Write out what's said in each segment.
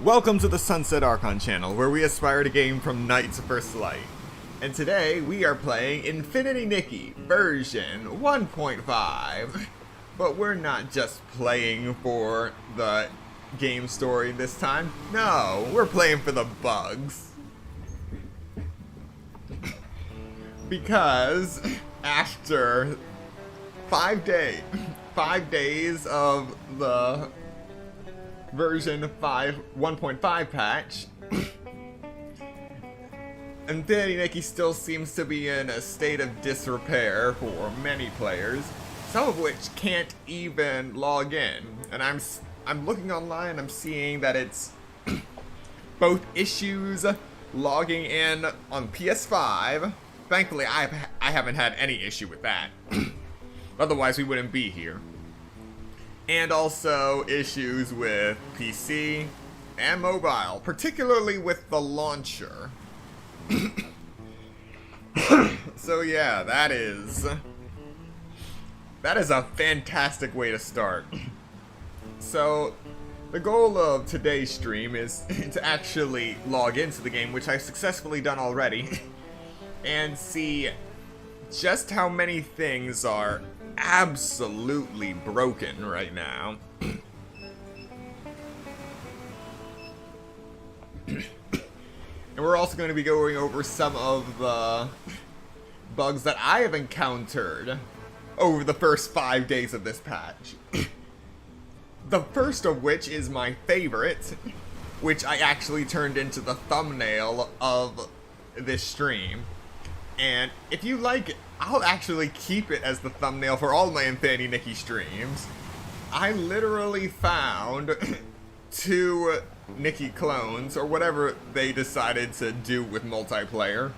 Welcome to the Sunset Archon channel, where we aspire to game from night to first light. And today, we are playing Infinity Nikki, version 1.5. But we're not just playing for the game story this time. No, we're playing for the bugs. Because after 5 days of the version 1.5 patch, Infinity Nikki still seems to be in a state of disrepair for many players, some of which can't even log in. And I'm looking online, I'm seeing that it's both issues logging in on PS5. Thankfully, I haven't had any issue with that. Otherwise, we wouldn't be here. And also issues with PC and mobile, particularly with the launcher. So yeah, that is a fantastic way to start. So the goal of today's stream is to actually log into the game, which I've successfully done already, and see just how many things are absolutely broken right now. And we're also going to be going over some of the bugs that I have encountered over the first 5 days of this patch. The first of which is my favorite, which I actually turned into the thumbnail of this stream. And if you like it, I'll actually keep it as the thumbnail for all my Infinity Nikki streams. I literally found 2 Nikki clones, or whatever they decided to do with multiplayer.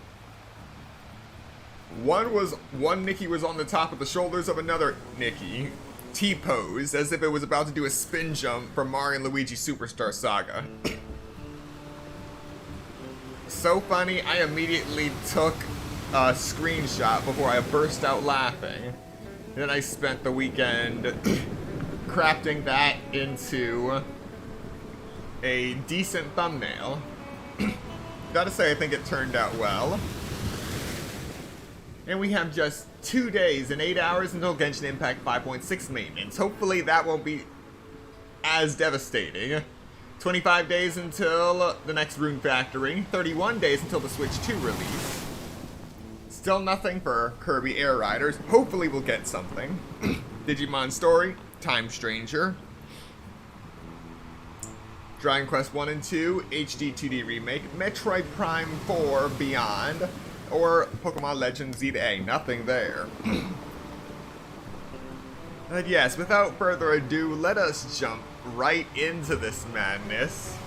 One Nikki was on the top of the shoulders of another Nikki, T-posed, as if it was about to do a spin jump from Mario and Luigi Superstar Saga. So funny, I immediately took a screenshot before I burst out laughing. Then I spent the weekend crafting that into a decent thumbnail. Gotta say, I think it turned out well. And we have just 2 days and 8 hours until Genshin Impact 5.6 maintenance. Hopefully that won't be as devastating. 25 days until the next Rune Factory. 31 days until the Switch 2 release. Still nothing for Kirby Air Riders. Hopefully we'll get something. Digimon Story, Time Stranger, Dragon Quest 1 and 2, HD 2D Remake, Metroid Prime 4 Beyond, or Pokemon Legends Z-A. Nothing there. But yes, without further ado, let us jump right into this madness.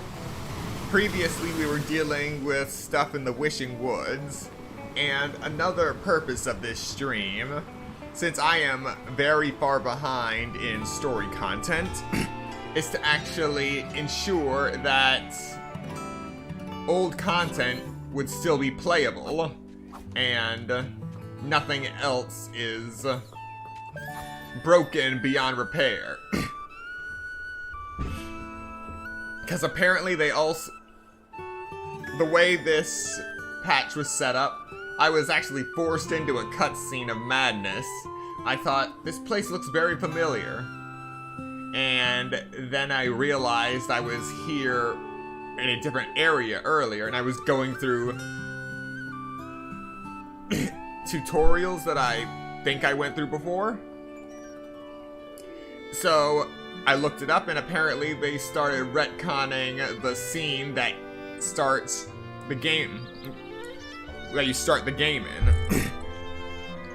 Previously we were dealing with stuff in the Wishing Woods. And another purpose of this stream, since I am very far behind in story content, is to actually ensure that old content would still be playable, and nothing else is broken beyond repair. Because apparently they also... the way this patch was set up, I was actually forced into a cutscene of madness. I thought, this place looks very familiar. And then I realized I was here in a different area earlier, and I was going through tutorials that I think I went through before. So I looked it up, and apparently they started retconning the scene that starts the game. That you start the game in.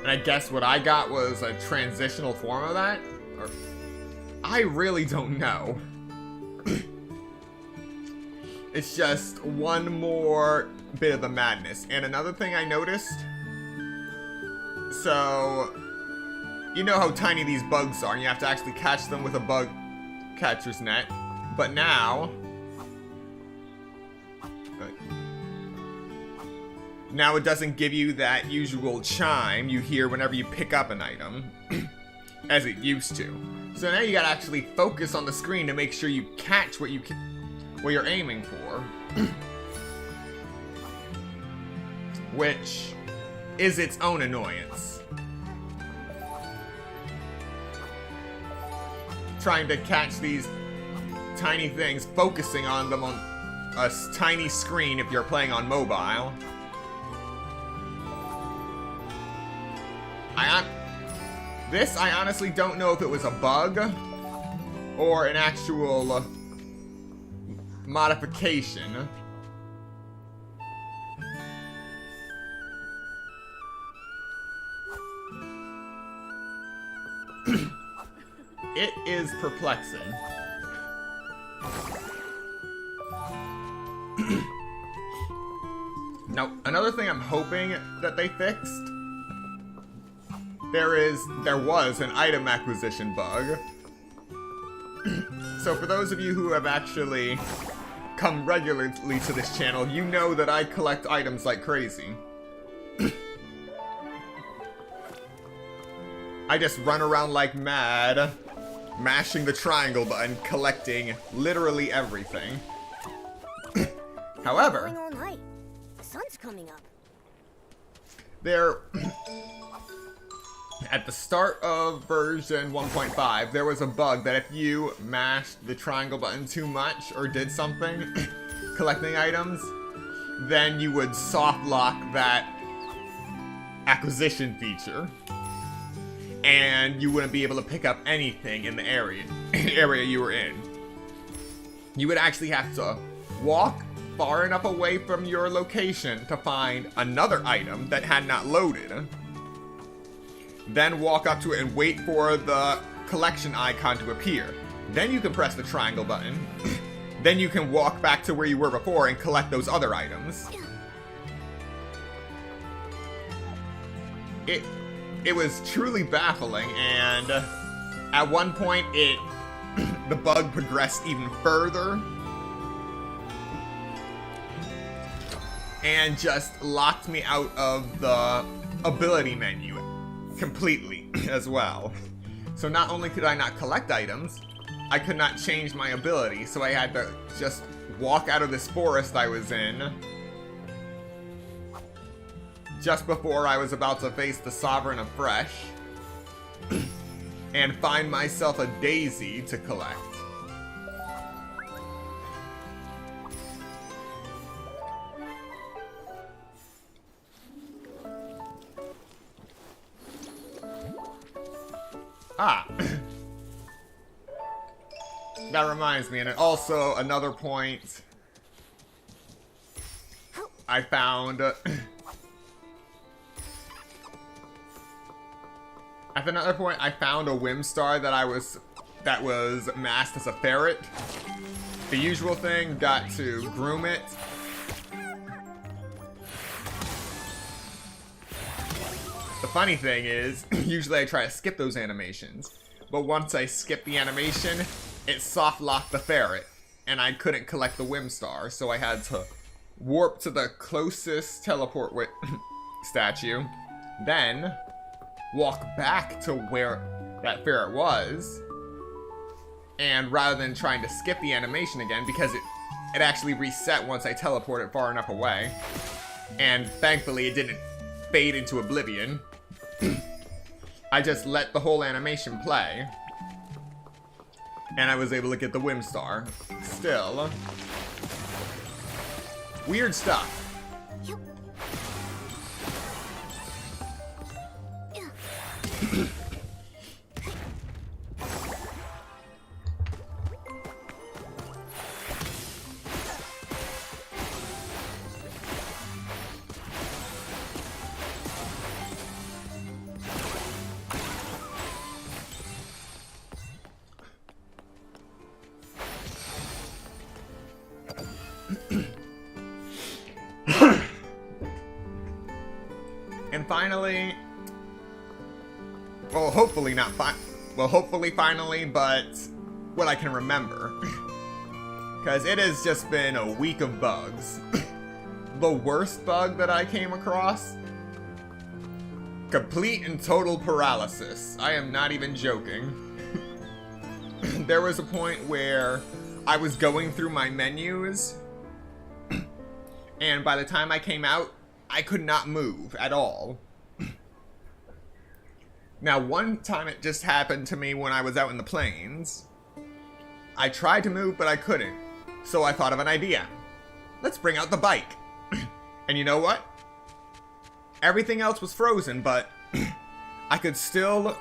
And I guess what I got was a transitional form of that? Or I really don't know. It's just one more bit of the madness. And another thing I noticed, so you know how tiny these bugs are, and you have to actually catch them with a bug catcher's net. But now it doesn't give you that usual chime you hear whenever you pick up an item, as it used to. So now you gotta actually focus on the screen to make sure you catch what you what you're aiming for. Which is its own annoyance. Trying to catch these tiny things, focusing on them on a tiny screen if you're playing on mobile. I honestly don't know if it was a bug or an actual modification. It is perplexing. Now, another thing I'm hoping that they fixed, there was an item acquisition bug. So for those of you who have actually come regularly to this channel, you know that I collect items like crazy. I just run around like mad, mashing the triangle button, collecting literally everything. However, Going all night. The sun's coming up. there, at the start of version 1.5, there was a bug that if you mashed the triangle button too much or did something, collecting items, then you would soft lock that acquisition feature. And you wouldn't be able to pick up anything in the area you were in. You would actually have to walk far enough away from your location to find another item that had not loaded. Then walk up to it and wait for the collection icon to appear. Then you can press the triangle button. Then you can walk back to where you were before and collect those other items. It was truly baffling, and at one point the bug progressed even further and just locked me out of the ability menu completely as well. So not only could I not collect items, I could not change my ability, so I had to just walk out of this forest I was in just before I was about to face the Sovereign afresh, and find myself a daisy to collect. Ah! That reminds me, and also another point I found... At another point, I found a Whim Star that was masked as a ferret. The usual thing, got to groom it. The funny thing is, usually I try to skip those animations, but once I skip the animation, it soft locked the ferret, and I couldn't collect the Whim Star, so I had to warp to the closest teleport statue, then walk back to where that ferret was, and rather than trying to skip the animation again, because it actually reset once I teleported far enough away, and thankfully it didn't fade into oblivion, I just let the whole animation play, and I was able to get the Whim Star. Still, weird stuff. And finally, well, hopefully finally, but what I can remember. Because it has just been a week of bugs. The worst bug that I came across? Complete and total paralysis. I am not even joking. There was a point where I was going through my menus, and by the time I came out, I could not move at all. Now, one time it just happened to me when I was out in the plains. I tried to move, but I couldn't. So I thought of an idea. Let's bring out the bike. And you know what? Everything else was frozen, but I could still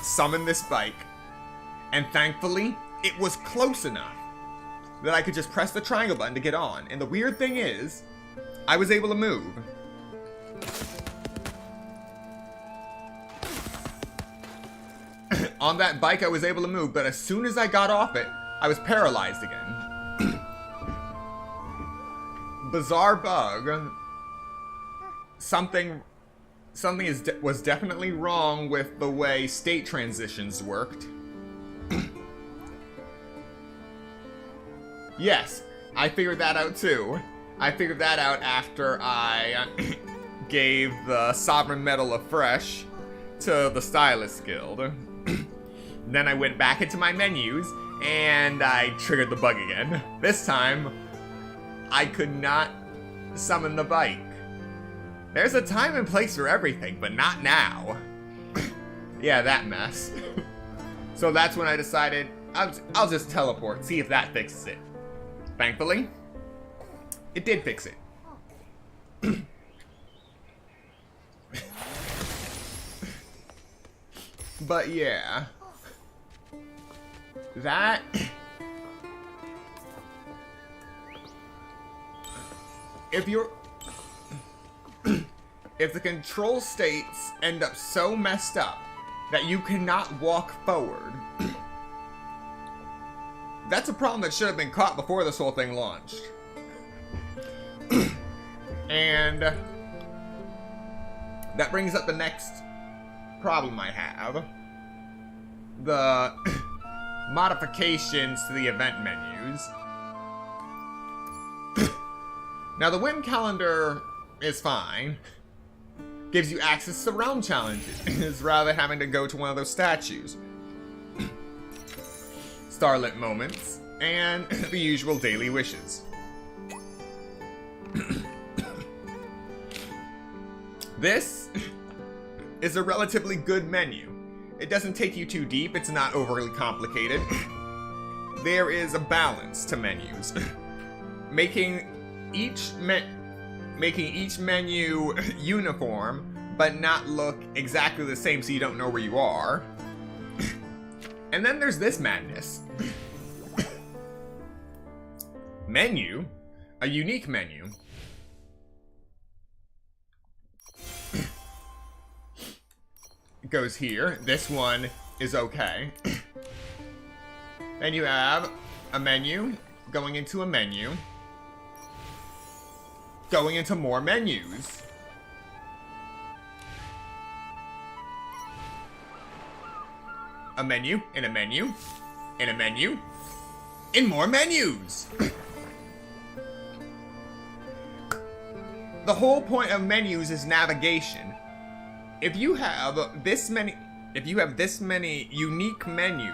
summon this bike. And thankfully, it was close enough that I could just press the triangle button to get on. And the weird thing is, I was able to move. On that bike, I was able to move, but as soon as I got off it, I was paralyzed again. Bizarre bug. Something was definitely wrong with the way state transitions worked. Yes, I figured that out too. I figured that out after I gave the Sovereign Medal of Fresh to the Stylist Guild. Then I went back into my menus, and I triggered the bug again. This time, I could not summon the bike. There's a time and place for everything, but not now. Yeah, that mess. So that's when I decided, I'll just teleport, see if that fixes it. Thankfully, it did fix it. But yeah, that if the control states end up so messed up that you cannot walk forward, that's a problem that should have been caught before this whole thing launched. And that brings up the next problem I have. The modifications to the event menus. Now the whim calendar is fine. Gives you access to realm challenges rather than having to go to one of those statues. Starlit moments, and the usual daily wishes. This is a relatively good menu. It doesn't take you too deep, it's not overly complicated. There is a balance to menus. Making each menu uniform, but not look exactly the same so you don't know where you are. And then there's this madness. Menu? A unique menu. It goes here. This one is okay. Then you have a menu, going into a menu, going into more menus. A menu, and a menu, and a menu, and more menus! The whole point of menus is navigation. If you have this many unique menu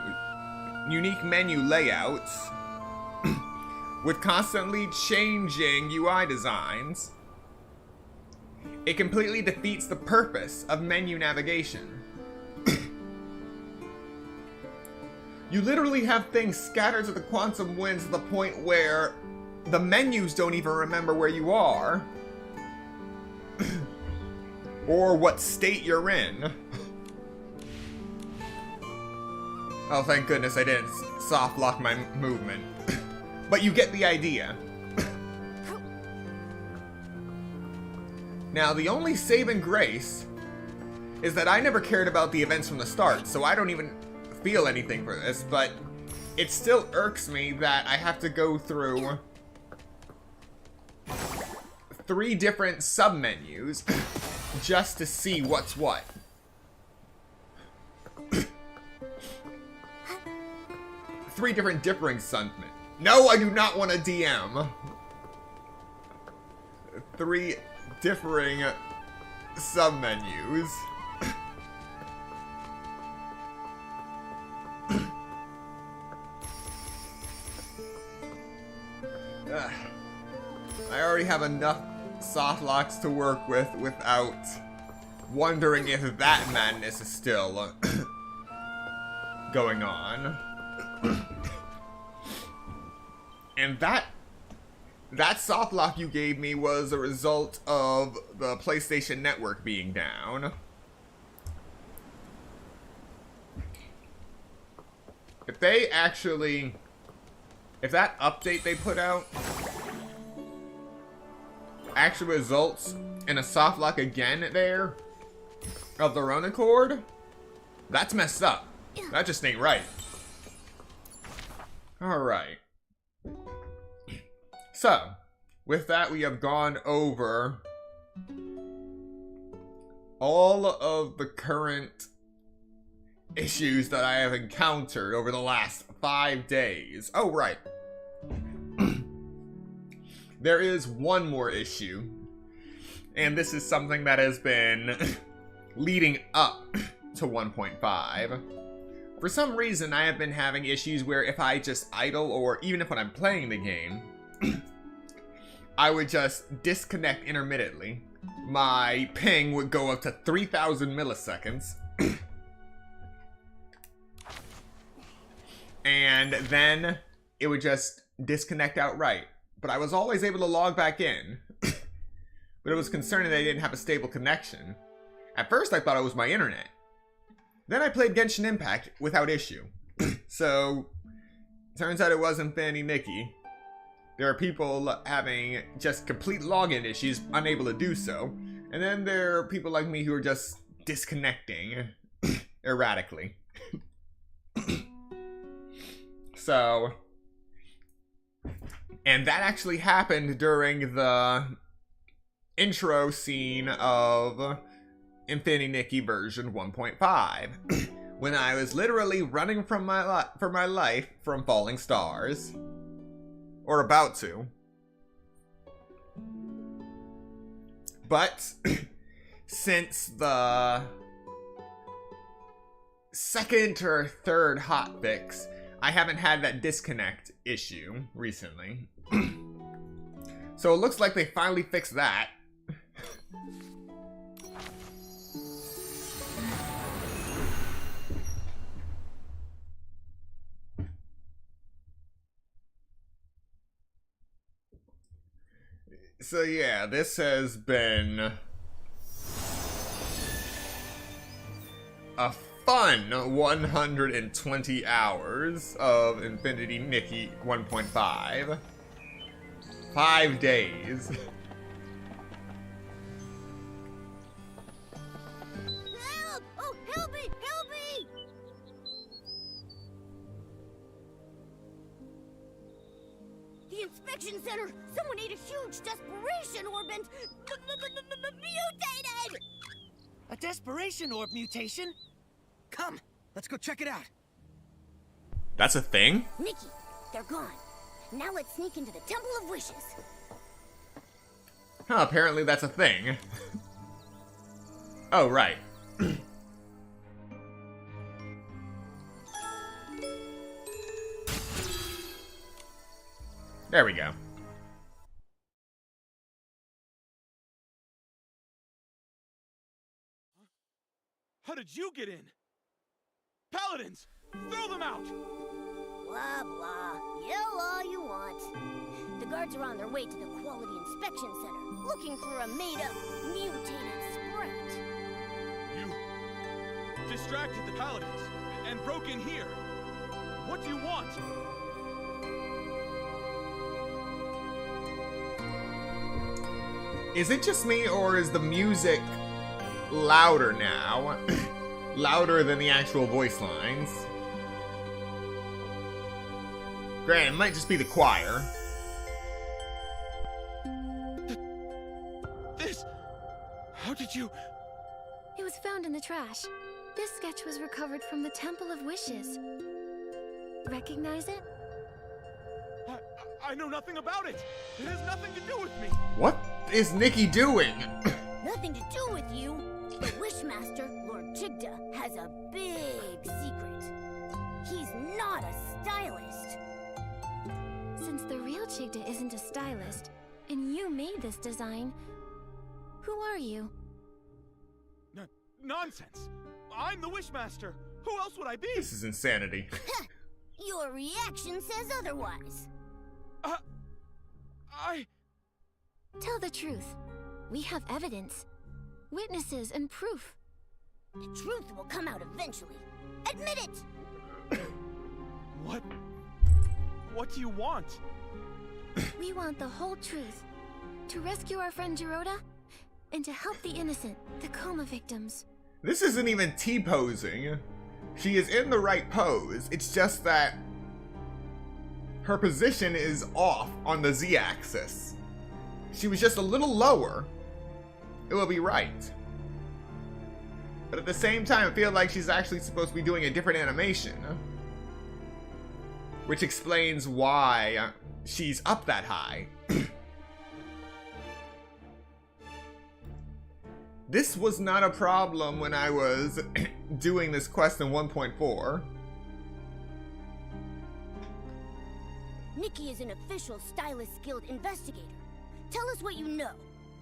layouts with constantly changing UI designs, it completely defeats the purpose of menu navigation. You literally have things scattered to the quantum winds to the point where the menus don't even remember where you are. Or what state you're in. Oh, thank goodness I didn't soft lock my movement. But you get the idea. Now, the only saving grace is that I never cared about the events from the start, so I don't even feel anything for this, but it still irks me that I have to go through 3 different sub-menus just to see what's what. 3 different differing sub-menus. No, I do not want a DM. 3 differing sub-menus. I already have enough soft locks to work with without wondering if that madness is still going on. And that soft lock you gave me was a result of the PlayStation Network being down. If they actually... If that update they put out actually results in a soft lock again there of their own accord, that's messed up. That just ain't right. Alright. So, with that, we have gone over all of the current issues that I have encountered over the last 5 days. Oh, right. There is one more issue, and this is something that has been leading up to 1.5. For some reason, I have been having issues where if I just idle, or even if when I'm playing the game, I would just disconnect intermittently. My ping would go up to 3,000 milliseconds. And then it would just disconnect outright. But I was always able to log back in. But it was concerning that I didn't have a stable connection. At first I thought it was my internet. Then I played Genshin Impact without issue. So, turns out it was Infinity Nikki. There are people having just complete login issues, unable to do so. And then there are people like me who are just disconnecting erratically. So, and that actually happened during the intro scene of Infinity Nikki version 1.5, when I was literally running for my life from falling stars. Or about to. But, since the second or third hotfix, I haven't had that disconnect issue recently. So it looks like they finally fixed that. So yeah, this has been a fun 120 hours of Infinity Nikki 1.5. 5 days. Help! Oh, help me! Help me! The inspection center! Someone ate a huge desperation orb and mutated! A desperation orb mutation? Come, let's go check it out. That's a thing? Nikki, they're gone. Now let's sneak into the Temple of Wishes. Huh, apparently that's a thing. Oh, right. There we go. How did you get in? Paladins! Throw them out! Blah, blah. Yell all you want. The guards are on their way to the Quality Inspection Center, looking for a made-up, mutated sprite. You distracted the Paladins and broke in here. What do you want? Is it just me, or is the music louder now? Louder than the actual voice lines. Granted, it might just be the choir. This... How did you... It was found in the trash. This sketch was recovered from the Temple of Wishes. Recognize it? I know nothing about it. It has nothing to do with me. What is Nikki doing? Nothing to do with you. The Wishmaster, Lord Chigda, has a big secret. He's not a stylist. Since the real Chigda isn't a stylist, And you made this design. Who are you? Nonsense! I'm the Wishmaster! Who else would I be? This is insanity. Your reaction says otherwise. Tell the truth. We have evidence, witnesses, and proof. The truth will come out eventually. Admit it! What do you want? We want the whole truth. To rescue our friend Jirota, and to help the innocent, the coma victims. This isn't even T-posing. She is in the right pose. It's just that her position is off on the Z-axis. She was just a little lower. It will be right. But at the same time, I feel like she's actually supposed to be doing a different animation. Which explains why she's up that high. This was not a problem when I was doing this quest in 1.4. Nikki is an official Stylist Guild investigator. Tell us what you know.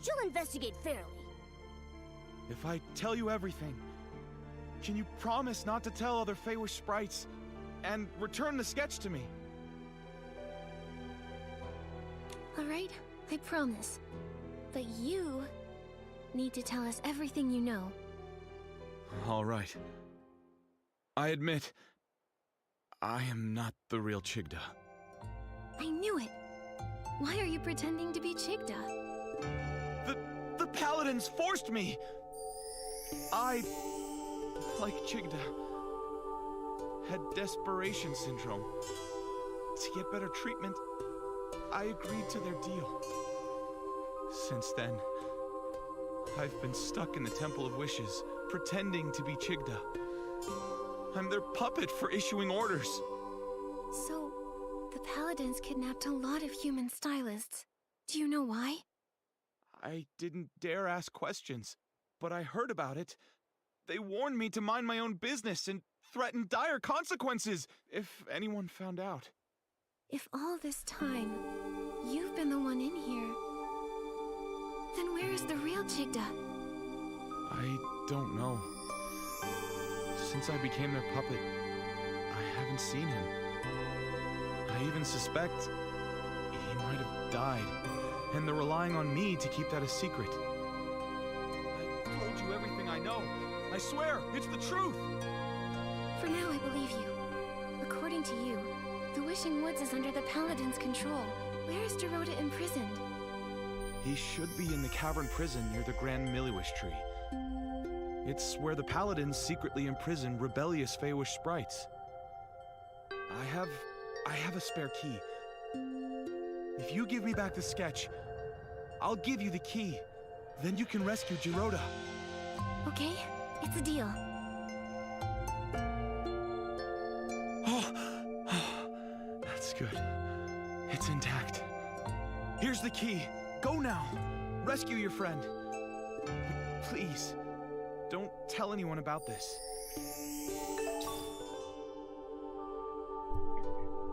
She'll investigate fairly. If I tell you everything, can you promise not to tell other Feywish sprites and return the sketch to me? Alright, I promise. But you need to tell us everything you know. All right. I admit, I am not the real Chigda. I knew it. Why are you pretending to be Chigda? The paladins forced me! I, like Chigda, had desperation syndrome. To get better treatment, I agreed to their deal. Since then, I've been stuck in the Temple of Wishes, pretending to be Chigda. I'm their puppet for issuing orders. So, the Paladins kidnapped a lot of human stylists. Do you know why? I didn't dare ask questions, but I heard about it. They warned me to mind my own business and threatened dire consequences if anyone found out. If all this time, you've been the one in here, then where is the real Chigda? I don't know. Since I became their puppet, I haven't seen him. I even suspect he might have died, and they're relying on me to keep that a secret. I told you everything I know. I swear, it's the truth! For now, I believe you. According to you, the Wishing Woods is under the Paladins' control. Where is Jirota imprisoned? He should be in the cavern prison near the Grand Miliwish tree. It's where the Paladins secretly imprison rebellious Feywish sprites. I have a spare key. If you give me back the sketch, I'll give you the key. Then you can rescue Jirota. Okay, it's a deal. That's good. It's intact. Here's the key. Go now. Rescue your friend. But please, don't tell anyone about this.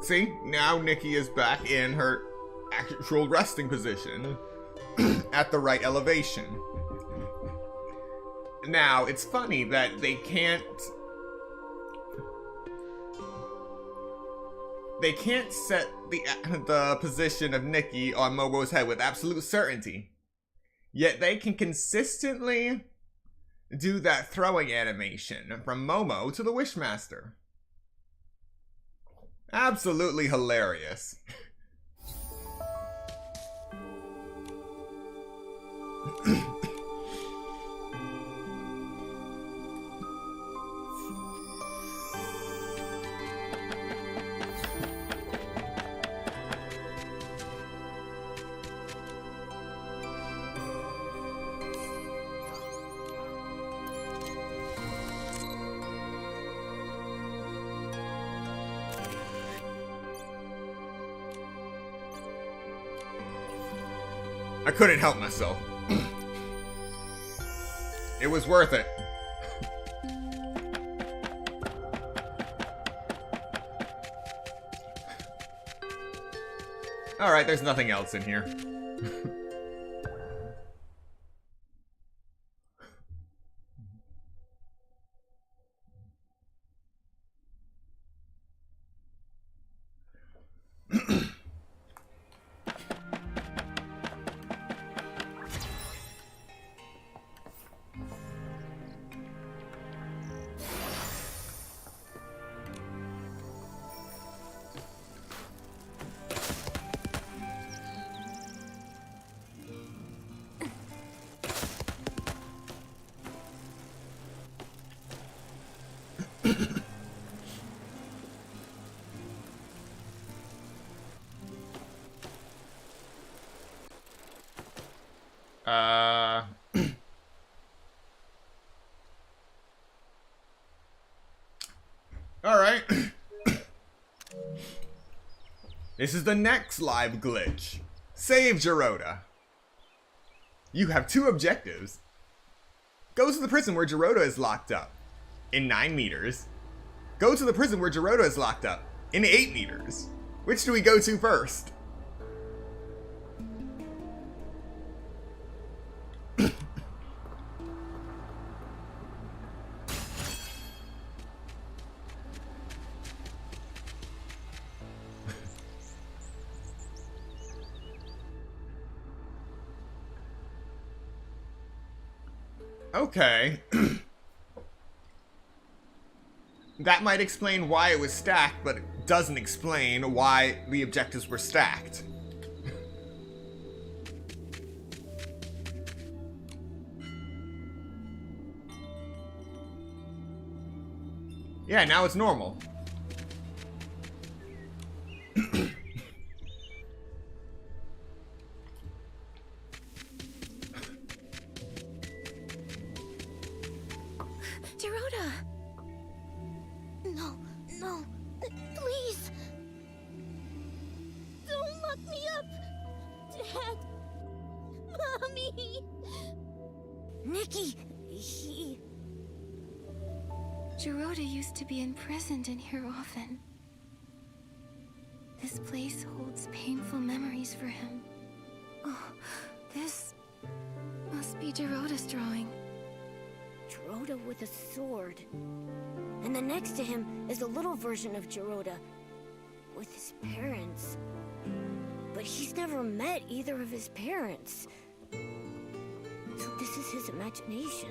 See, now Nikki is back in her actual resting position at the right elevation. Now, it's funny that they can't set the position of Nikki on Momo's head with absolute certainty. Yet they can consistently do that throwing animation from Momo to the Wishmaster. Absolutely hilarious. I couldn't help myself. It was worth it. Alright, there's nothing else in here. Alright. This is the next live glitch. Save Geroda. You have 2 objectives. Go to the prison where Geroda is locked up in 9 meters. Go to the prison where Geroda is locked up in 8 meters. Which do we go to first? Okay. That might explain why it was stacked, but it doesn't explain why the objectives were stacked. Yeah, now it's normal. Geroda! No, no, please. Don't lock me up. Dad. Mommy. Nikki, he... Geroda used to be imprisoned in here often. This place holds painful memories for him. Oh, this must be Geroda's drawing. Geroda with a sword. And then next to him is a little version of Geroda with his parents. But he's never met either of his parents. So this is his imagination.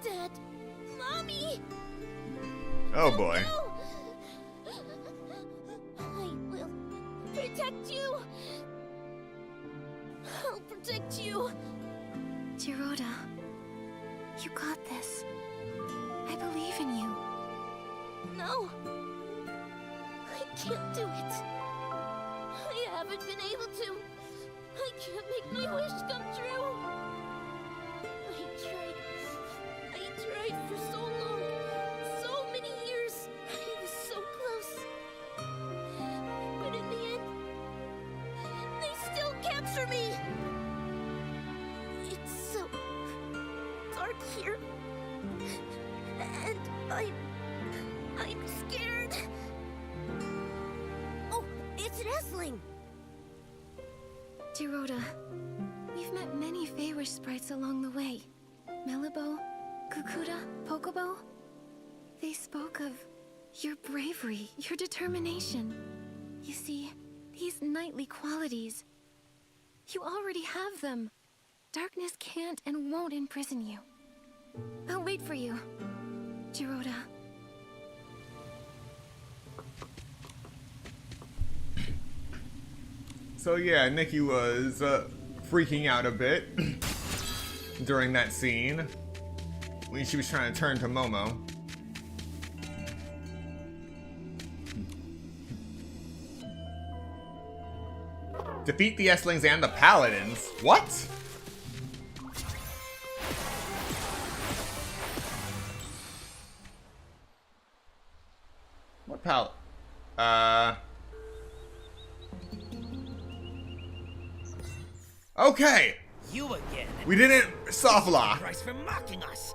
Dad, Mommy! Oh boy. I will protect you. I'll protect you. Geroda, you got this. I believe in you. No. I can't do it. I haven't been able to. I can't make my wish come true. I tried for so long. So many years. I was so close. But in the end, they still capture me. It's so dark here. And I'm scared. Oh, it's an Esling. Geroda, we've met many Feywish sprites along the way. Melibo, Kukuda, Pokobo. They spoke of your bravery, your determination. You see, these knightly qualities, you already have them. Darkness can't and won't imprison you. I'll wait for you, Geroda. So yeah, Nikki was freaking out a bit during that scene when she was trying to turn to Momo. Defeat the Esslings and the Paladins. What? What Okay. You again. We didn't soft lock. Price for mocking us.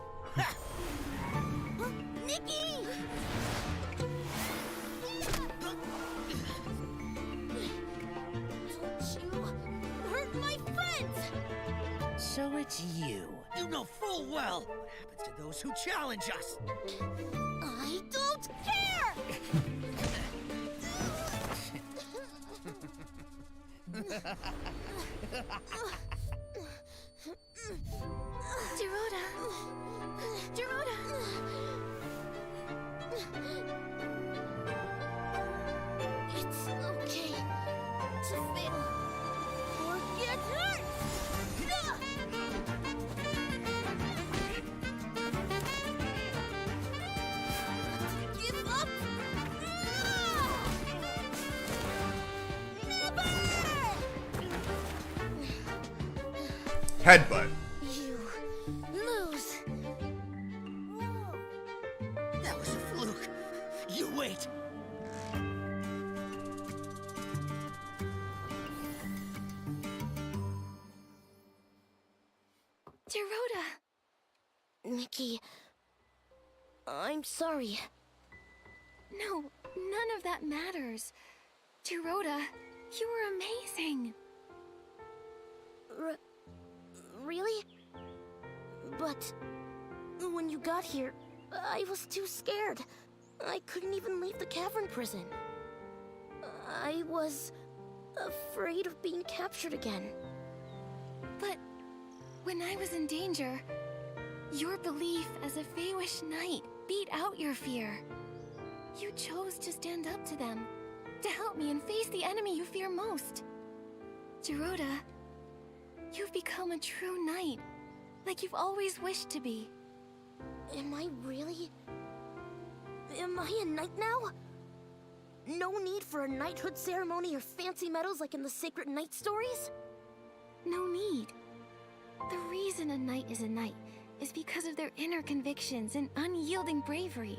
Nikki! Don't you hurt my So it's you. You know full well what happens to those who challenge us. I don't care! Gerudo! Gerudo! It's okay to fail or get hurt! Give up? Headbutt. You lose. That was a fluke. You wait. Gerudo! Nikki, I'm sorry. No, none of that matters. Gerudo, you were amazing. Really? But when you got here, I was too scared. I couldn't even leave the cavern prison. I was afraid of being captured again. But when I was in danger, your belief as a Feywish knight beat out your fear. You chose to stand up to them, to help me and face the enemy you fear most. Gerudo, you've become a true knight, like you've always wished to be. Am I really? Am I a knight now? No need for a knighthood ceremony or fancy medals like in the sacred knight stories? No need. The reason a knight is a knight is because of their inner convictions and unyielding bravery.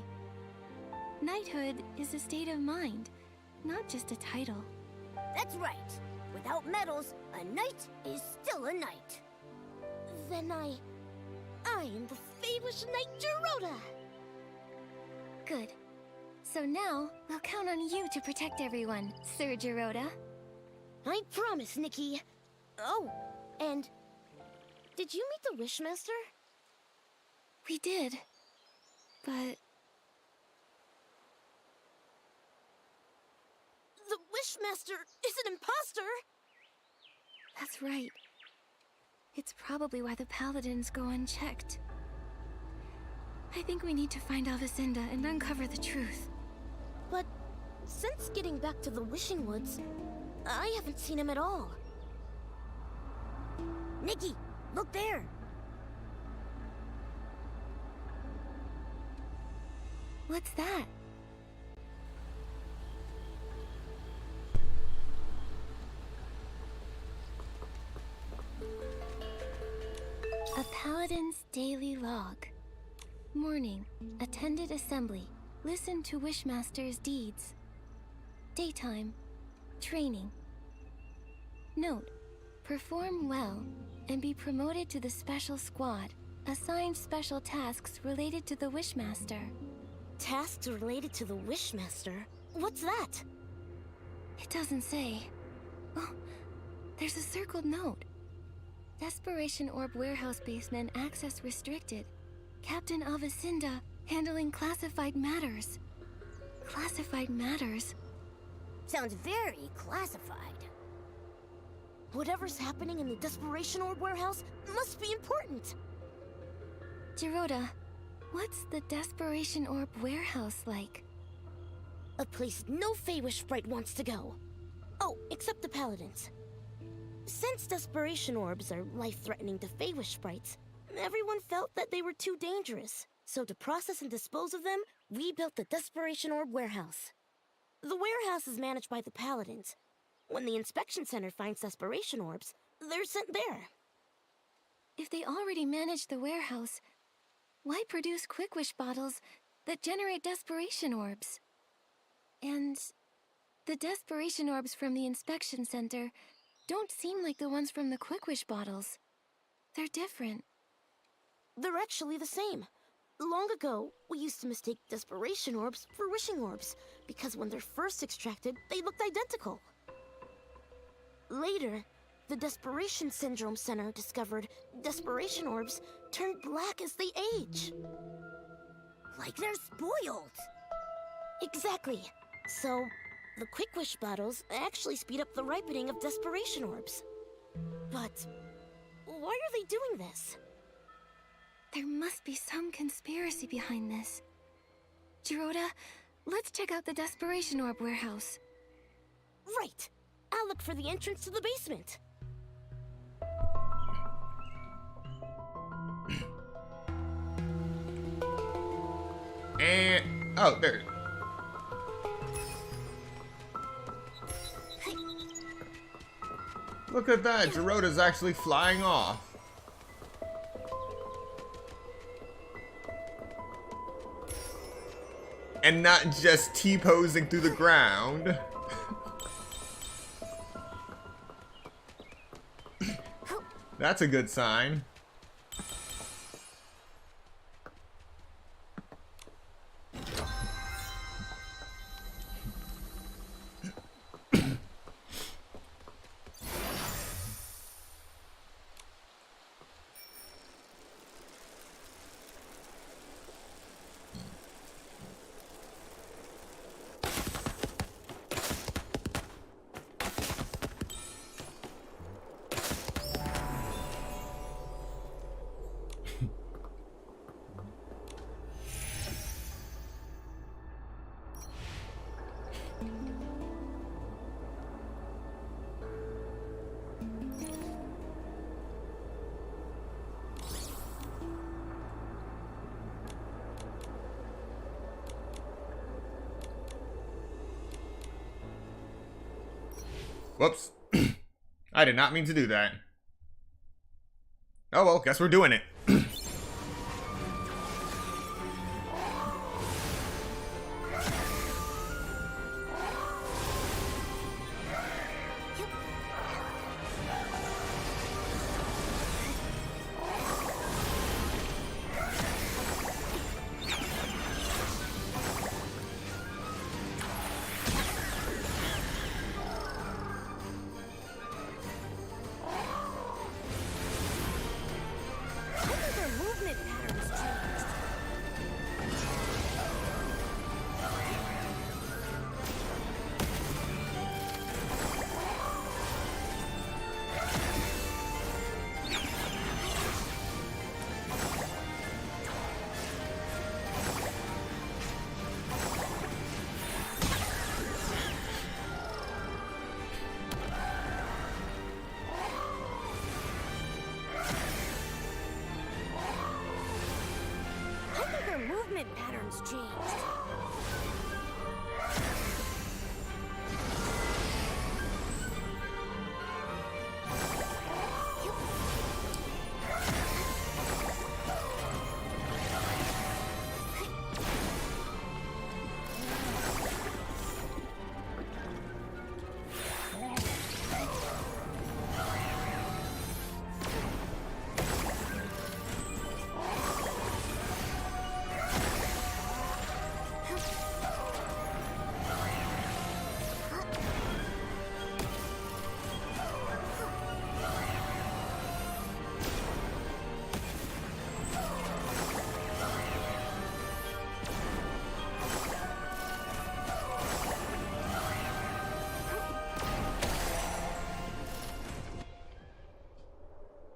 Knighthood is a state of mind, not just a title. That's right. Without medals, a knight is still a knight. Then I am the Feywish Knight Gerudo. Good. So now, we'll count on you to protect everyone, Sir Gerudo. I promise, Nikki. Oh, and did you meet the Wishmaster? We did. But The Wishmaster is an imposter! that's right. It's probably why the paladins go unchecked. I think we need to find Alvacinda and uncover the truth. But since getting back to the Wishing Woods, I haven't seen him at all. Nikki, look there! What's that? A paladin's daily log. Morning, attended assembly, listened to Wishmaster's deeds. Daytime, training. Note, perform well and be promoted to the special squad, assigned special tasks related to the Wishmaster. Tasks related to the Wishmaster? What's that? It doesn't say. Oh, there's a circled note. Desperation Orb Warehouse Basement access restricted. Captain Alvacinda handling classified matters. Classified matters? Sounds very classified. Whatever's happening in the Desperation Orb Warehouse must be important. Gerudo, what's the Desperation Orb Warehouse like? A place no Feywish sprite wants to go. Oh, except the Paladins. Since Desperation Orbs are life-threatening to Feywish sprites, everyone felt that they were too dangerous. So to process and dispose of them, we built the Desperation Orb Warehouse. The warehouse is managed by the Paladins. When the inspection center finds Desperation Orbs, they're sent there. If they already manage the warehouse, why produce Quick Wish bottles that generate Desperation Orbs? And the Desperation Orbs from the inspection center don't seem like the ones from the Quick Wish bottles. They're different. They're actually the same. Long ago, we used to mistake Desperation Orbs for Wishing Orbs, because when they're first extracted, they looked identical. Later, the Desperation Syndrome Center discovered desperation orbs turn black as they age. Like they're spoiled. Exactly. So, the Quick Wish bottles actually speed up the ripening of desperation orbs. But why are they doing this? There must be some conspiracy behind this. Geroda, let's check out the Desperation Orb warehouse. Right. I'll look for the entrance to the basement. And oh, there. Look at that, Geroda's actually flying off. And not just T-posing through the ground. That's a good sign. Whoops. I did not mean to do that. Oh well, guess we're doing it. Patterns changed.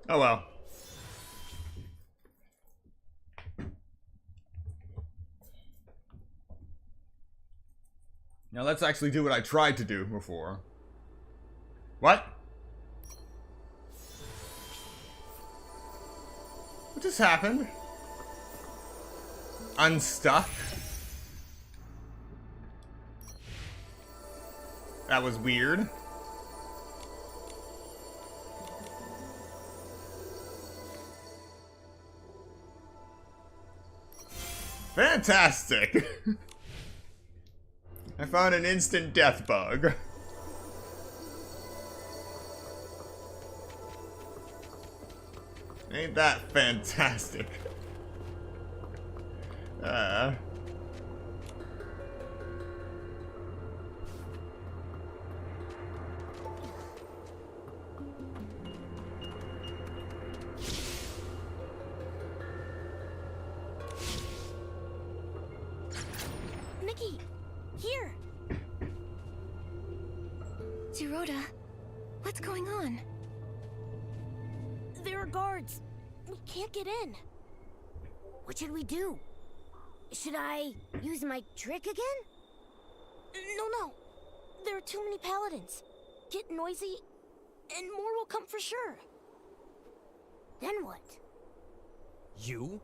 Oh well. Now let's actually do what I tried to do before. What? What just happened? Unstuck? That was weird. Fantastic! I found an instant death bug. Ain't that fantastic? Jiroda, what's going on? There are guards. We can't get in. What should we do? Should I use my trick again? No. There are too many paladins. Get noisy, and more will come for sure. Then what? You?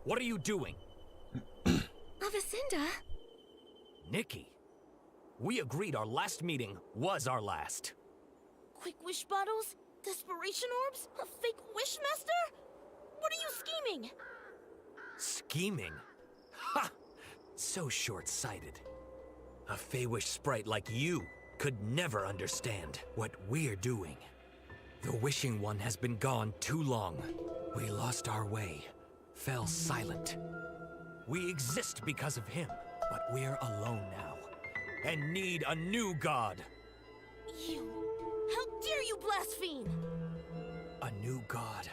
What are you doing? Avicinda? Nikki, we agreed our last meeting was our last. Quick wish bottles? Desperation orbs? A fake wish master? What are you scheming? Scheming? Ha! So short-sighted. A Feywish sprite like you could never understand what we're doing. The Wishing One has been gone too long. We lost our way, fell silent. We exist because of him, but we're alone now, and need a new god. How dare you blaspheme? A new god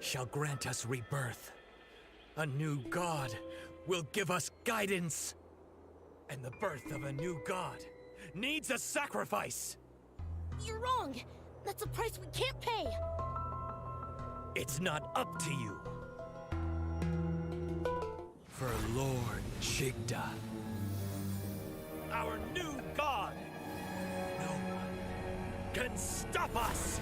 shall grant us rebirth. A new god will give us guidance. And the birth of a new god needs a sacrifice. You're wrong. That's a price we can't pay. It's not up to you. For Lord Chigda, our new god, no one can stop us.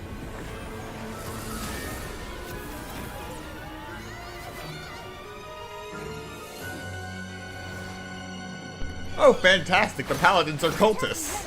Oh, fantastic! The paladins are cultists.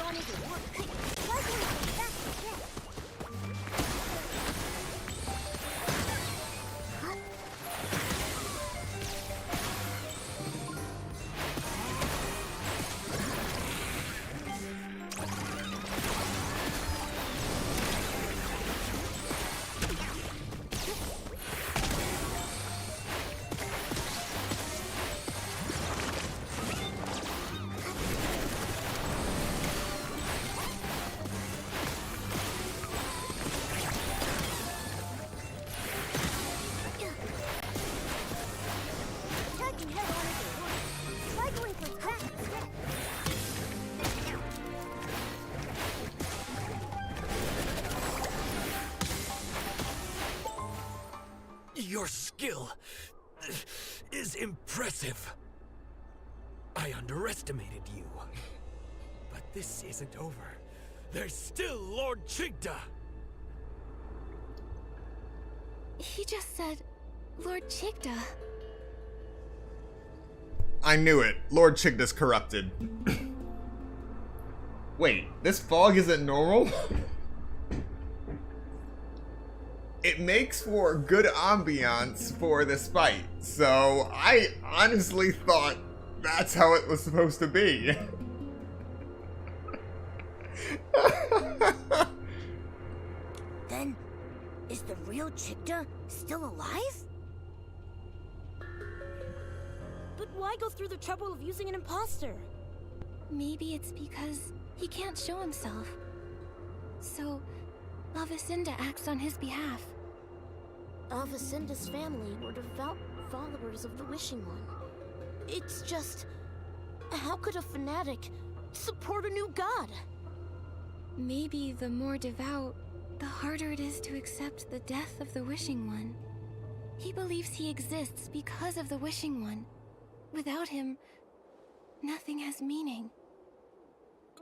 Your skill is impressive. I underestimated you. But this isn't over. There's still Lord Chigda. He just said, Lord Chigda. I knew it. Lord Chigda's corrupted. Wait, this fog isn't normal? It makes for good ambiance for this fight, so I honestly thought that's how it was supposed to be. Then, is the real Chigda still alive? But why go through the trouble of using an imposter? Maybe it's because he can't show himself. So, Avicinda acts on his behalf. Avicinda's family were devout followers of the Wishing One. It's just... how could a fanatic support a new god? Maybe the more devout, the harder it is to accept the death of the Wishing One. He believes he exists because of the Wishing One. Without him, nothing has meaning.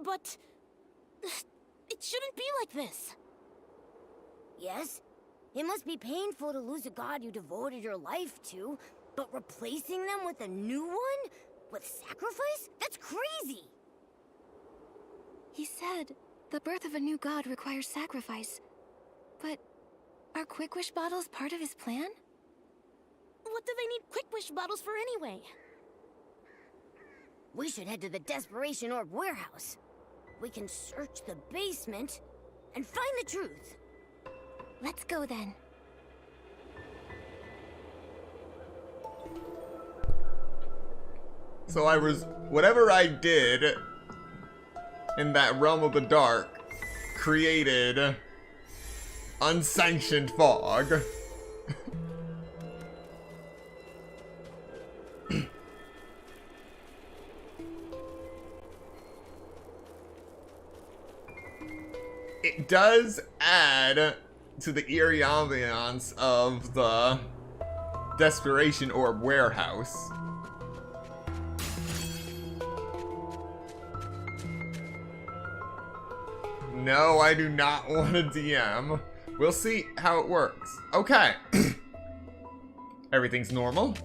But... it shouldn't be like this. Yes, it must be painful to lose a god you devoted your life to, but replacing them with a new one? With sacrifice? That's crazy! He said the birth of a new god requires sacrifice. But are Quick Wish bottles part of his plan? What do they need Quick Wish bottles for anyway? We should head to the Desperation Orb warehouse. We can search the basement and find the truth. Let's go then. So whatever I did in that realm of the dark created unsanctioned fog. it does add to the eerie ambiance of the Desperation Orb warehouse. No, I do not want a DM. We'll see how it works. Okay. Everything's normal.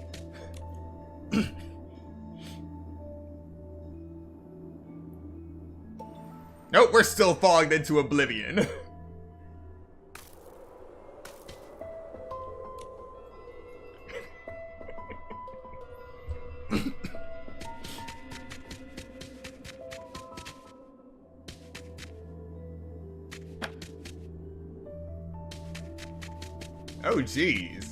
Nope, we're still fogged into oblivion. Oh, jeez.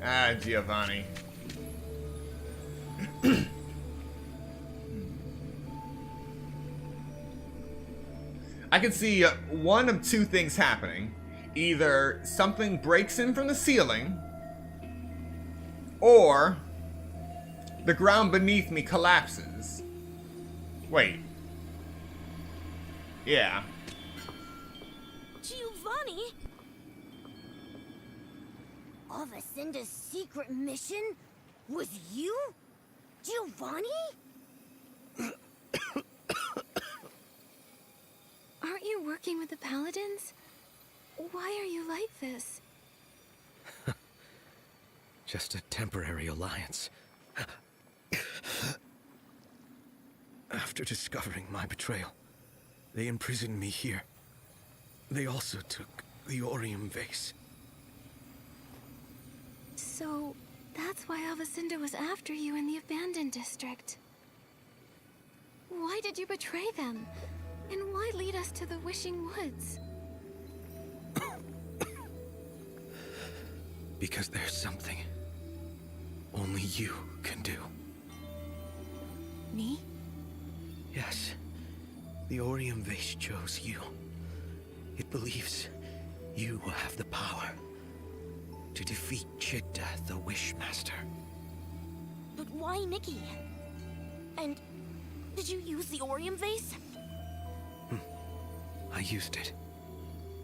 Ah, Giovanni. I can see one of two things happening. Either something breaks in from the ceiling, or the ground beneath me collapses. Wait. Yeah. Giovanni? Avacinda's secret mission was you? Giovanni? Aren't you working with the Paladins? Why are you like this? Just a temporary alliance. After discovering my betrayal, they imprisoned me here. They also took the Orium vase. So, that's why Avacinda was after you in the abandoned district. Why did you betray them? And why lead us to the Wishing Woods? Because there's something only you can do. Me? Yes. The Orium vase chose you. It believes you will have the power to defeat Chigda, the Wishmaster. But why Nikki? And did you use the Orium vase? I used it,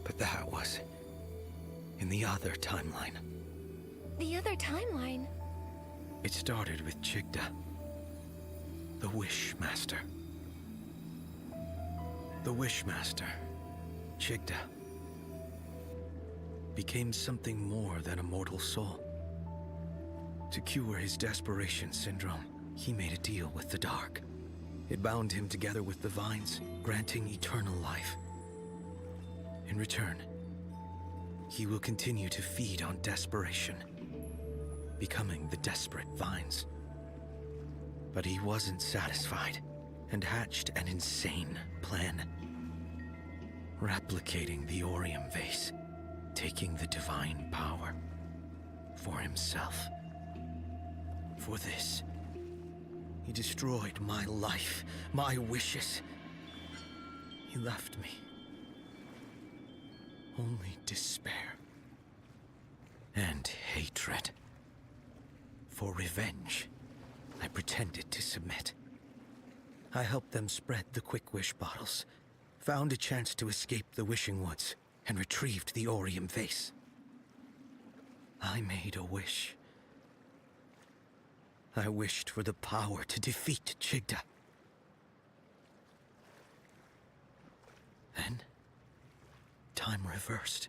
but that was in the other timeline. The other timeline? It started with Chigda, the Wishmaster. The Wishmaster, Chigda, became something more than a mortal soul. To cure his desperation syndrome, he made a deal with the Dark. It bound him together with the Vines, granting eternal life. In return, he will continue to feed on desperation, becoming the desperate Vines. But he wasn't satisfied and hatched an insane plan. Replicating the Orium vase, taking the divine power for himself. For this, he destroyed my life, my wishes. He left me only despair and hatred. For revenge, I pretended to submit. I helped them spread the Quick Wish bottles, found a chance to escape the Wishing Woods, and retrieved the Orium vase. I made a wish. I wished for the power to defeat Chigda. Then, time reversed.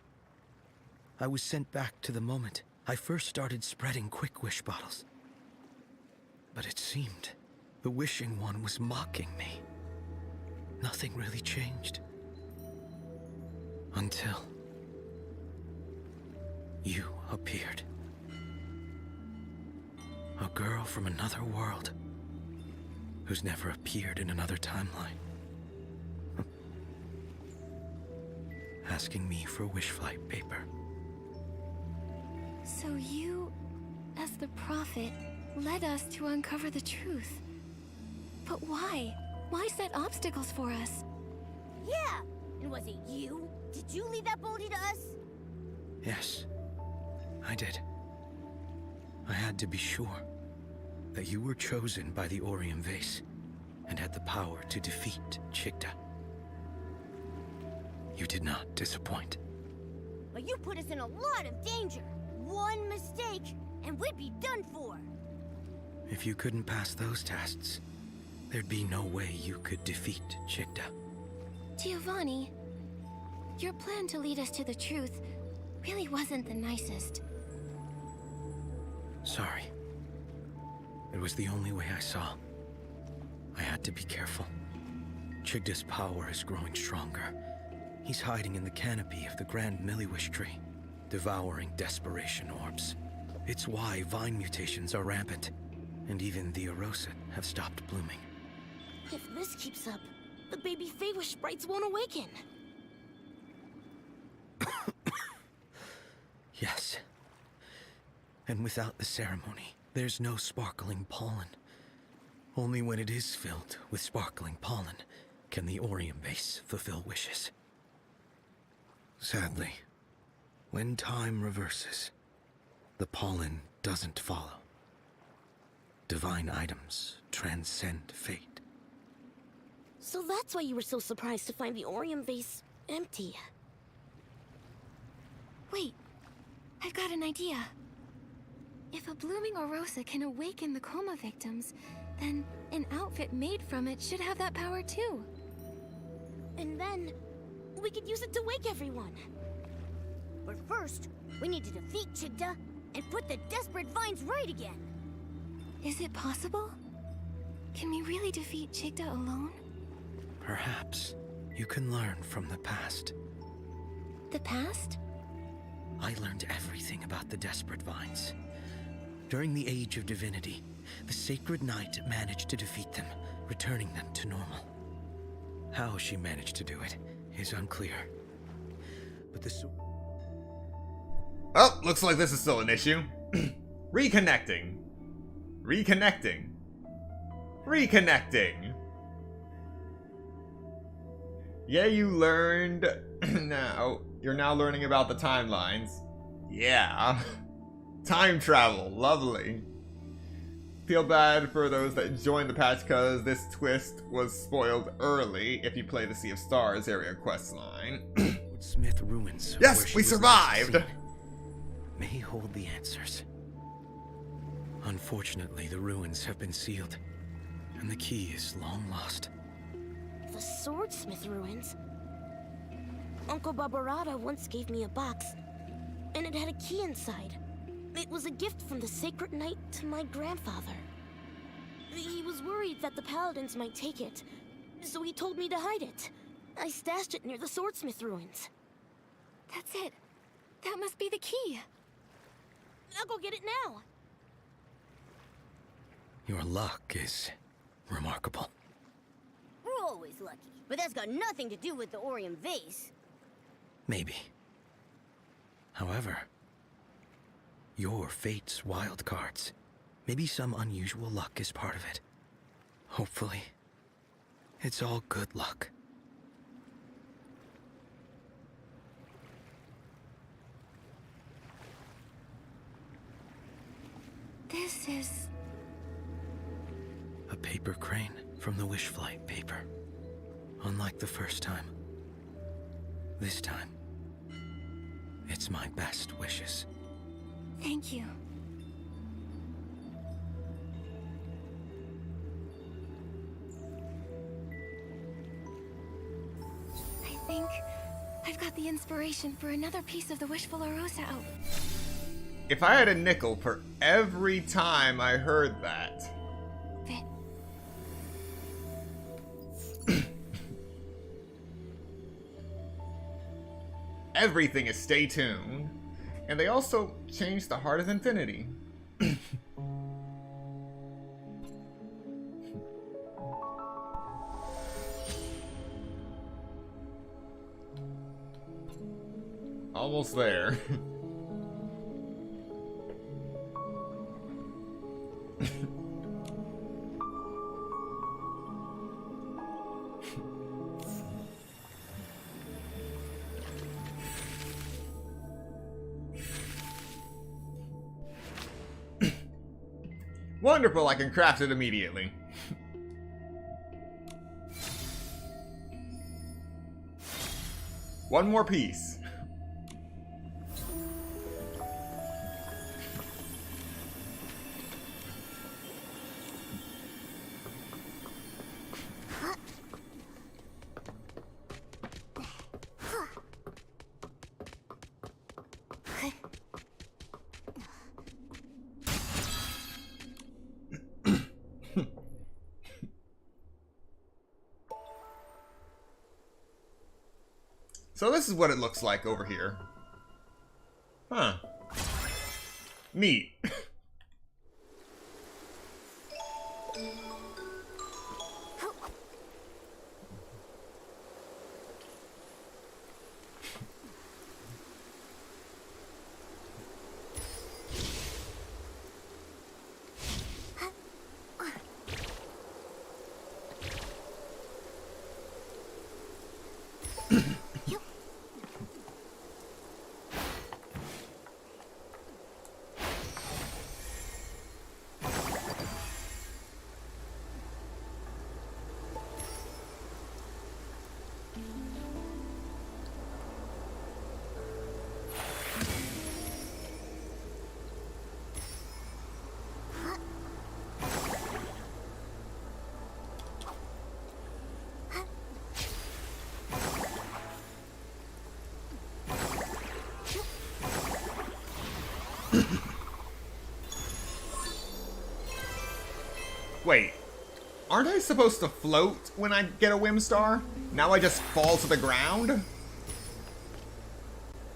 I was sent back to the moment I first started spreading Quick Wish bottles. But it seemed the Wishing One was mocking me. Nothing really changed. Until you appeared. A girl from another world who's never appeared in another timeline. Asking me for wish flight paper. So you, as the prophet, led us to uncover the truth. But why? Why set obstacles for us? Yeah! And was it you? Did you lead that Bodhi to us? Yes, I did. I had to be sure that you were chosen by the Orium Vase and had the power to defeat Chigda. You did not disappoint. But you put us in a lot of danger. One mistake, and we'd be done for. If you couldn't pass those tests, there'd be no way you could defeat Chigda. Giovanni, your plan to lead us to the truth really wasn't the nicest. Sorry. It was the only way I saw. I had to be careful. Chigda's power is growing stronger. He's hiding in the canopy of the Grand Milliwish tree, devouring desperation orbs. It's why vine mutations are rampant, and even the Arosa have stopped blooming. If this keeps up, the baby Feywish sprites won't awaken. Yes. And without the ceremony, there's no sparkling pollen. Only when it is filled with sparkling pollen can the Orium Base fulfill wishes. Sadly, when time reverses, the pollen doesn't follow. Divine items transcend fate. So that's why you were so surprised to find the Orium Vase empty. Wait, I've got an idea. If a blooming Arosa can awaken the coma victims, then an outfit made from it should have that power too. And then, we could use it to wake everyone. But first, we need to defeat Chigda and put the desperate vines right again. Is it possible? Can we really defeat Chigda alone? Perhaps you can learn from the past. The past? I learned everything about the desperate vines. During the Age of Divinity, the Sacred Knight managed to defeat them, returning them to normal. How she managed to do it is unclear. But the Oh, looks like this is still an issue. Reconnecting. Reconnecting. Reconnecting. Yeah, you learned. Now, you're now learning about the timelines. Yeah. Time travel. Lovely. Feel bad for those that joined the patch because this twist was spoiled early if you play the Sea of Stars area questline. Smith ruins. Yes, where she we was last survived! seen, may hold the answers. Unfortunately, the ruins have been sealed, and the key is long lost. The Swordsmith ruins? Uncle Barbarata once gave me a box, and it had a key inside. It was a gift from the Sacred Knight to my grandfather. He was worried that the Paladins might take it, so he told me to hide it. I stashed it near the Swordsmith ruins. That's it. That must be the key. I'll go get it now. Your luck is remarkable. We're always lucky, but that's got nothing to do with the Orium Vase. Maybe. However, your fate's wild cards. Maybe some unusual luck is part of it. Hopefully, it's all good luck. This is... A paper crane from the Wish Flight paper. Unlike the first time, this time, it's my best wishes. Thank you. I think I've got the inspiration for another piece of the Wishful Arosa out. If I had a nickel for every time I heard that. Fit. Everything is stay tuned. And they also changed the Heart of Infinity. Almost there. Wonderful, I can craft it immediately. One more piece. So this is what it looks like over here. Huh. Neat. Wait, aren't I supposed to float when I get a Whim Star? Now I just fall to the ground?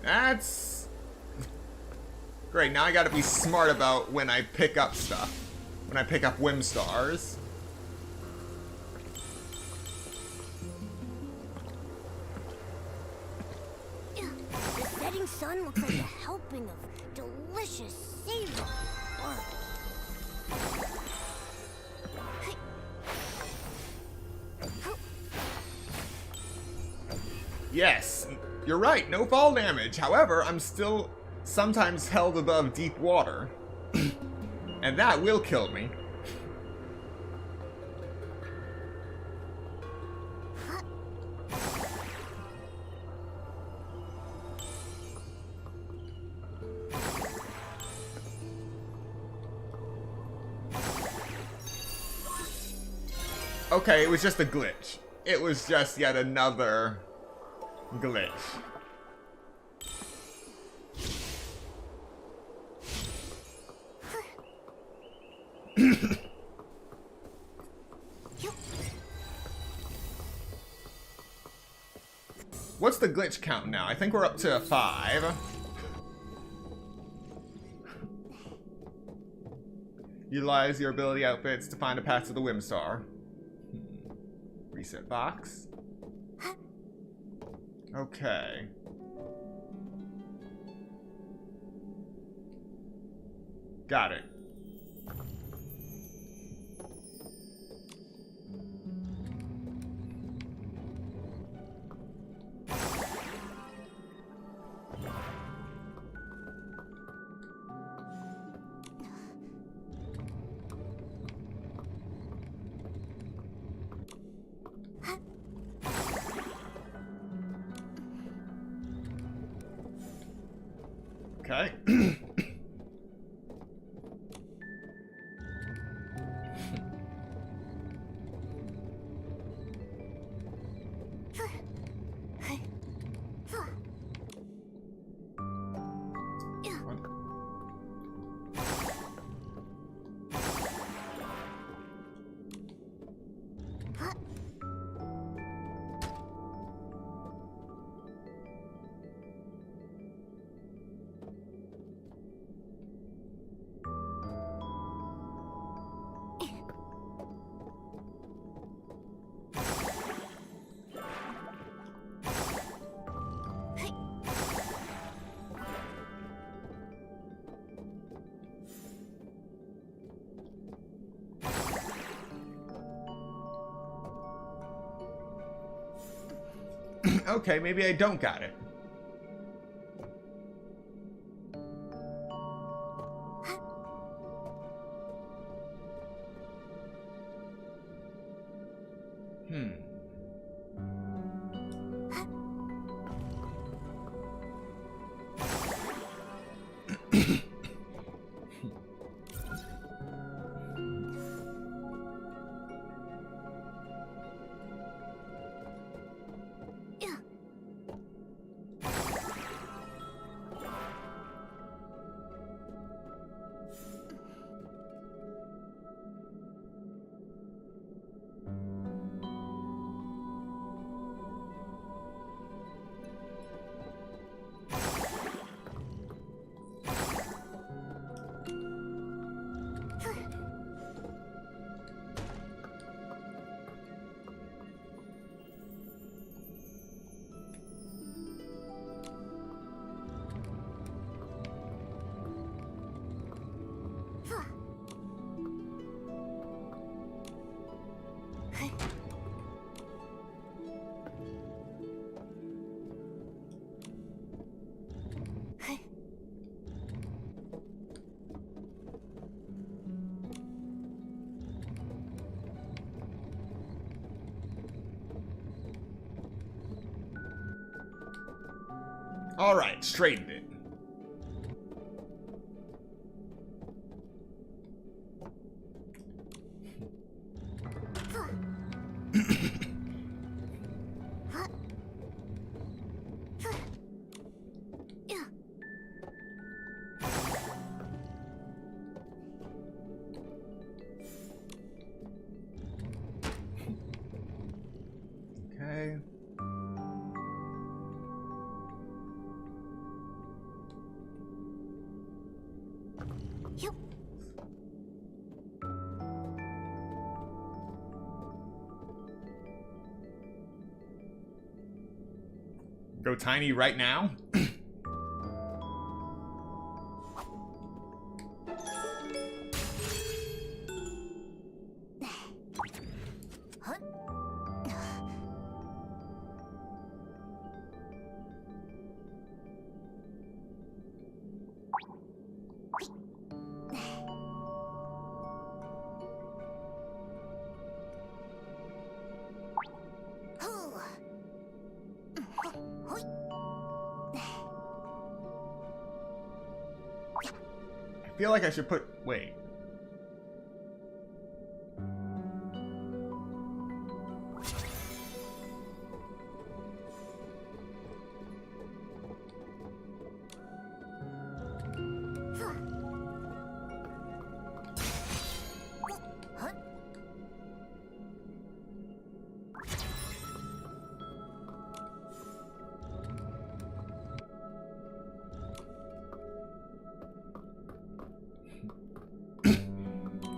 That's... Great, now I gotta be smart about when I pick up stuff. When I pick up Whim Stars. The setting sun looks like a helping of delicious savory. Yes, you're right, no fall damage. However, I'm still sometimes held above deep water. And that will kill me. Okay, it was just a glitch. It was just yet another glitch. What's the glitch count now? I think we're up to 5. Utilize your ability outfits to find a path to the Whim Star. Reset box. Okay. Got it. Okay. Okay, maybe I don't got it. Alright, straightened it. Okay. Yep. Go tiny right now? I feel like I should put... Wait.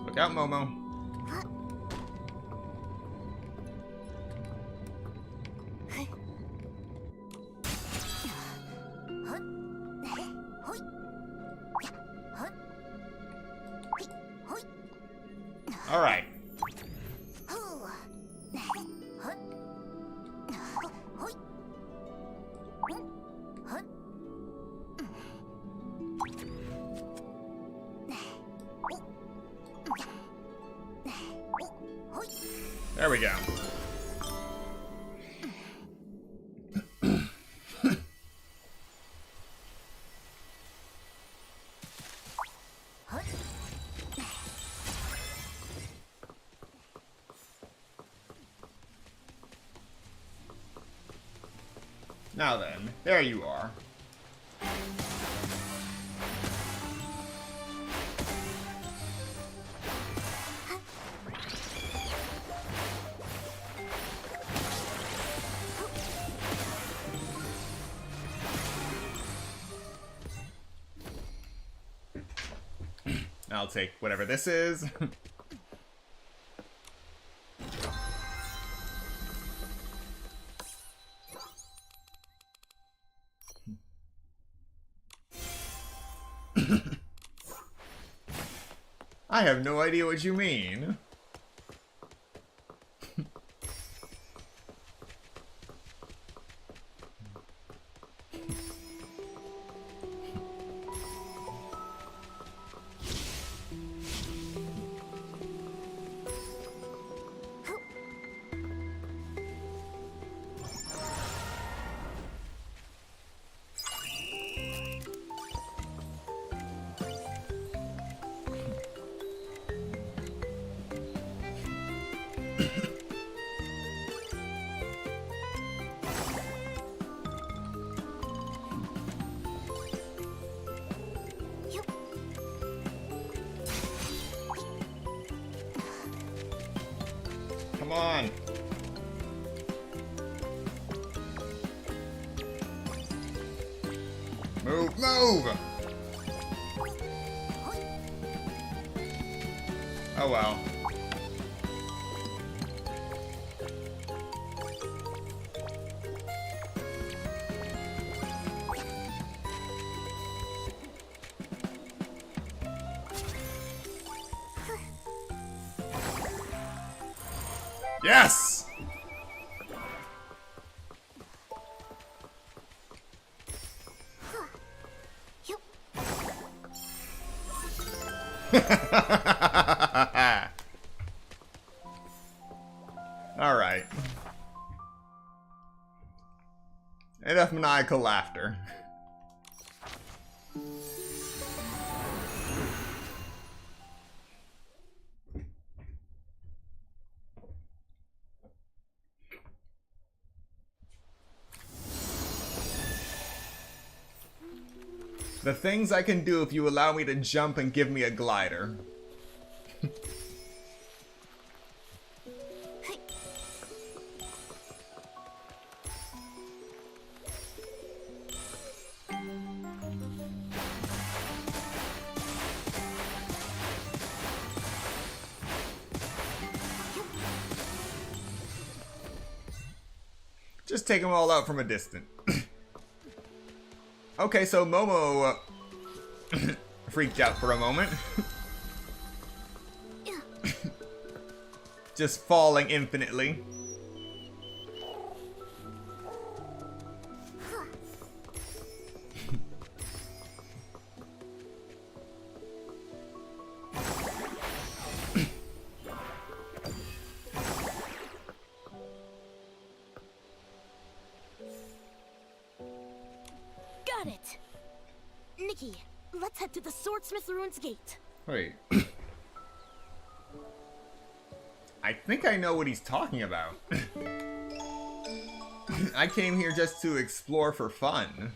Look out, Momo. All right. There we go. Now then, there you are. I'll take whatever this is. I have no idea what you mean. Come on. Move, move! Oh well. Yes! Alright. Enough maniacal laughter. The things I can do if you allow me to jump and give me a glider. Just take them all out from a distance. Okay, so Momo freaked out for a moment. Just falling infinitely. Got it! Nikki, let's head to the Swordsmith Ruins Gate. Wait. I think I know what he's talking about. I came here just to explore for fun.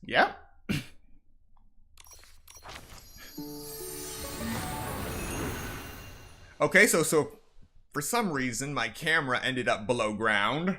Yep. Okay, so for some reason my camera ended up below ground.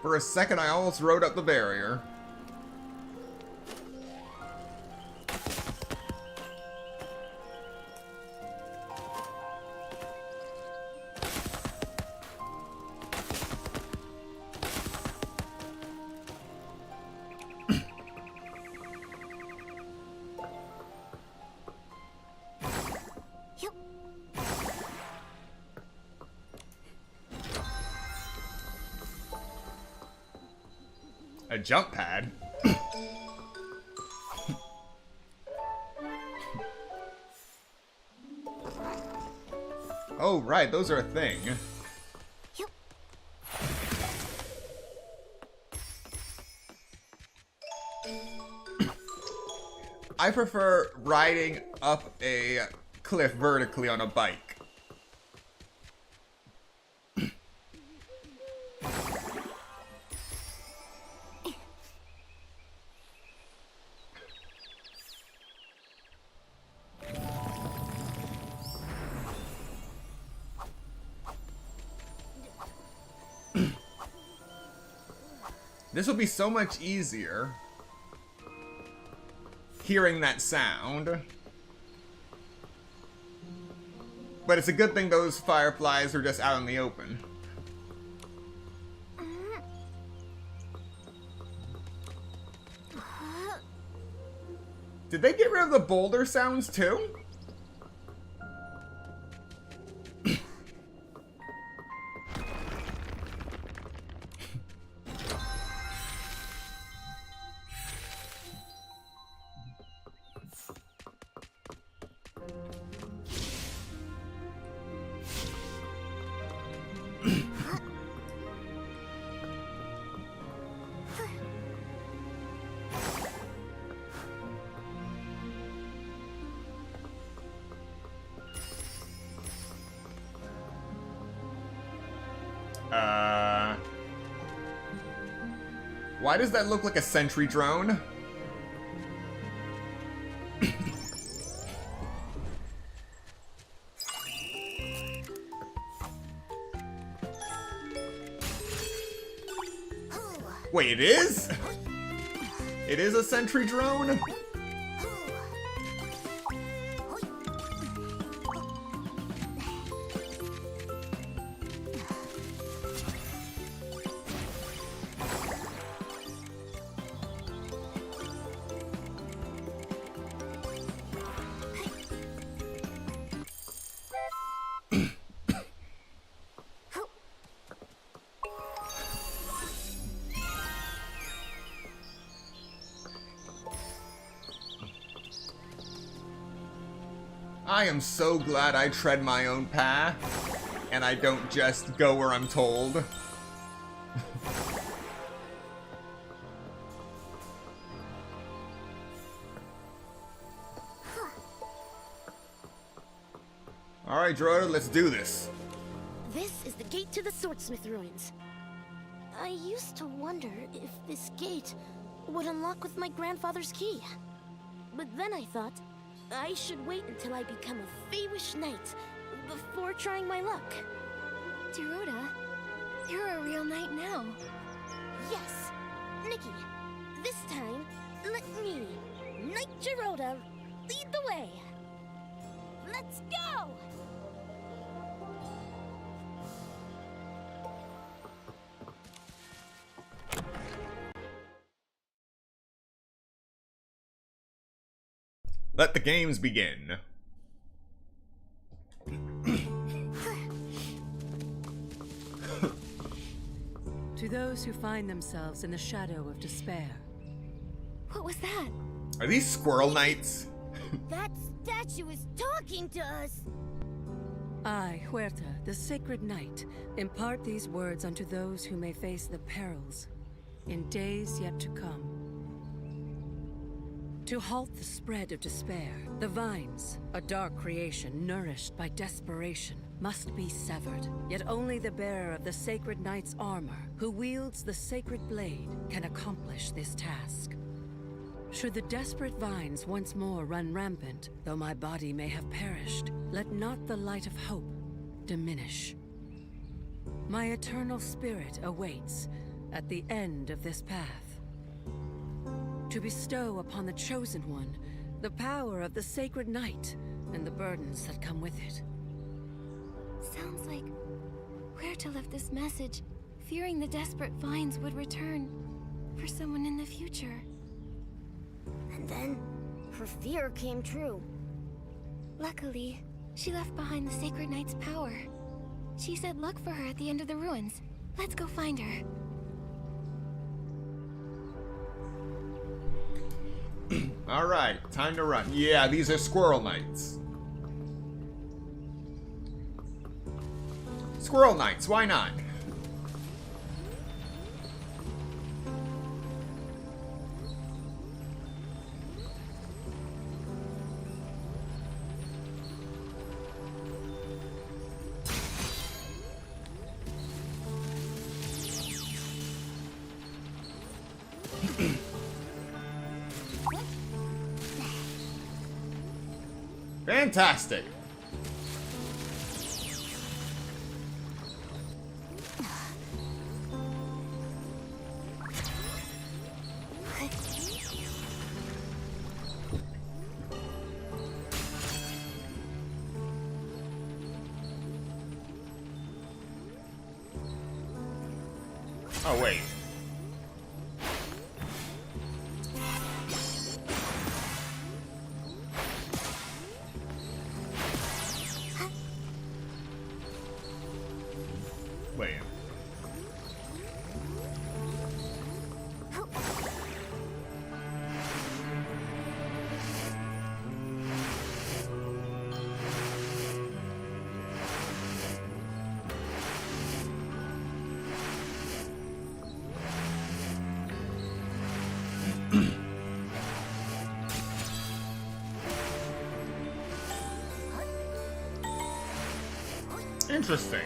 For a second, I almost rode up the barrier. A jump pad? Oh, right, those are a thing. I prefer riding up a cliff vertically on a bike. This will be so much easier hearing that sound. But it's a good thing those fireflies are just out in the open. Did they get rid of the boulder sounds too? Why does that look like a sentry drone? Wait, it is? It is a sentry drone? I am so glad I tread my own path, and I don't just go where I'm told. Alright, Droider, let's do this. This is the gate to the Swordsmith Ruins. I used to wonder if this gate would unlock with my grandfather's key. But then I thought I should wait until I become a Feywish Knight before trying my luck. Geruda, you're a real knight now. Yes, Nikki, this time, let me, Knight Geruda, lead the way. Let's go! Let the games begin. To those who find themselves in the shadow of despair. What was that? Are these squirrel knights? That statue is talking to us! I, Huerta, the sacred knight, impart these words unto those who may face the perils in days yet to come. To halt the spread of despair, the vines, a dark creation nourished by desperation, must be severed. Yet only the bearer of the sacred knight's armor, who wields the sacred blade, can accomplish this task. Should the desperate vines once more run rampant, though my body may have perished, let not the light of hope diminish. My eternal spirit awaits at the end of this path, to bestow upon the Chosen One the power of the Sacred Knight and the burdens that come with it. Sounds like Huerta left this message, fearing the desperate vines would return for someone in the future. And then, her fear came true. Luckily, she left behind the Sacred Knight's power. She said look for her at the end of the ruins. Let's go find her. Alright, time to run. Yeah, these are squirrel knights. Squirrel knights, why not? Fantastic. Oh, wait. Wait. Interesting.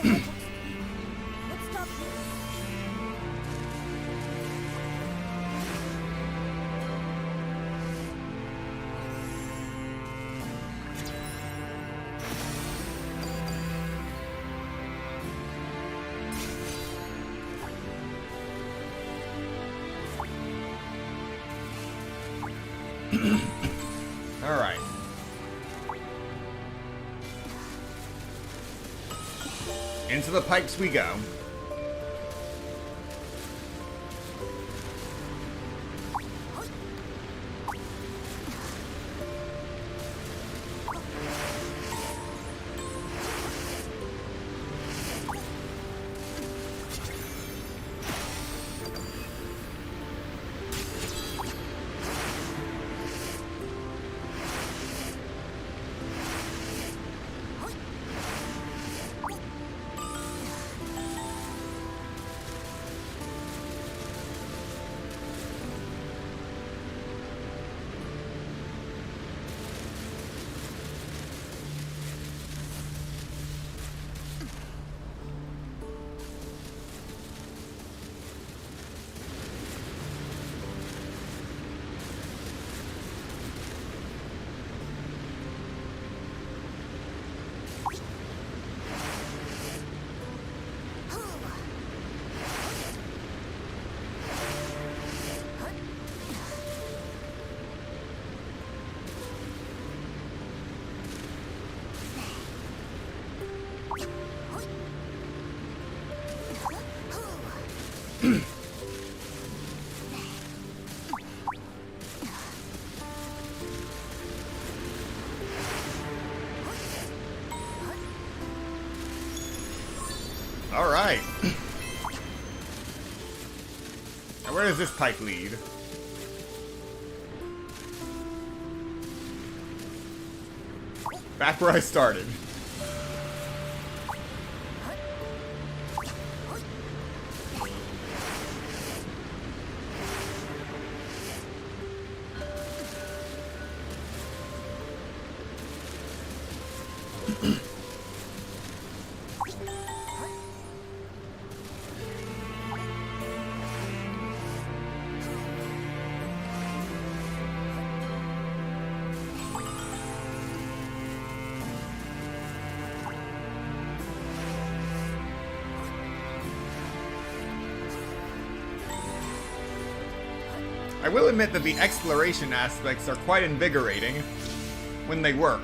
Let's stop here. All right. Into the pipes we go. All right. Now where does this pipe lead? Back where I started. I will admit that the exploration aspects are quite invigorating when they work.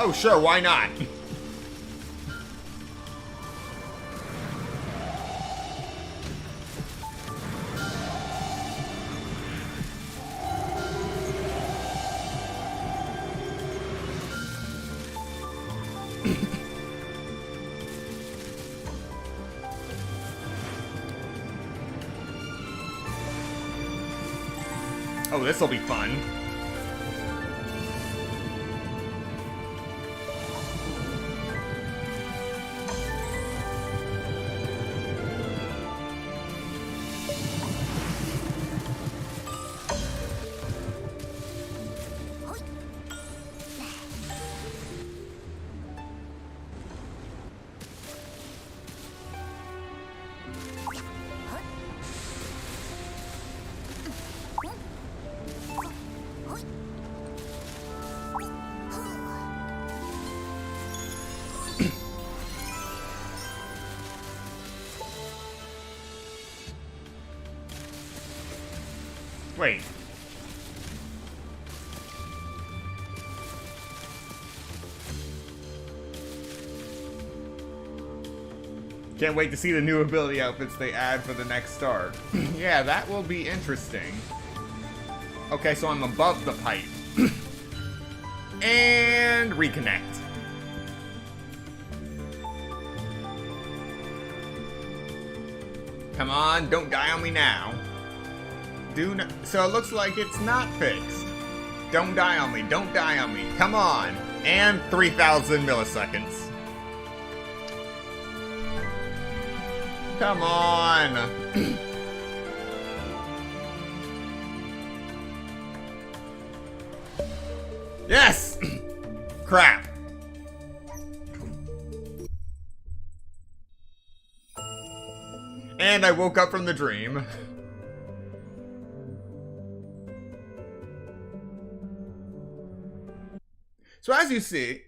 Oh, sure, why not? Oh, this'll be fun. Wait. Can't wait to see the new ability outfits they add for the next star. Yeah, that will be interesting. Okay, so I'm above the pipe. And reconnect. Come on, don't die on me now. So it looks like it's not fixed. Don't die on me, don't die on me. Come on. And 3,000 milliseconds. Come on. Yes! Crap. And I woke up from the dream. So as you see,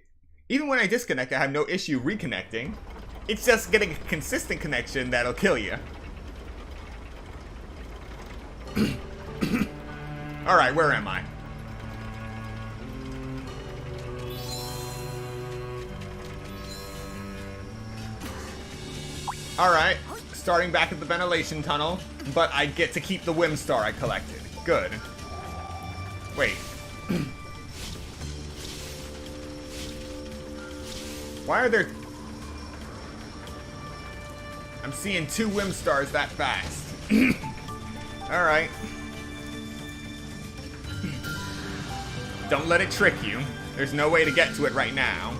even when I disconnect, I have no issue reconnecting. It's just getting a consistent connection that'll kill you. Alright, where am I? Alright, starting back at the ventilation tunnel, but I get to keep the Whim Star I collected. Good. Wait. Why are there... I'm seeing 2 Whim Stars that fast. Alright. Don't let it trick you. There's no way to get to it right now.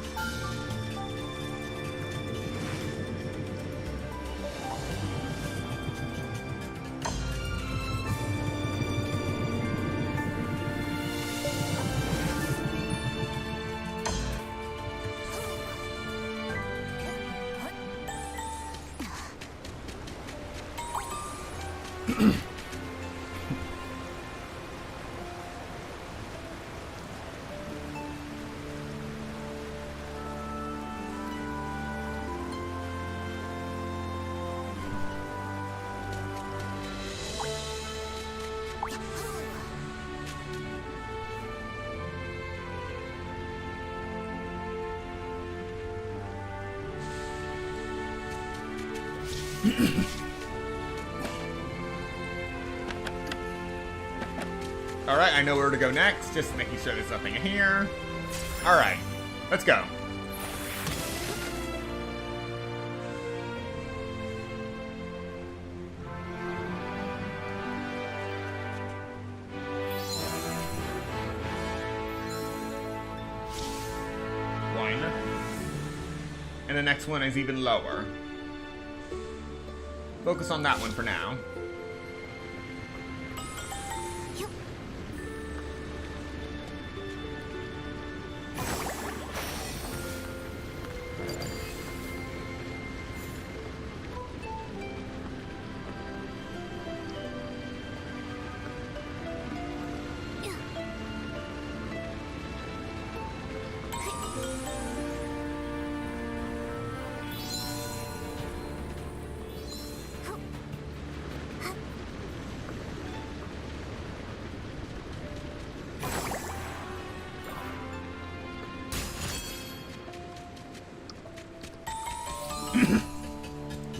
Alright, I know where to go next, just making sure there's nothing here. Alright, let's go. One. And the next one is even lower. Focus on that one for now.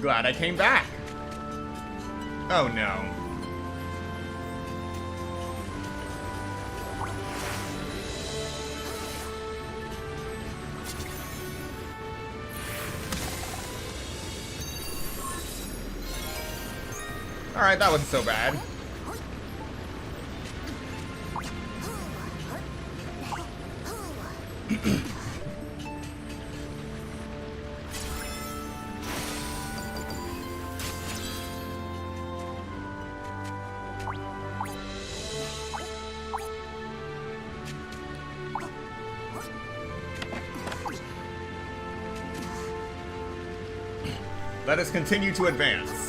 Glad I came back. Oh no. Alright, that wasn't so bad. Let us continue to advance.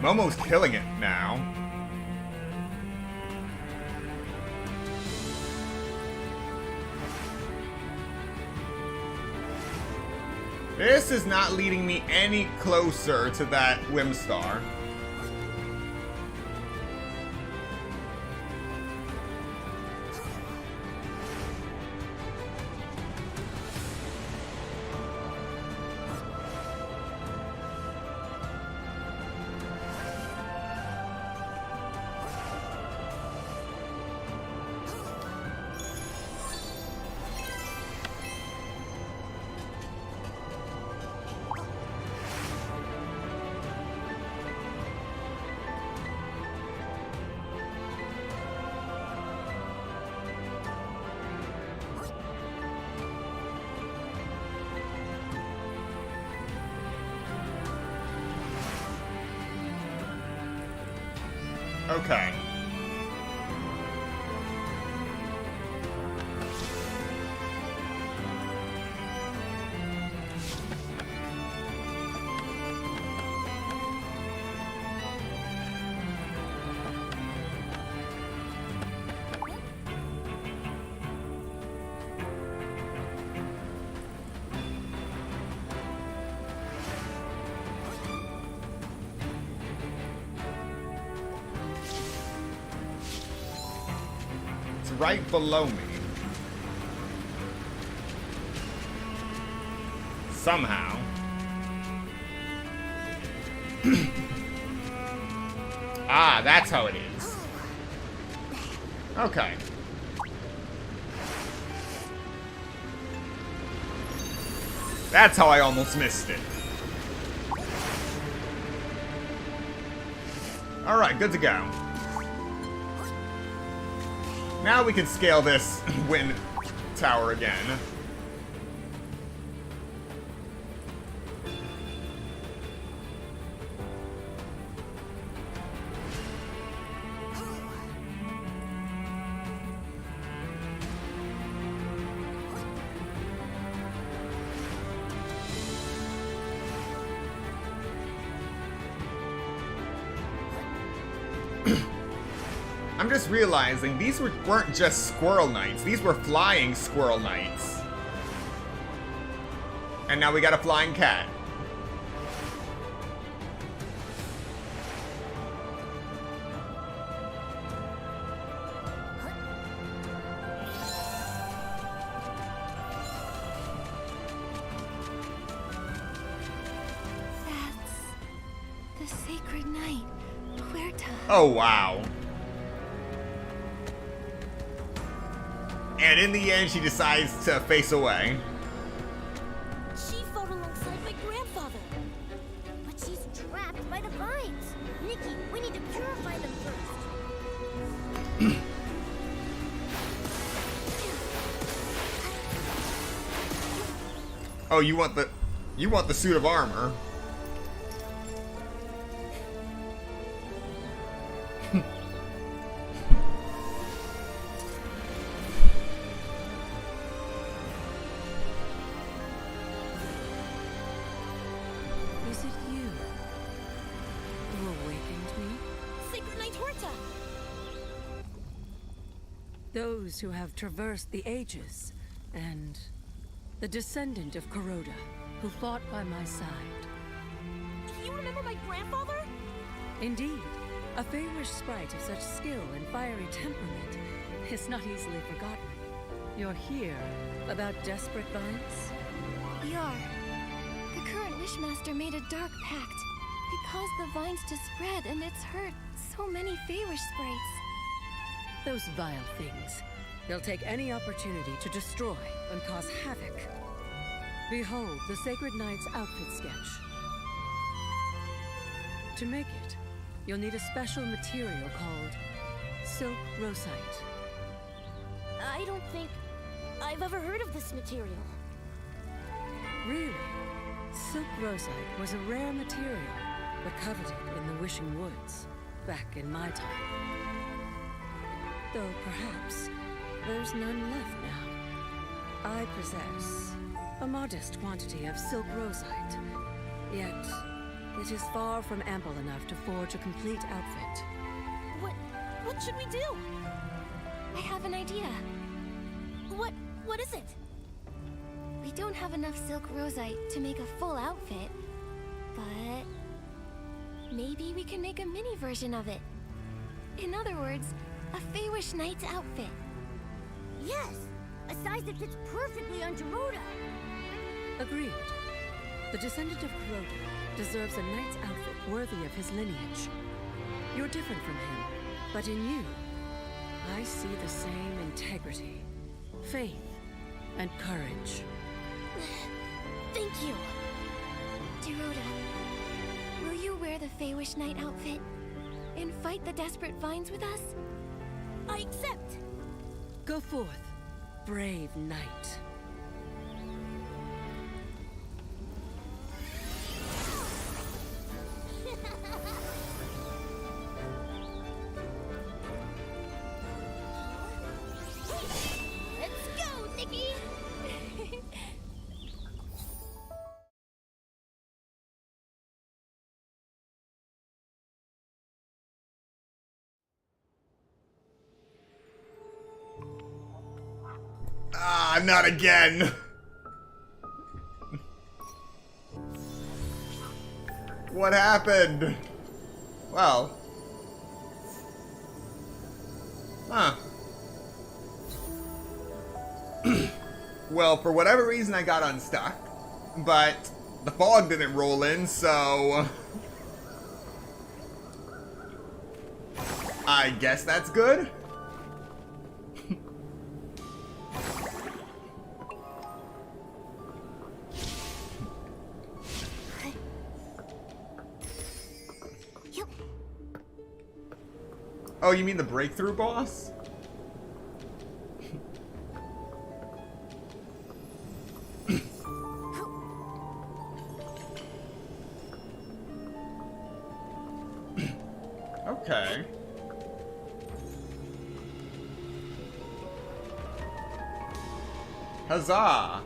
I'm almost killing it now. This is not leading me any closer to that Whimstar. Okay. Right below me. Somehow. Ah, that's how it is. Okay. That's how I almost missed it. Alright, good to go. Now we can scale this wind tower again. I'm just realizing these weren't just squirrel knights, these were flying squirrel knights. And now we got a flying cat. That's the sacred knight, Huerta. Oh, wow. And in the end, she decides to face away. She fought alongside my grandfather. But she's trapped by the vines. Nikki, we need to purify them first. Oh, you want the suit of armor. Is it you who awakened me? Sacred Knight Huerta! Those who have traversed the ages, and the descendant of Kuroda, who fought by my side. Do you remember my grandfather? Indeed, a feverish sprite of such skill and fiery temperament is not easily forgotten. You're here about desperate vines? We are. The current Wishmaster made a dark pact. It caused the vines to spread, and it's hurt so many Feywish sprites. Those vile things. They'll take any opportunity to destroy and cause havoc. Behold the Sacred Knight's outfit sketch. To make it, you'll need a special material called silk rosite. I don't think I've ever heard of this material. Really? Silk rosite was a rare material, but coveted in the Wishing Woods, back in my time. Though perhaps there's none left now. I possess a modest quantity of silk rosite, yet it is far from ample enough to forge a complete outfit. What should we do? I have an idea. What is it? We don't have enough silk rosite to make a full outfit, but maybe we can make a mini version of it. In other words, a Feywish Knight's outfit. Yes! A size that fits perfectly on Gerudo! Agreed. The descendant of Kuroda deserves a knight's outfit worthy of his lineage. You're different from him, but in you, I see the same integrity, faith, and courage. Thank you! Gerudo, will you wear the Feywish Knight outfit and fight the desperate vines with us? I accept! Go forth, brave knight. Let's go, Nikki! Ah, not again! What happened? Well. Huh. Well, for whatever reason I got unstuck, but the fog didn't roll in, so I guess that's good. Oh, you mean the breakthrough boss? Okay. Huzzah!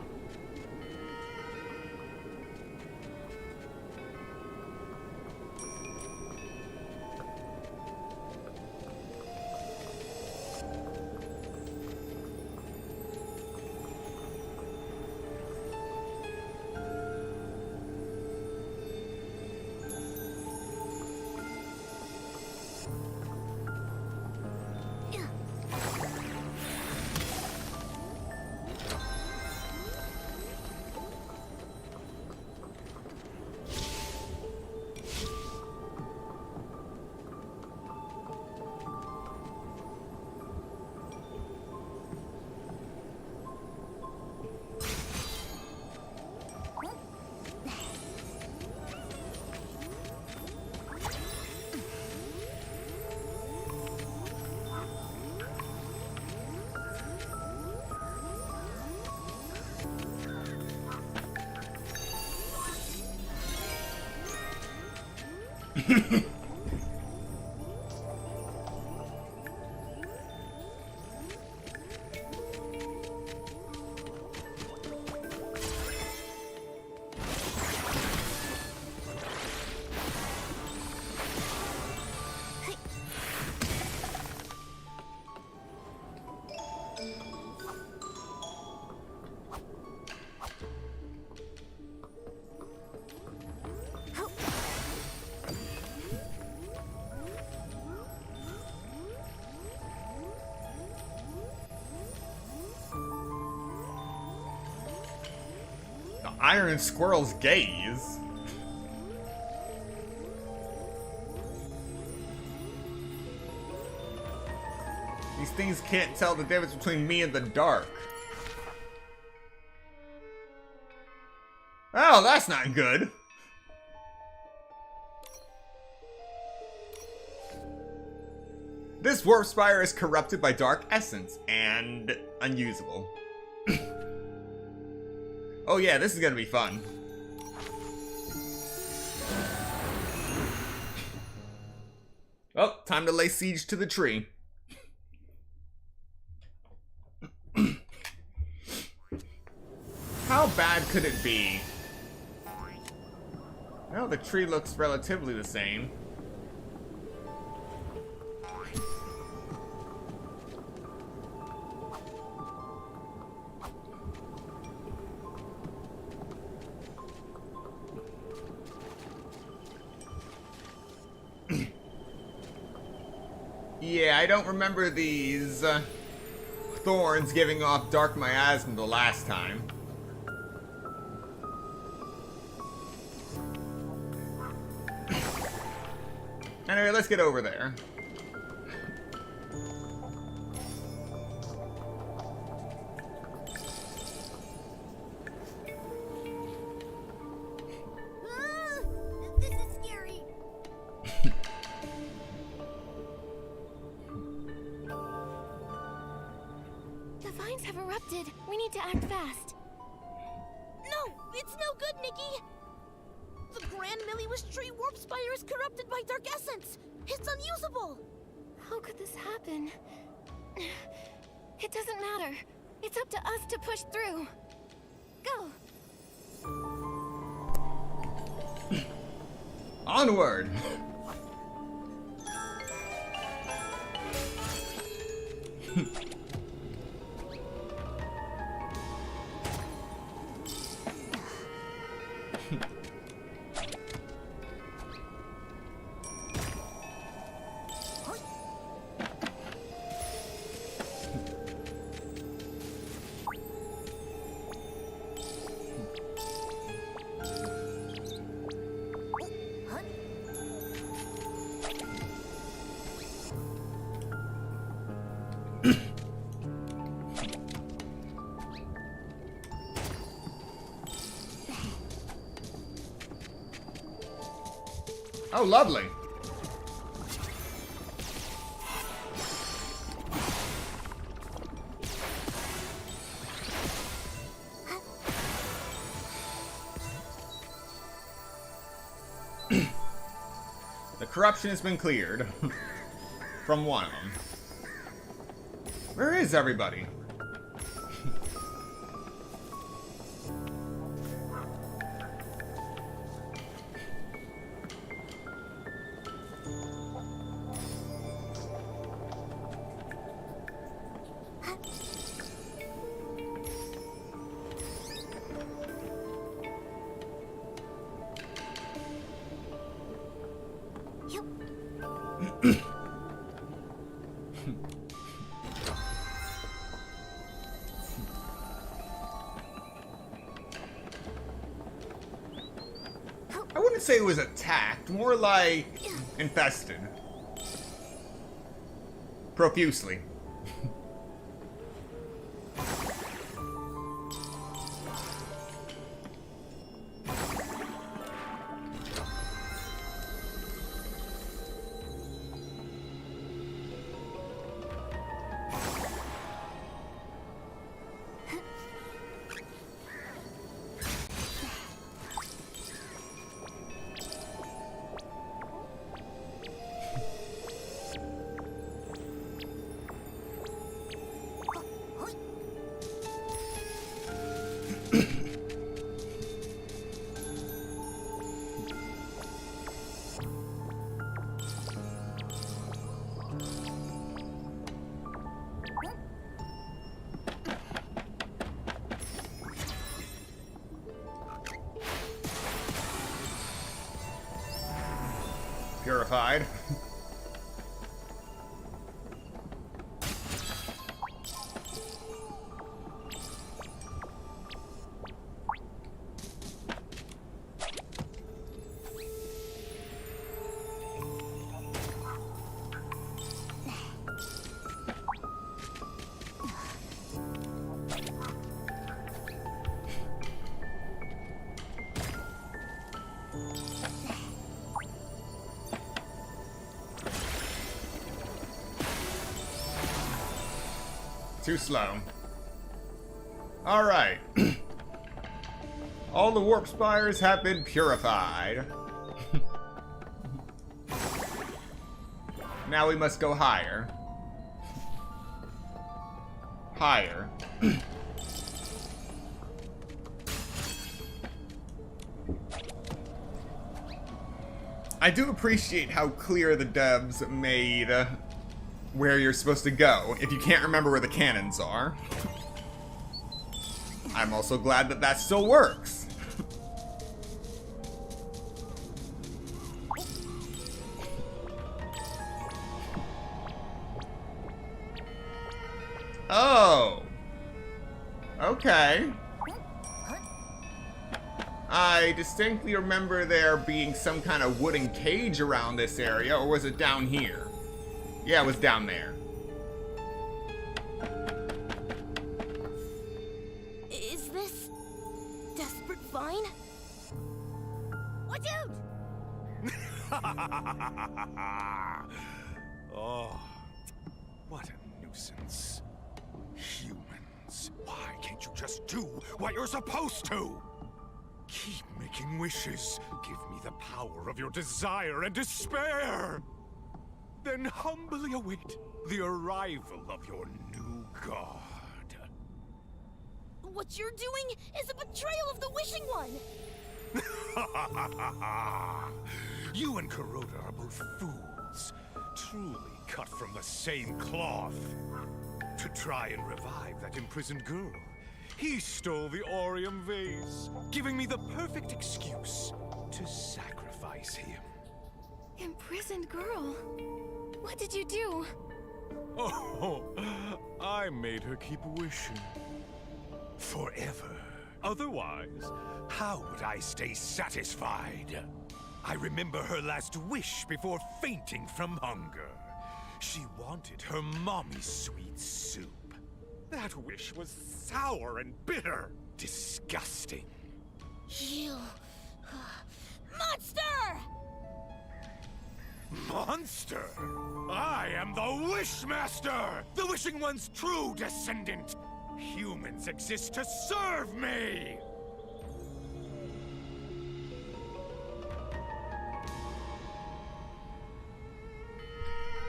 Iron Squirrel's gaze. These things can't tell the difference between me and the dark. Oh, that's not good. This warp spire is corrupted by dark essence and unusable. Oh yeah, this is gonna be fun. Oh, time to lay siege to the tree. How bad could it be? Well, the tree looks relatively the same. Yeah, I don't remember these thorns giving off dark miasma the last time. Anyway, let's get over there. This is scary. The vines have erupted. We need to act fast. No, it's no good, Nikki. The Grand Miliwish tree warp spire is corrupted by dark essence. It's unusable. How could this happen? It doesn't matter. It's up to us to push through. Go. Onward! Oh, lovely. The corruption has been cleared. From one of them. Where is everybody? I wouldn't say it was attacked, more like infested. Profusely. Purified. Too slow. Alright. All the warp spires have been purified. Now we must go higher. Higher. I do appreciate how clear the devs made where you're supposed to go if you can't remember where the cannons are. I'm also glad that that still works. Oh. Okay. I distinctly remember there being some kind of wooden cage around this area, or was it down here? Yeah, it was down there. Is this Desperate Vine? Watch out! Oh, what a nuisance. Humans, why can't you just do what you're supposed to? Keep making wishes. Give me the power of your desire and despair. Then humbly await the arrival of your new god. What you're doing is a betrayal of the Wishing One! You and Kuroda are both fools, truly cut from the same cloth. To try and revive that imprisoned girl, he stole the Orium vase, giving me the perfect excuse to sacrifice him. Imprisoned girl? What did you do? Oh, I made her keep wishing. Forever. Otherwise, how would I stay satisfied? I remember her last wish before fainting from hunger. She wanted her mommy's sweet soup. That wish was sour and bitter. Disgusting. You... monster! Monster? I am the Wishmaster! The Wishing One's true descendant! Humans exist to serve me!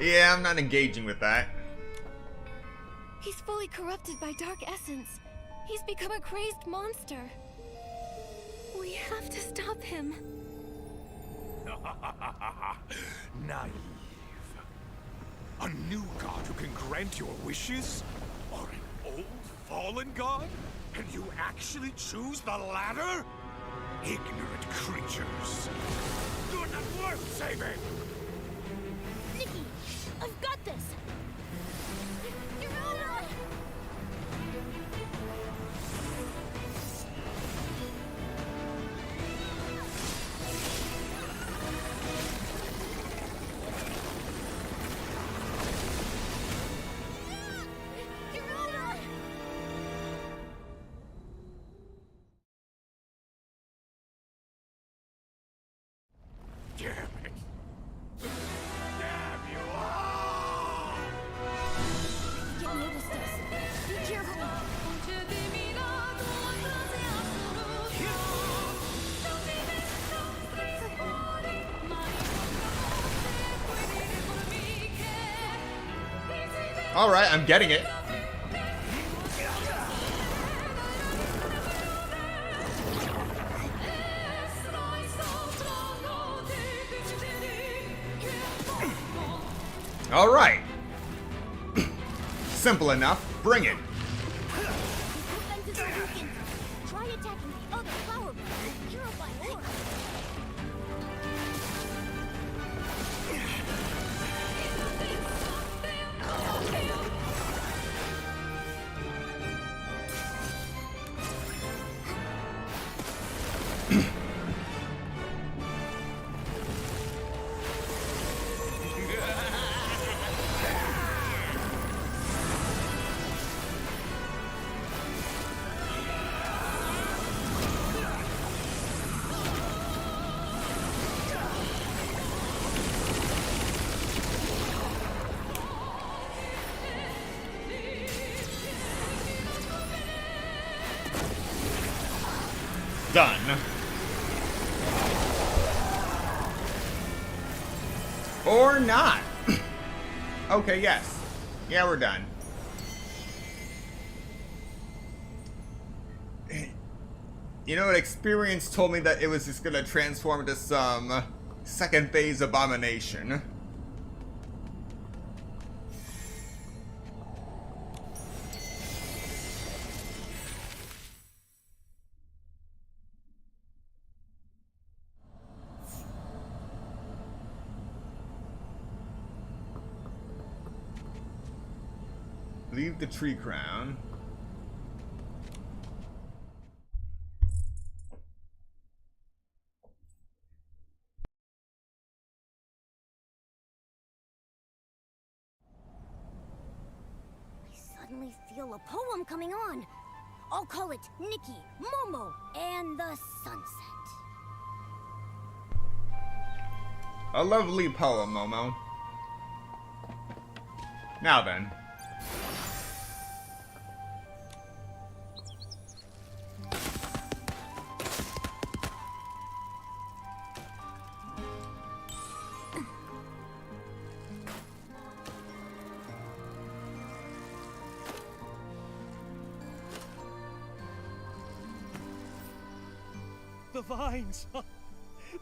Yeah, I'm not engaging with that. He's fully corrupted by dark essence. He's become a crazed monster. We have to stop him. Naive. A new god who can grant your wishes? Or an old fallen god? And you actually choose the latter? Ignorant creatures. You're not worth saving! Nikki, I've got this! Damn it. Damn you all! Get noticed us. Be careful. Alright, I'm getting it. Alright. Simple enough. Bring it. Try attacking the other flower buds and purify ore. done. Or not. Okay, yes. Yeah, we're done. You know, experience told me that it was just gonna transform into some second phase abomination. Leave the tree crown. I suddenly feel a poem coming on. I'll call it Nikki, Momo, and the Sunset. A lovely poem, Momo. Now then. The vines!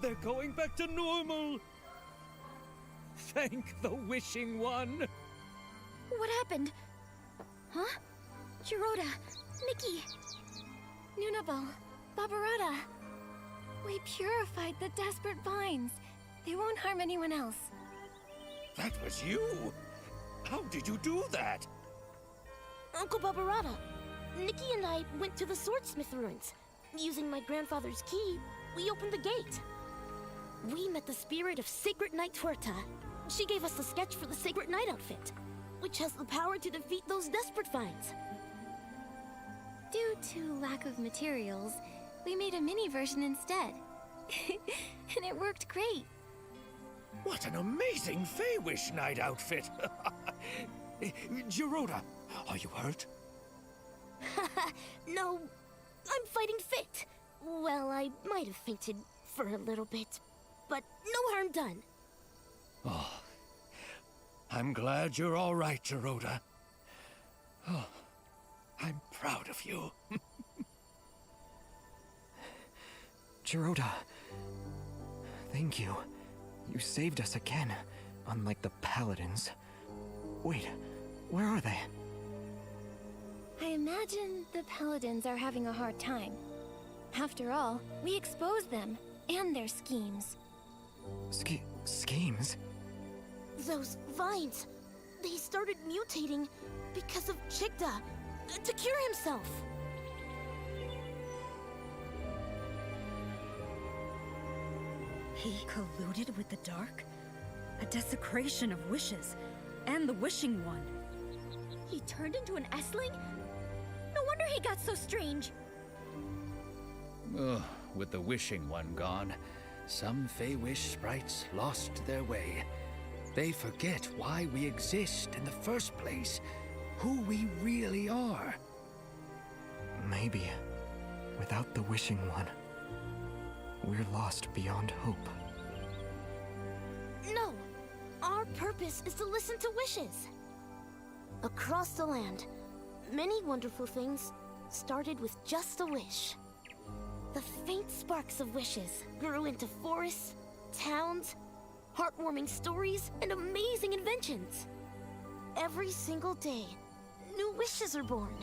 They're going back to normal! Thank the Wishing One! What happened? Huh? Chiroda, Nikki, Nunabo, Babarada. We purified the desperate vines. They won't harm anyone else. That was you? How did you do that? Uncle Babarada, Nikki and I went to the swordsmith ruins. Using my grandfather's key, we opened the gate. We met the spirit of Sacred Knight Tuerta. She gave us the sketch for the Sacred Knight outfit, which has the power to defeat those desperate vines. Due to lack of materials, we made a mini version instead. And it worked great. What an amazing Fey-Wish Night outfit! Jiroda, are you hurt? No, I'm fighting fit. Well, I might have fainted for a little bit, but no harm done. Oh, I'm glad you're all right, Jiroda. Oh, I'm proud of you. Jiroda, thank you. You saved us again, unlike the paladins. Wait, where are they? I imagine the paladins are having a hard time. After all, we exposed them, and their schemes. Schemes? Those vines, they started mutating because of Chigda, to cure himself. He colluded with the Dark? A desecration of wishes, and the Wishing One. He turned into an S-ling? No wonder he got so strange. Ugh, with the Wishing One gone, some Fey-Wish sprites lost their way. They forget why we exist in the first place, who we really are. Maybe, without the Wishing One, we're lost beyond hope. No, our purpose is to listen to wishes. Across the land, many wonderful things started with just a wish. The faint sparks of wishes grew into forests, towns, heartwarming stories, and amazing inventions. Every single day, new wishes are born.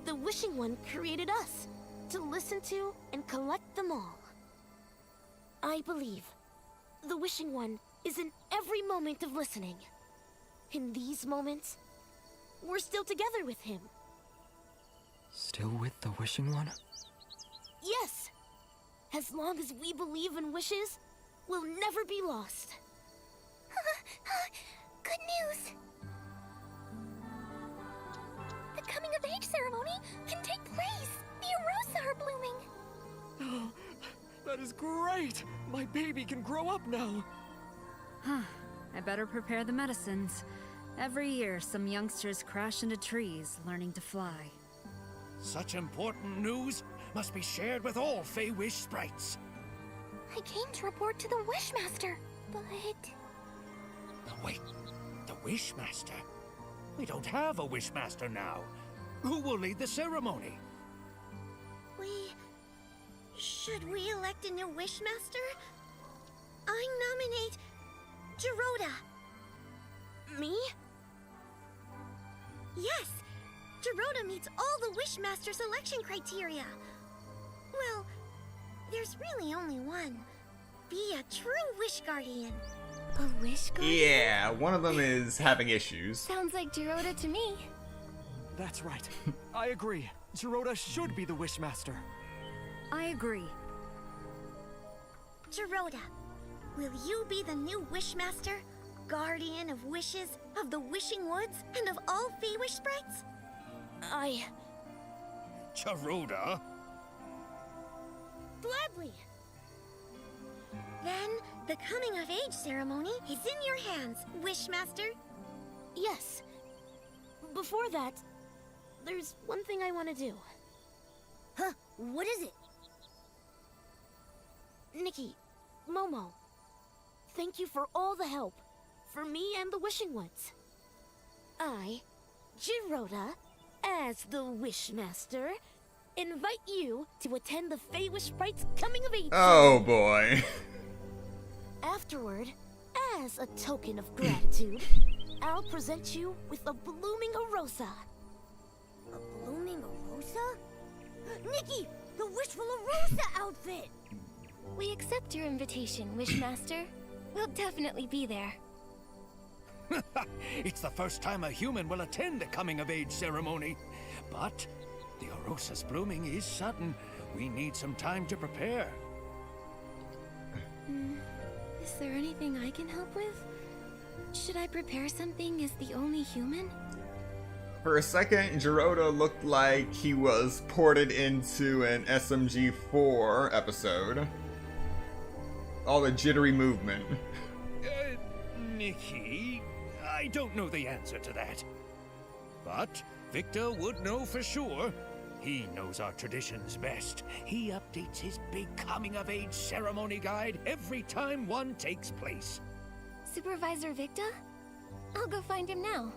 The Wishing One created us to listen to and collect them all. I believe the Wishing One is in every moment of listening. In these moments, we're still together with him. Still with the Wishing One? Yes! As long as we believe in wishes, we'll never be lost. Good news! The coming-of-age ceremony can take place! The Arosa are blooming! Oh, that is great! My baby can grow up now! Huh. I better prepare the medicines. Every year, some youngsters crash into trees, learning to fly. Such important news? must be shared with all Fey-Wish sprites. I came to report to the Wishmaster, but... Wait, the Wishmaster? We don't have a Wishmaster now. Who will lead the ceremony? Should we elect a new Wishmaster? I nominate... Geroda. Me? Yes! Geroda meets all the Wishmaster selection criteria. Well, there's really only one. Be a true Wish Guardian. A Wish Guardian? Yeah, one of them is having issues. Sounds like Geroda to me. That's right. I agree. Geroda should be the Wishmaster. I agree. Geroda, will you be the new Wishmaster? Guardian of wishes, of the Wishing Woods, and of all Fey-Wish sprites? Geroda? Gladly. Then, the coming-of-age ceremony is in your hands, Wishmaster. Yes. Before that, there's one thing I want to do. Huh, what is it? Nikki, Momo, thank you for all the help. For me and the Wishing Woods. I, Geroda, as the Wishmaster, invite you to attend the Fey-Wish Sprites Coming of Age. Oh boy. Afterward, as a token of gratitude, I'll present you with a blooming Arosa. A blooming Arosa? Nikki, the Wishful Arosa outfit! We accept your invitation, Wishmaster. We'll definitely be there. It's the first time a human will attend a coming-of-age ceremony. But the Arosa's blooming is sudden. We need some time to prepare. Is there anything I can help with? Should I prepare something as the only human? For a second, Geroda looked like he was ported into an SMG4 episode. All the jittery movement. Nikki, I don't know the answer to that. But Victor would know for sure. He knows our traditions best. He updates his big coming-of-age ceremony guide every time one takes place. Supervisor Victor? I'll go find him now.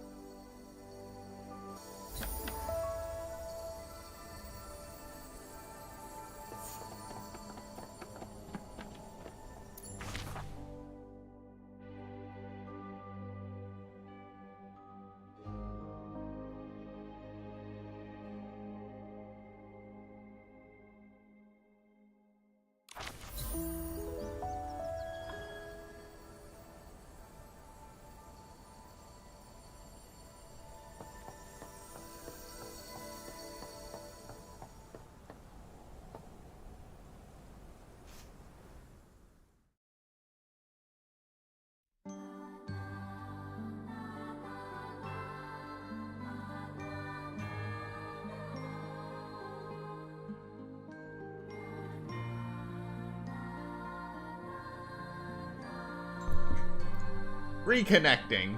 Reconnecting.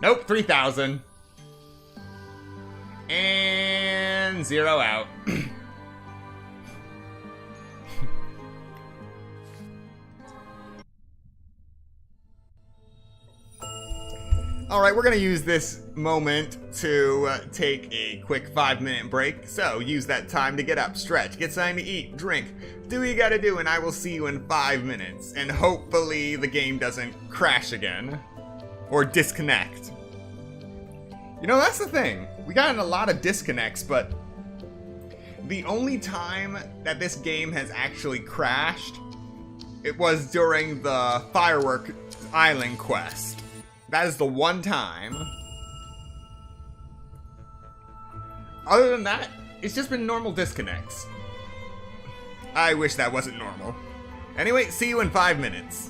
Nope, 3,000. And 0 out. Alright, we're gonna use this moment to take a quick 5-minute break. So, use that time to get up, stretch, get something to eat, drink, do what you gotta do, and I will see you in 5 minutes. And hopefully the game doesn't crash again. Or disconnect. You know, that's the thing. We got a lot of disconnects, but the only time that this game has actually crashed, it was during the Firework Island quest. That is the one time. Other than that, it's just been normal disconnects. I wish that wasn't normal. Anyway, see you in 5 minutes.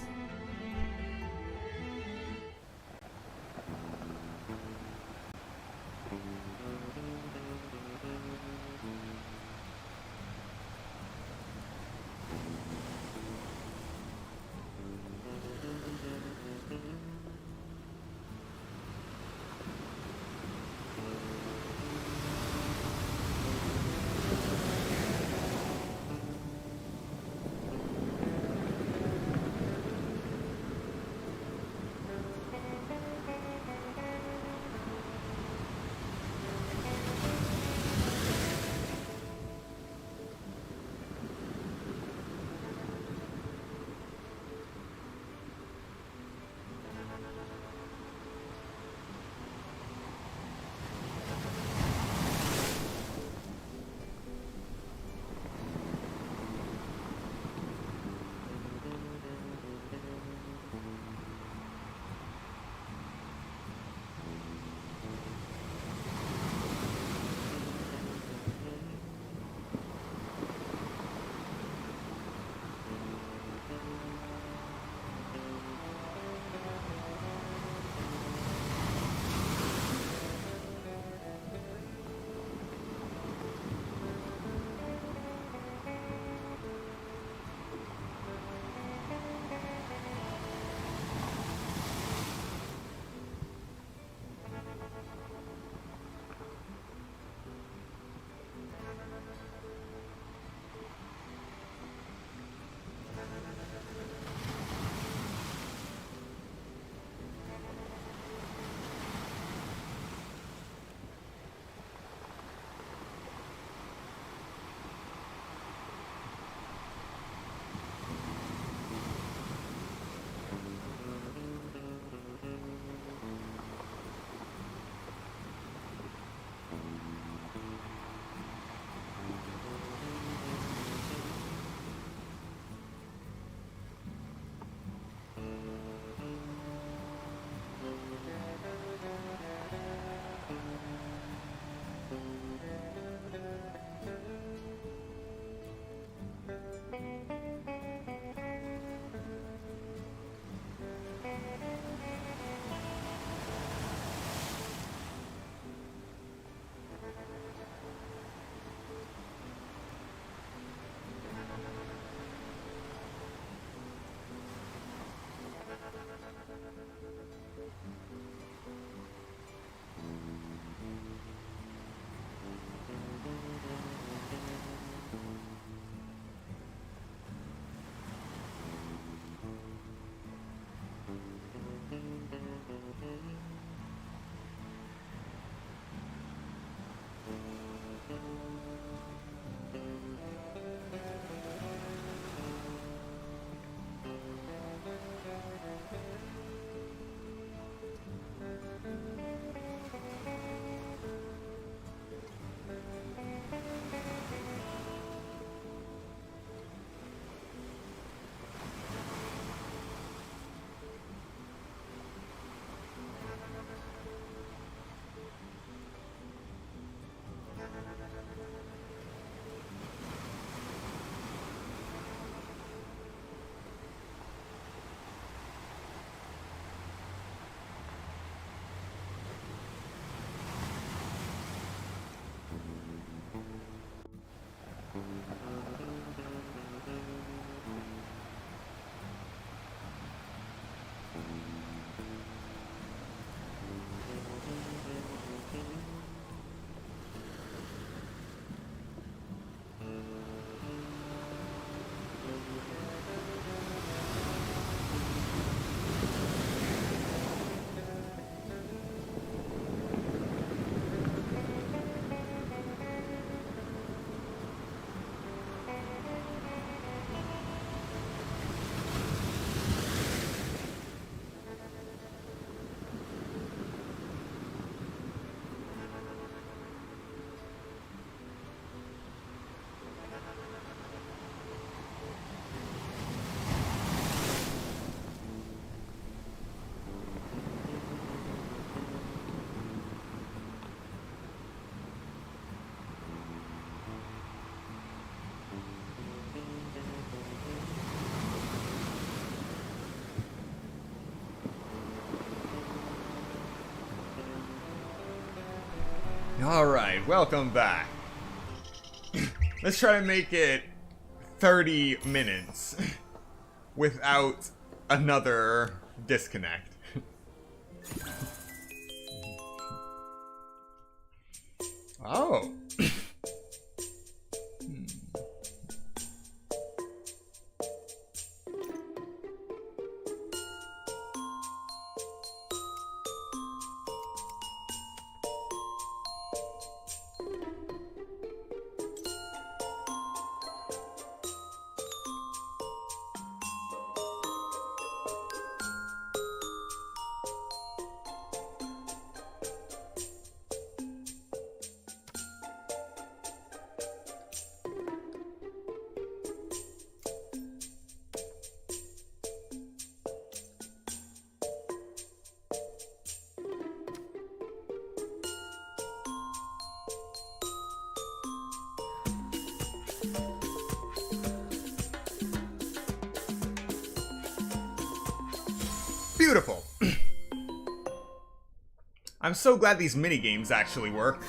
Alright, welcome back. Let's try to make it 30 minutes without another disconnect. Oh. Beautiful. I'm so glad these minigames actually work.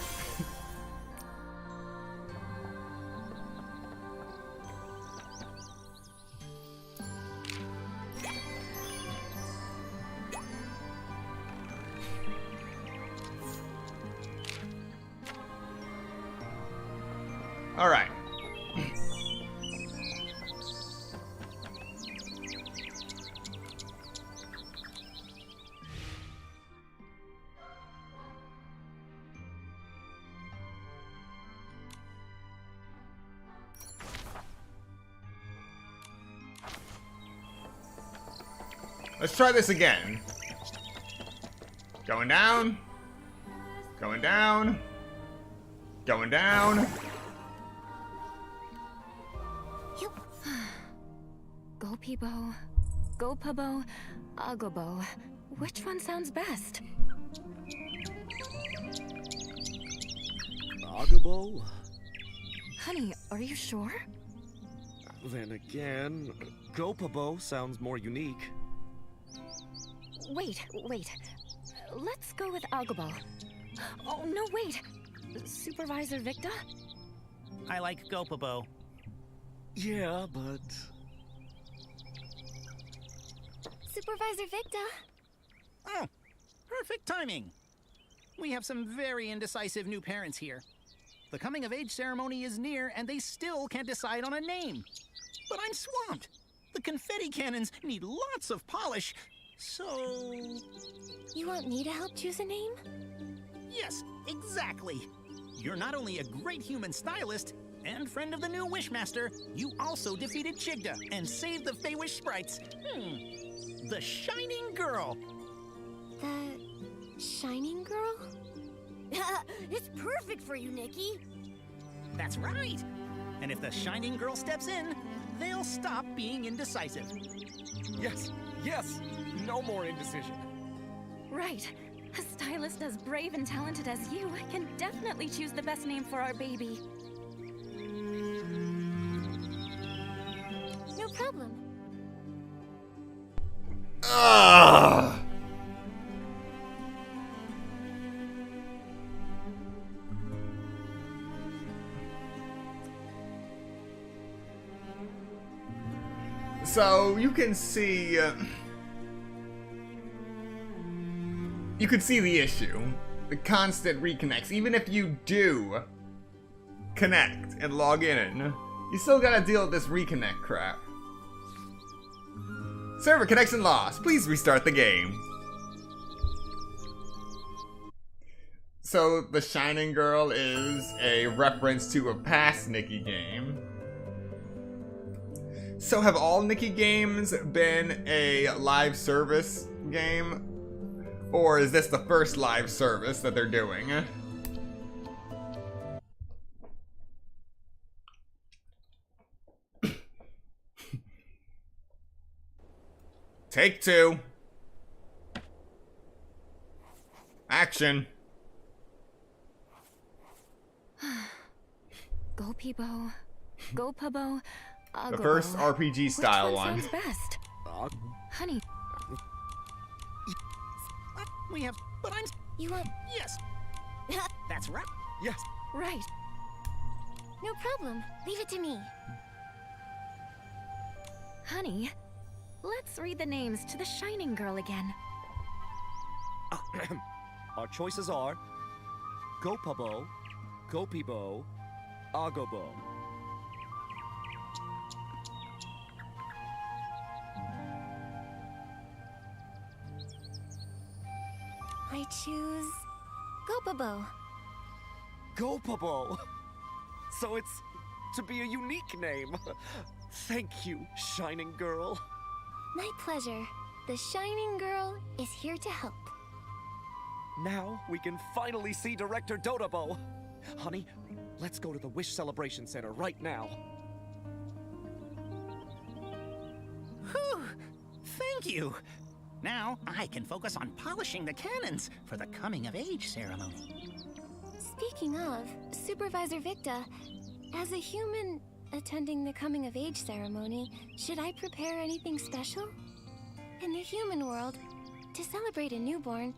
All right. Let's try this again. Going down. Going down. Going down. Go Peebo, Go Pabo, Agobo. Which one sounds best? Agobo? Honey, are you sure? Then again, Gopabo sounds more unique. Wait. Let's go with Agobo. Oh, no, wait. Supervisor Victor? I like Gopabo. Yeah, but... Supervisor Victor? Oh, perfect timing. We have some very indecisive new parents here. The coming-of-age ceremony is near, and they still can't decide on a name. But I'm swamped. The confetti cannons need lots of polish, so... You want me to help choose a name? Yes, exactly. You're not only a great human stylist and friend of the new Wishmaster, you also defeated Chigda and saved the Feywish sprites. The Shining Girl. The Shining Girl? It's perfect for you, Nikki. That's right. And if the Shining Girl steps in, they'll stop being indecisive. Yes, no more indecision. Right. A stylist as brave and talented as you can definitely choose the best name for our baby. No problem. Ugh. So you can see the issue, the constant reconnects. Even if you do connect and log in, you still gotta deal with this reconnect crap. Server connection lost. Please restart the game. So the Shining Girl is a reference to a past Nikki game. So have all Nikki games been a live service game? Or is this the first live service that they're doing? Take two. Action. Go Peebo, Go Pabo, Agobo. The first RPG style Which one one. sounds best? Honey. We have, but I'm... You want... Yes. That's right. Yes. Right. No problem. Leave it to me. Honey, let's read the names to the Shining Girl again. Our choices are Gopabo, Gopibo, Agobo. I choose Gopabo. Gopabo! So it's to be a unique name. Thank you, Shining Girl. My pleasure. The Shining Girl is here to help. Now we can finally see Director Dodabo. Honey, let's go to the Wish Celebration Center right now. Whew! Thank you! Now I can focus on polishing the cannons for the coming-of-age ceremony. Speaking of, Supervisor Victa, as a human attending the coming-of-age ceremony, should I prepare anything special? In the human world, to celebrate a newborn,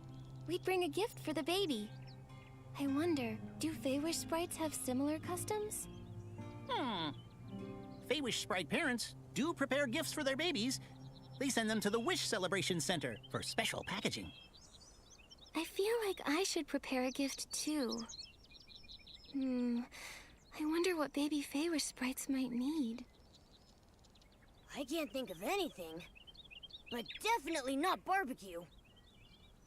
we'd bring a gift for the baby. I wonder, do Feywish sprites have similar customs? Feywish sprite parents do prepare gifts for their babies. They send them to the Wish Celebration Center for special packaging. I feel like I should prepare a gift too. I wonder what baby Feywish sprites might need. I can't think of anything, but definitely not barbecue.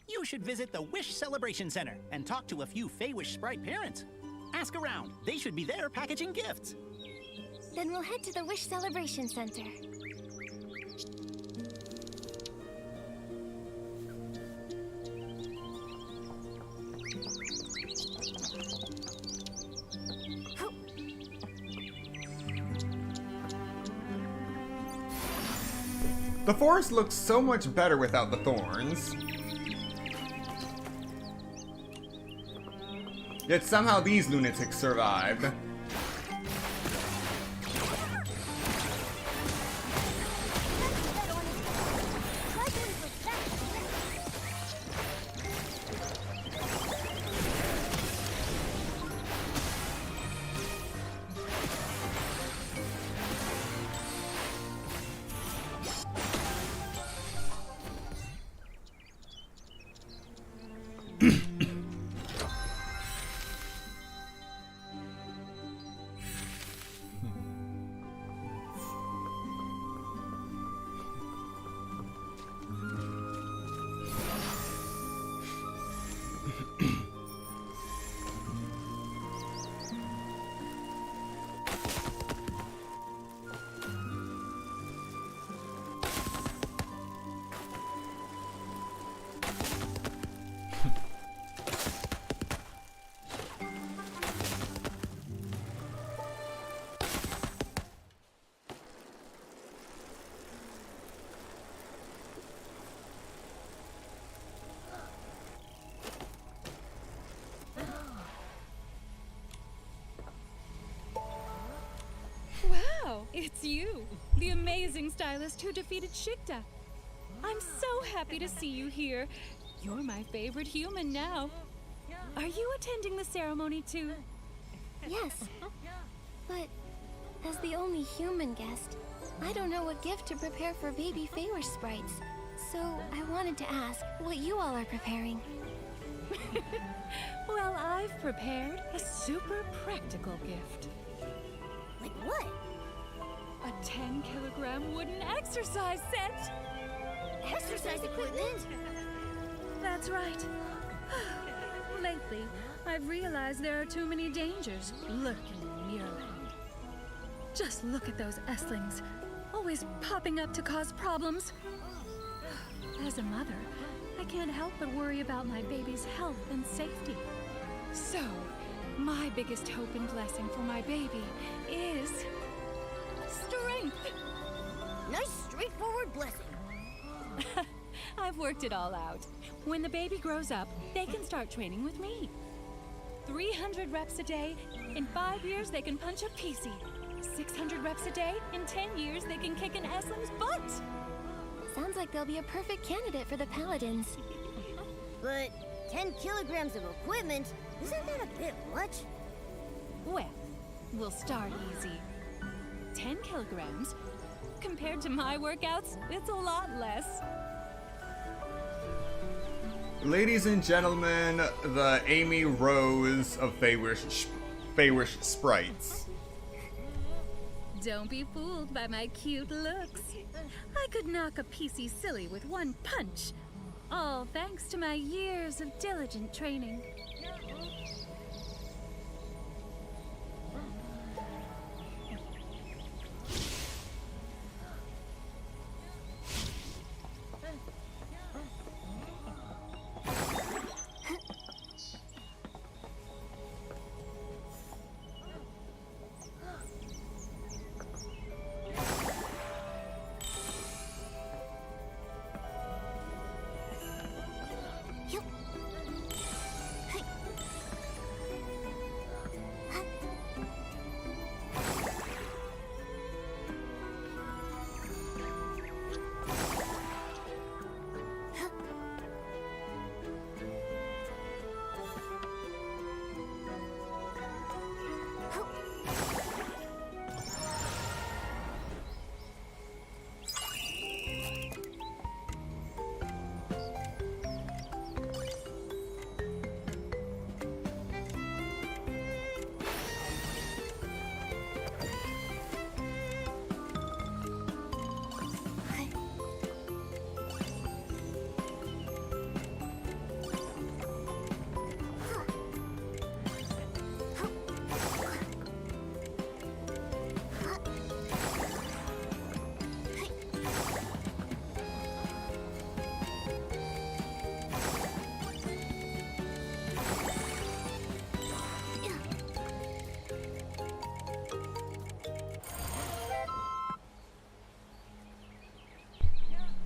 You should visit the Wish Celebration Center and talk to a few Feywish sprite parents. Ask around. They should be there packaging gifts. Then we'll head to the Wish Celebration Center. The forest looks so much better without the thorns. Yet somehow these lunatics survived. Wow, it's you, the amazing stylist who defeated Shikta. I'm so happy to see you here. You're my favorite human now. Are you attending the ceremony too? Yes, but as the only human guest, I don't know what gift to prepare for baby Feywish sprites. So I wanted to ask what you all are preparing. Well, I've prepared a super practical gift. Like what? A 10-kilogram wooden exercise set! Exercise equipment? That's right. Lately, I've realized there are too many dangers lurking in Miraland. Just look at those Esslings, always popping up to cause problems. As a mother, I can't help but worry about my baby's health and safety. So, my biggest hope and blessing for my baby is strength. Nice straightforward blessing. I've worked it all out. When the baby grows up, they can start training with me. 300 reps a day. In 5 years, they can punch a PC. 600 reps a day. In 10 years, they can kick an Eslim's butt. Sounds like they'll be a perfect candidate for the Paladins. But 10 kilograms of equipment? Isn't that a bit much? Well, we'll start easy. 10 kilograms. Compared to my workouts, it's a lot less. Ladies and gentlemen, the Amy Rose of Feywish sprites. Don't be fooled by my cute looks. I could knock a PC silly with one punch. All thanks to my years of diligent training.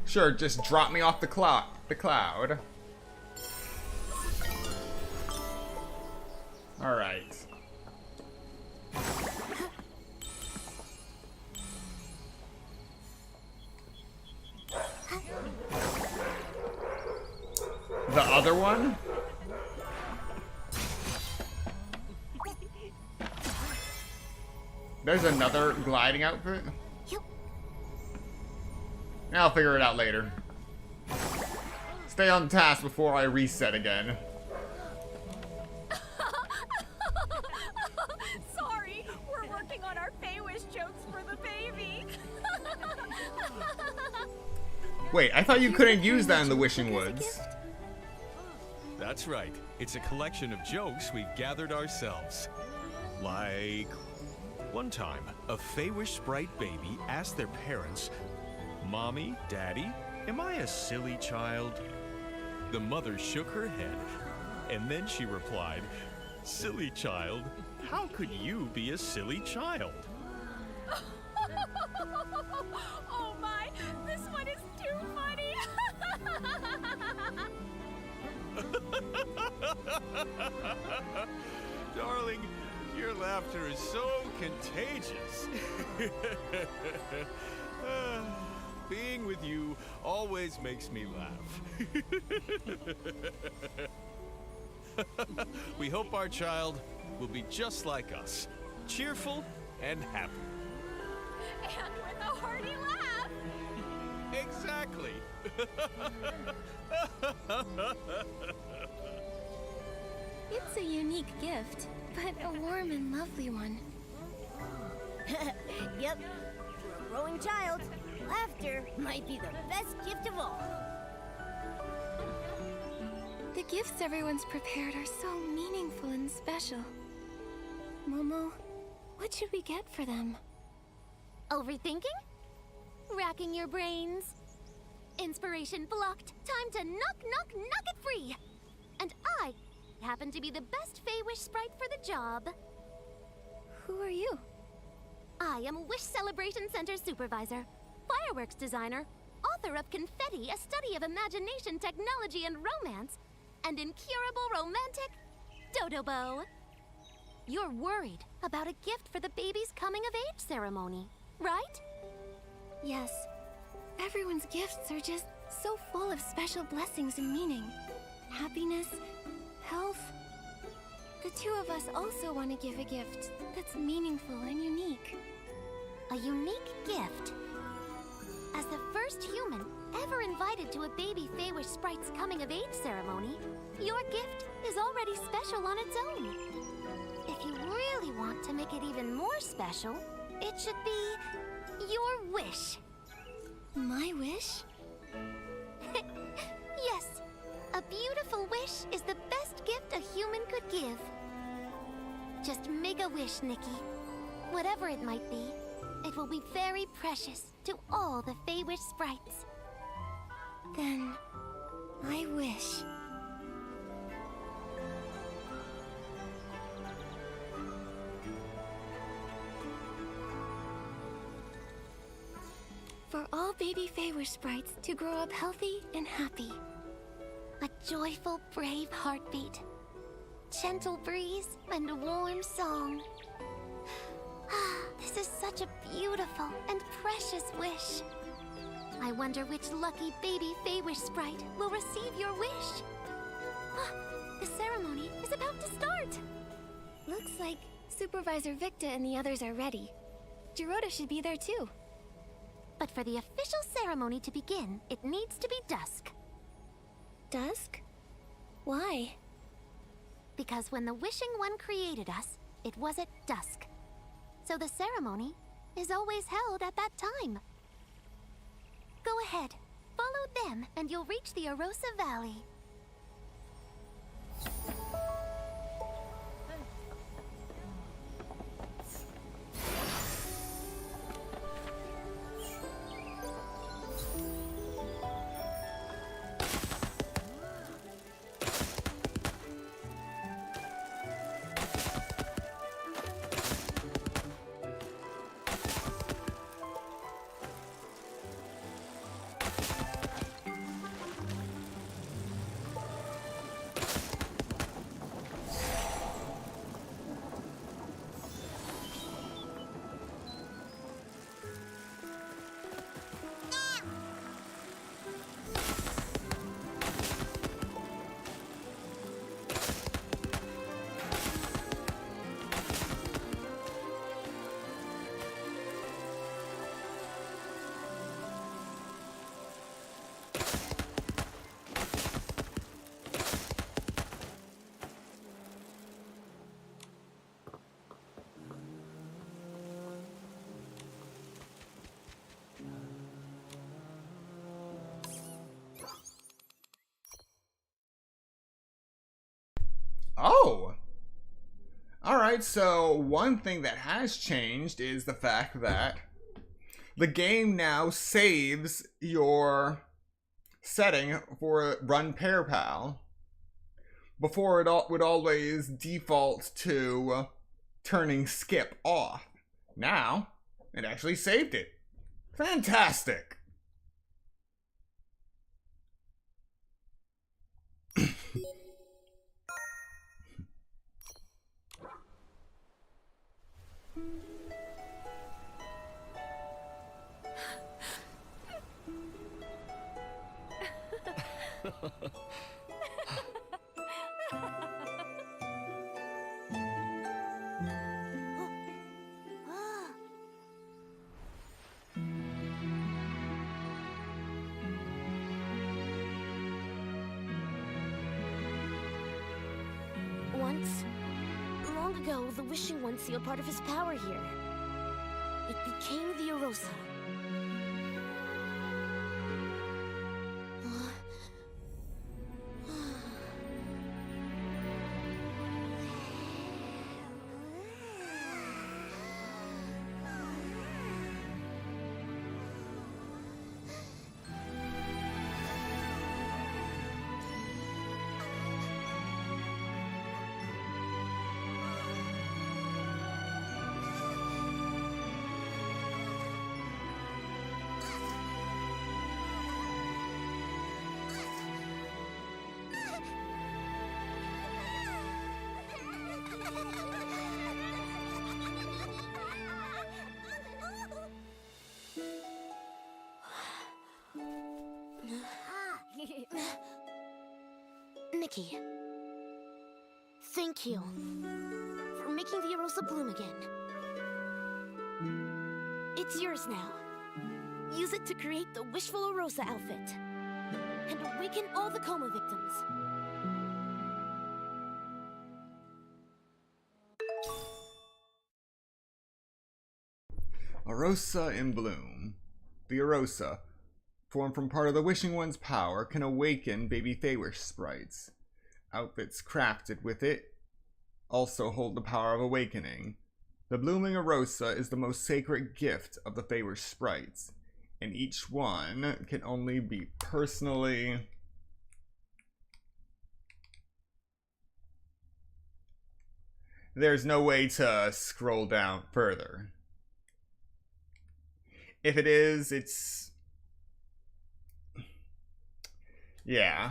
Sure, just drop me off the cloud. Alright. The other one? There's another gliding outfit? I'll figure it out later. Stay on task before I reset again. Sorry, we're working on our Feywish jokes for the baby. Wait, I thought you couldn't use that in the Wishing Woods. That's right. It's a collection of jokes we've gathered ourselves. Like, one time, a Feywish sprite baby asked their parents, "Mommy, Daddy, am I a silly child?" The mother shook her head, and then she replied, "Silly child? How could you be a silly child?" Oh my, this one is too funny. Darling, your laughter is so contagious. Being with you always makes me laugh. We hope our child will be just like us, cheerful and happy. And with a hearty laugh. Exactly. It's a unique gift, but a warm and lovely one. Yep. For a growing child, laughter might be the best gift of all. The gifts everyone's prepared are so meaningful and special. Momo, what should we get for them? Overthinking? Racking your brains? Inspiration blocked. Time to knock it free. And I happen to be the best Feywish sprite for the job. Who are you? I am Wish Celebration Center Supervisor, Fireworks Designer, author of Confetti, a study of imagination, technology, and romance, and Incurable Romantic, Dodobo. You're worried about a gift for the baby's coming-of-age ceremony, right? Yes. Everyone's gifts are just so full of special blessings and meaning. Happiness, health, The two of us also want to give a gift that's meaningful and unique. A unique gift? As the first human ever invited to a baby Feywish Sprite's coming-of-age ceremony, your gift is already special on its own. If you really want to make it even more special, it should be your wish. My wish? Yes, a beautiful wish is the best gift a human could give. Just make a wish, Nikki. Whatever it might be, it will be very precious to all the Feywish Sprites. Then, I wish. For all baby Feywish Sprites to grow up healthy and happy. A joyful, brave heartbeat. Gentle breeze and a warm song. This is such a beautiful and precious wish. I wonder which lucky baby Feywish Sprite will receive your wish. The ceremony is about to start. Looks like Supervisor Victa and the others are ready. Geroda should be there too. But for the official ceremony to begin, it needs to be dusk. Dusk? Why? Because when the Wishing One created us, it was at dusk. So the ceremony is always held at that time. Go ahead, follow them, and you'll reach the Arosa Valley. Oh! Alright, so one thing that has changed is the fact that the game now saves your setting for Run Pair Pal. Before it would always default to turning skip off. Now, it actually saved it. Fantastic! Once, long ago, the Wishing One sealed part of his power here. It became the Arosa. Nikki, Thank you for making the Arosa bloom again. It's yours now. Use it to create the Wishful Arosa outfit and awaken all the coma victims. Arosa in bloom. The Arosa, formed from part of the Wishing One's power, can awaken baby Feywish sprites. Outfits crafted with it also hold the power of awakening. The blooming Arosa is the most sacred gift of the Feywish sprites, and each one can only be personally... There's no way to scroll down further. If it is, it's... Yeah.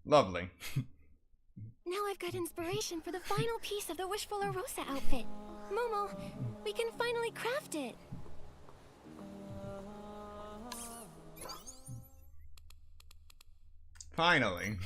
Lovely. Now I've got inspiration for the final piece of the Wishful Arosa outfit. Momo, we can finally craft it. Finally.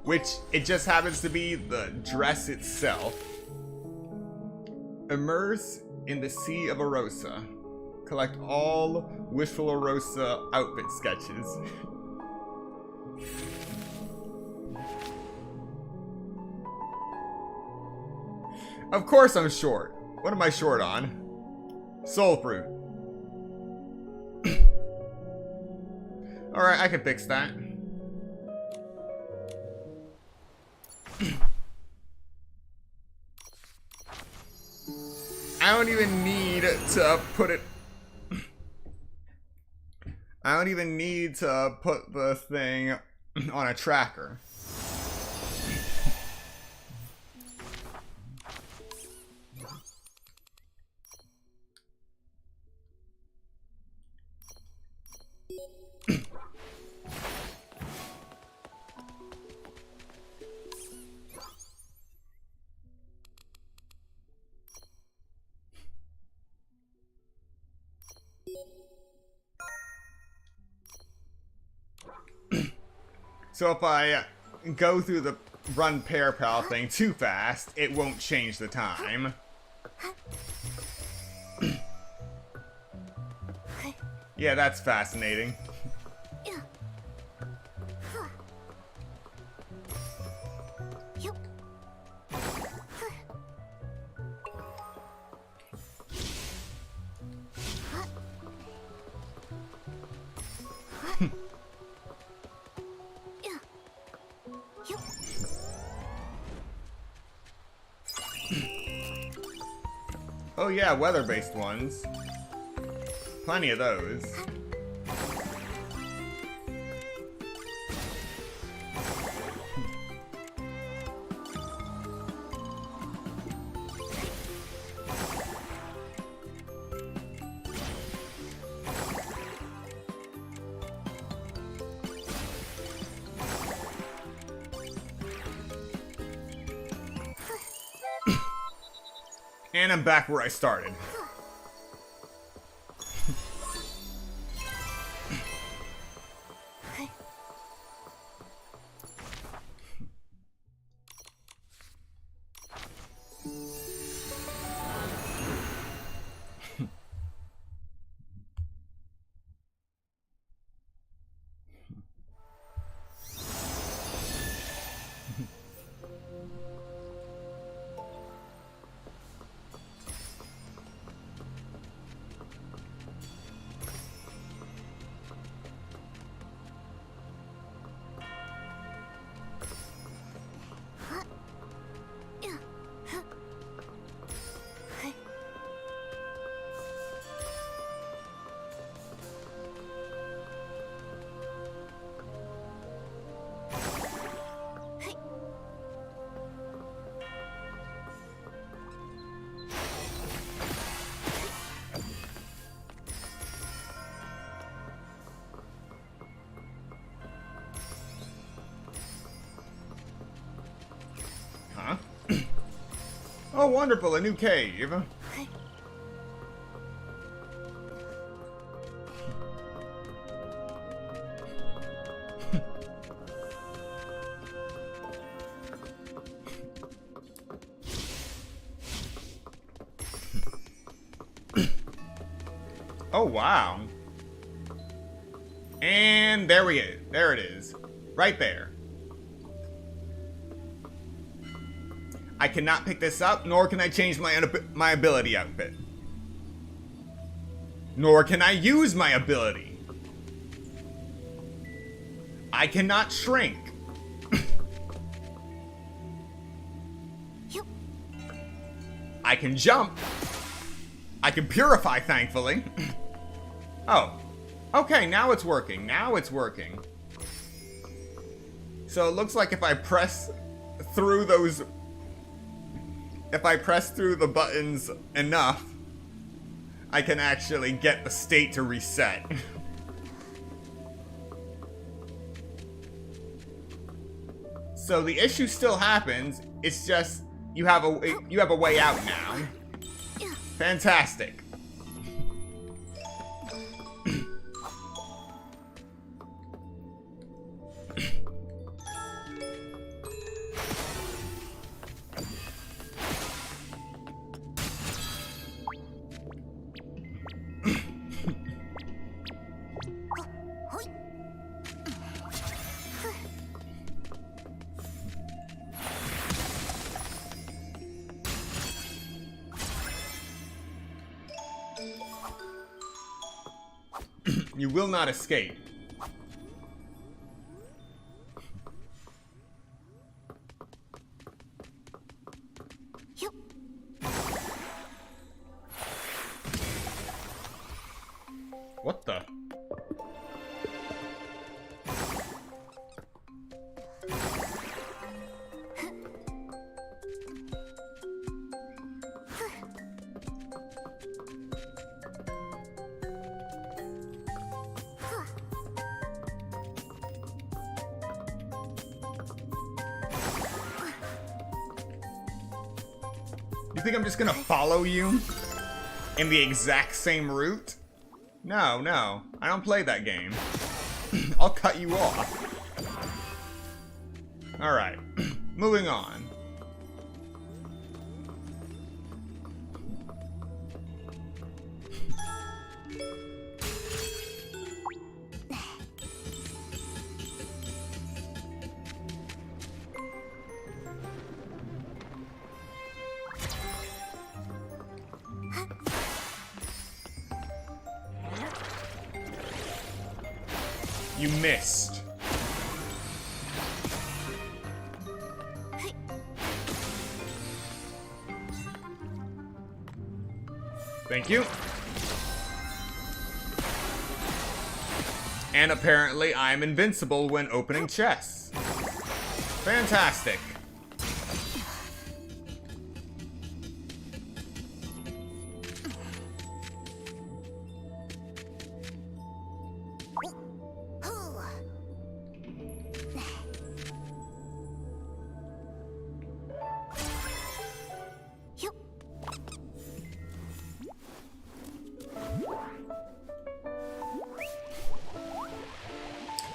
Which, it just happens to be the dress itself. Immerse in the Sea of Arosa. Collect all Wishful Arosa outfit sketches. Of course I'm short. What am I short on? Soul Fruit. Alright, I can fix that. I don't even need to put it... I don't even need to put the thing on a tracker. So if I go through the run pair pal thing too fast, it won't change the time. Yeah, that's fascinating. Oh yeah, weather-based ones. Plenty of those. And I'm back where I started. Oh, wonderful, a new cave. Oh, wow. And there we go. There it is. Right there. I cannot pick this up, nor can I change my ability outfit. Nor can I use my ability. I cannot shrink. I can jump. I can purify, thankfully. Oh. Okay, now it's working. Now it's working. So it looks like if I press through those... If I press through the buttons enough, I can actually get the state to reset. So the issue still happens. It's just you have a way out now. Fantastic. You will not escape. What the? You think I'm just gonna follow you in the exact same route? No, no. I don't play that game. I'll cut you off. Alright. Moving on. You missed. Thank you. And apparently I'm invincible when opening chests. Fantastic.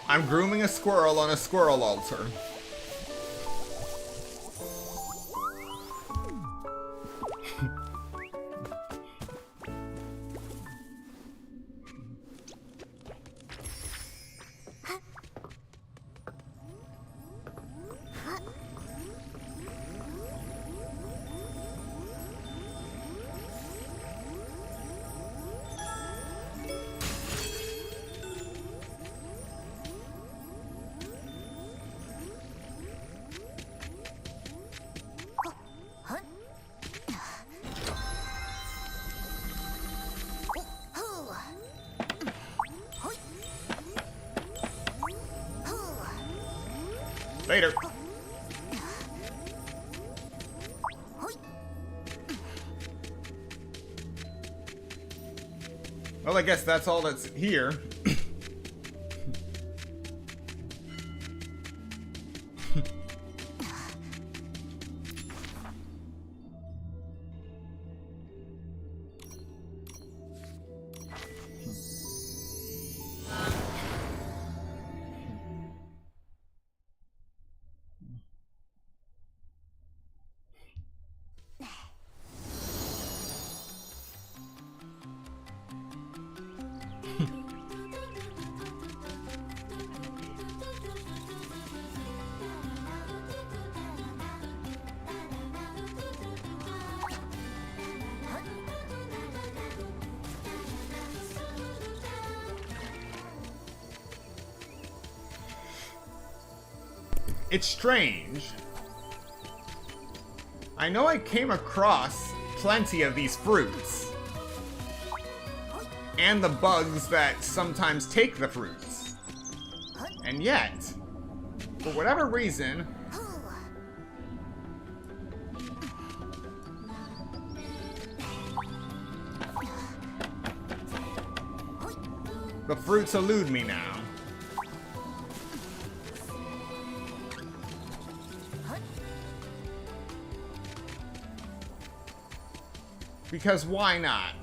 I'm grooming a squirrel on a squirrel altar. Later. Well, I guess that's all that's here. it's strange. I know I came across plenty of these fruits. And the bugs that sometimes take the fruits. And yet, for whatever reason, the fruits elude me now. Because why not?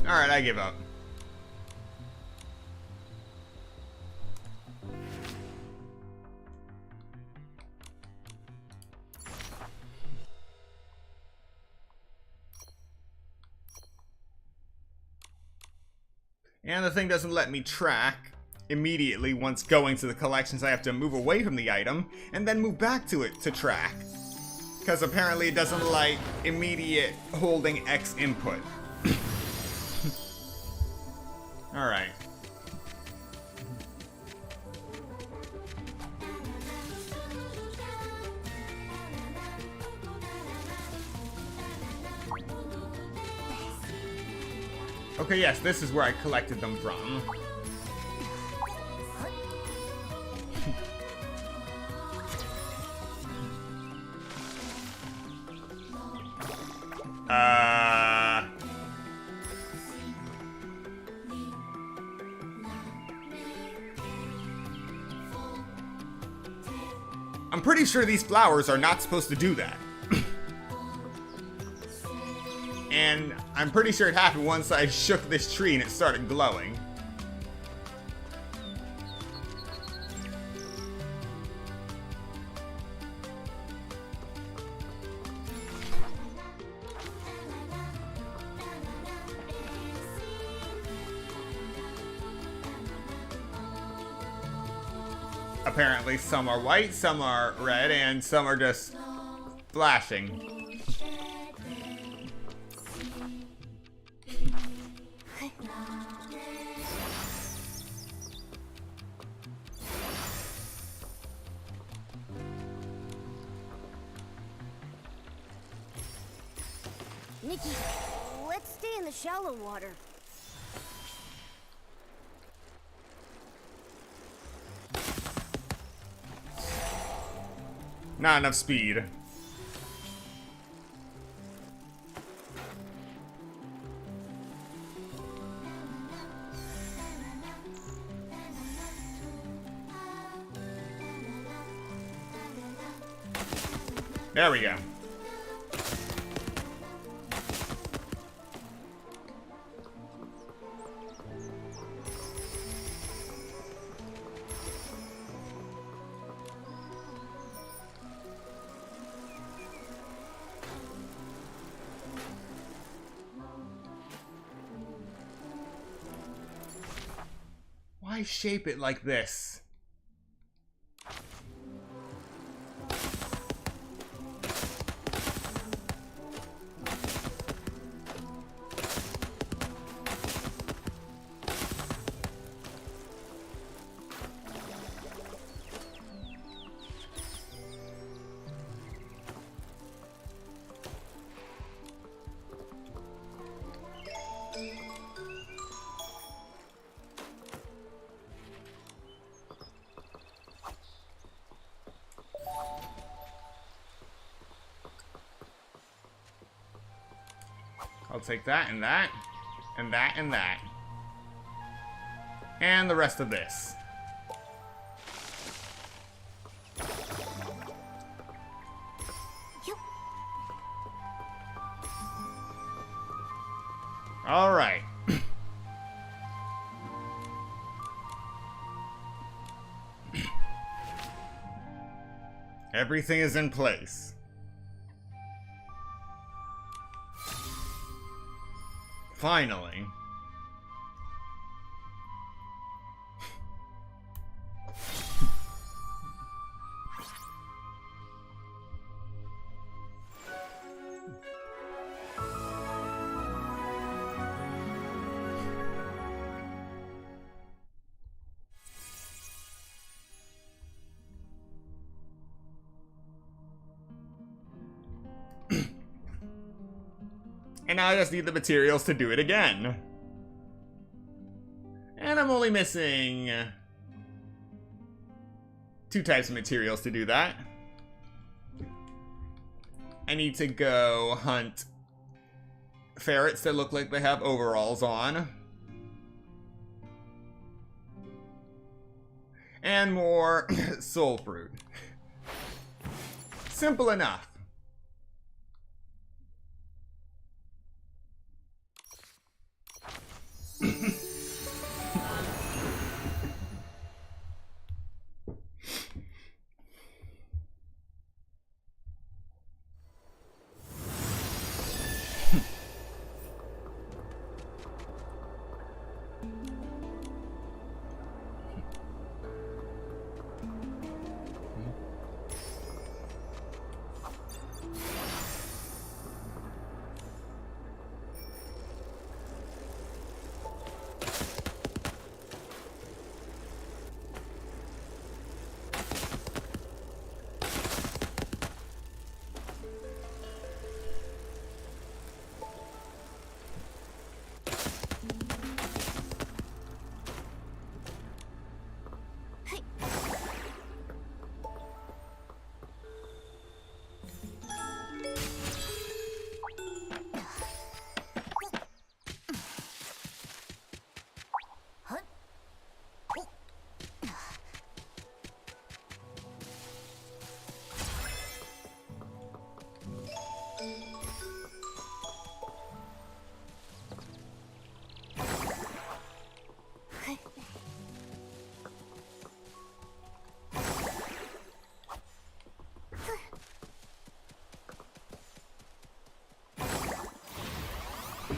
Alright, I give up. And the thing doesn't let me track immediately once going to the collections. I have to move away from the item and then move back to it to track. Because apparently it doesn't like immediate holding X input. Alright. Okay, yes, this is where I collected them from. I'm pretty sure these flowers are not supposed to do that. And I'm pretty sure it happened once I shook this tree and it started glowing. Apparently some are white, some are red, and some are just flashing. Nikki, let's stay in the shallow water. Not enough speed. There we go. Why shape it like this? I'll take that and that, and that and that. And the rest of this. All right. Everything is in place. Finally. And now I just need the materials to do it again. And I'm only missing 2 types of materials to do that. I need to go hunt ferrets that look like they have overalls on. And more soul fruit. Simple enough.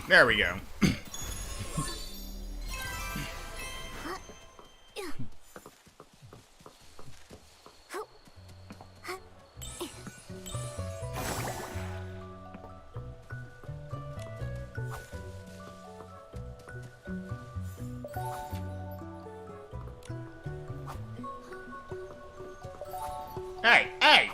There we go. Hey, hey!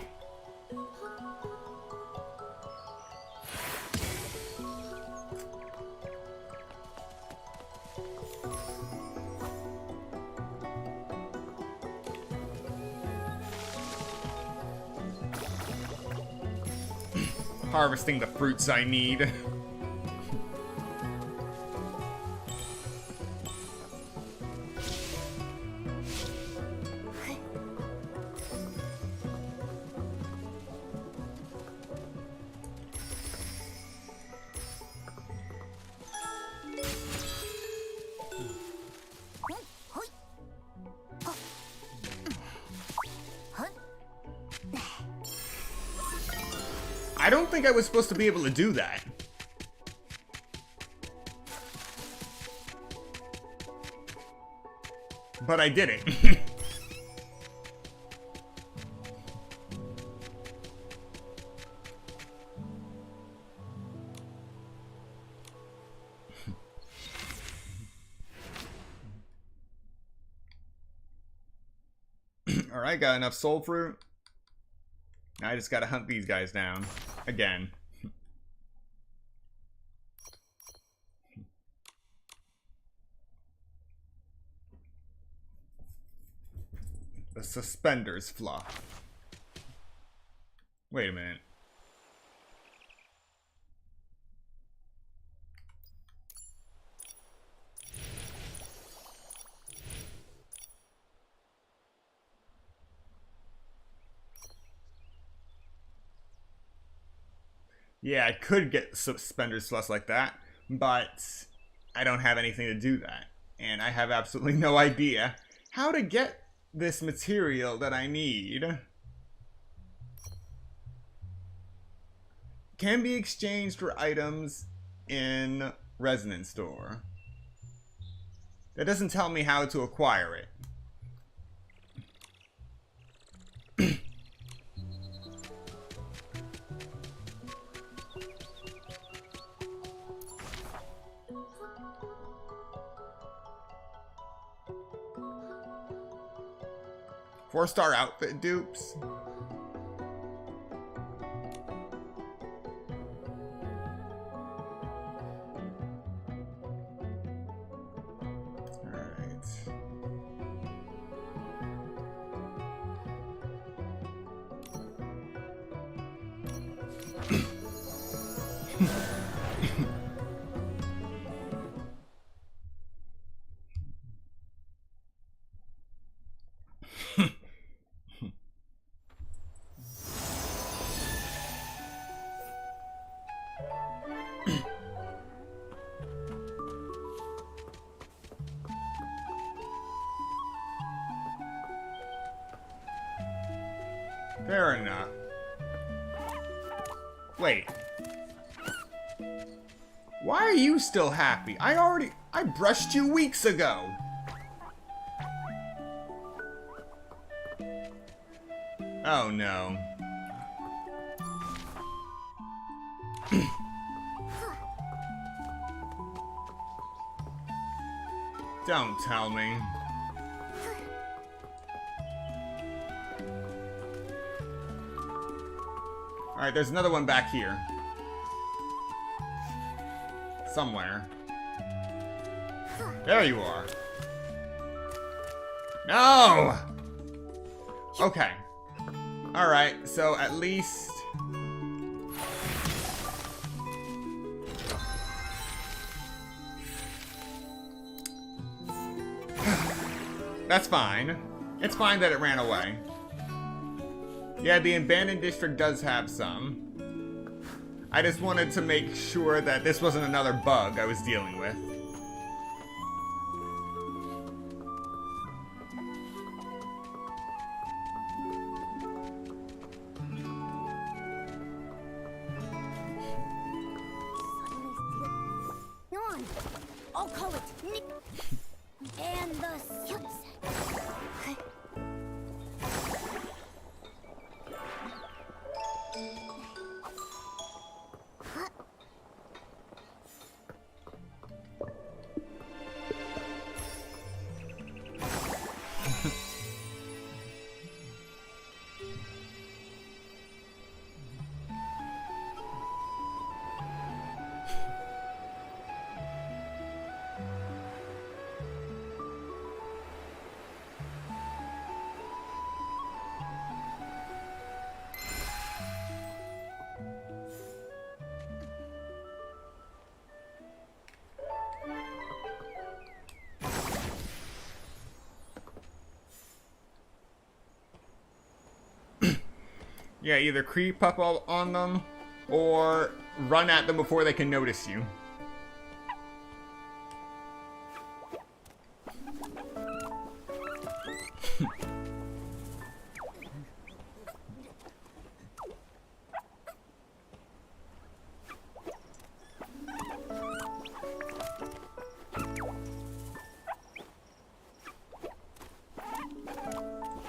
Harvesting the fruits I need. I don't think I was supposed to be able to do that. But I did it. Alright, got enough soul fruit. Now I just gotta hunt these guys down. Again. The suspenders fluff. Wait a minute. Yeah, I could get suspenders fluff like that, but I don't have anything to do that. And I have absolutely no idea how to get this material that I need. Can be exchanged for items in Resonance door. That doesn't tell me how to acquire it. Four-star outfit dupes. Fair enough. Wait. Why are you still happy? I brushed you weeks ago. Oh no. Don't tell me. Alright, there's another one back here. Somewhere. There you are. No! Okay. Alright, so at least... That's fine. It's fine that it ran away. Yeah, the abandoned district does have some. I just wanted to make sure that this wasn't another bug I was dealing with. On. I'll call it Nick and the sunset. Yeah, either creep up on them, or run at them before they can notice you.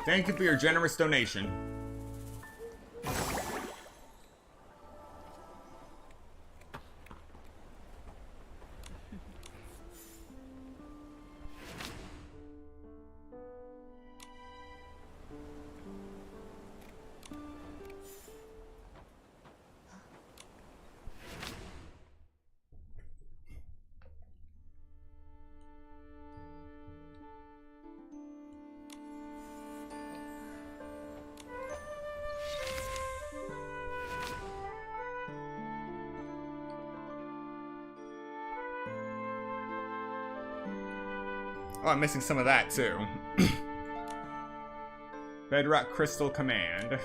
Thank you for your generous donation. Oh, I'm missing some of that, too. Bedrock Crystal Command.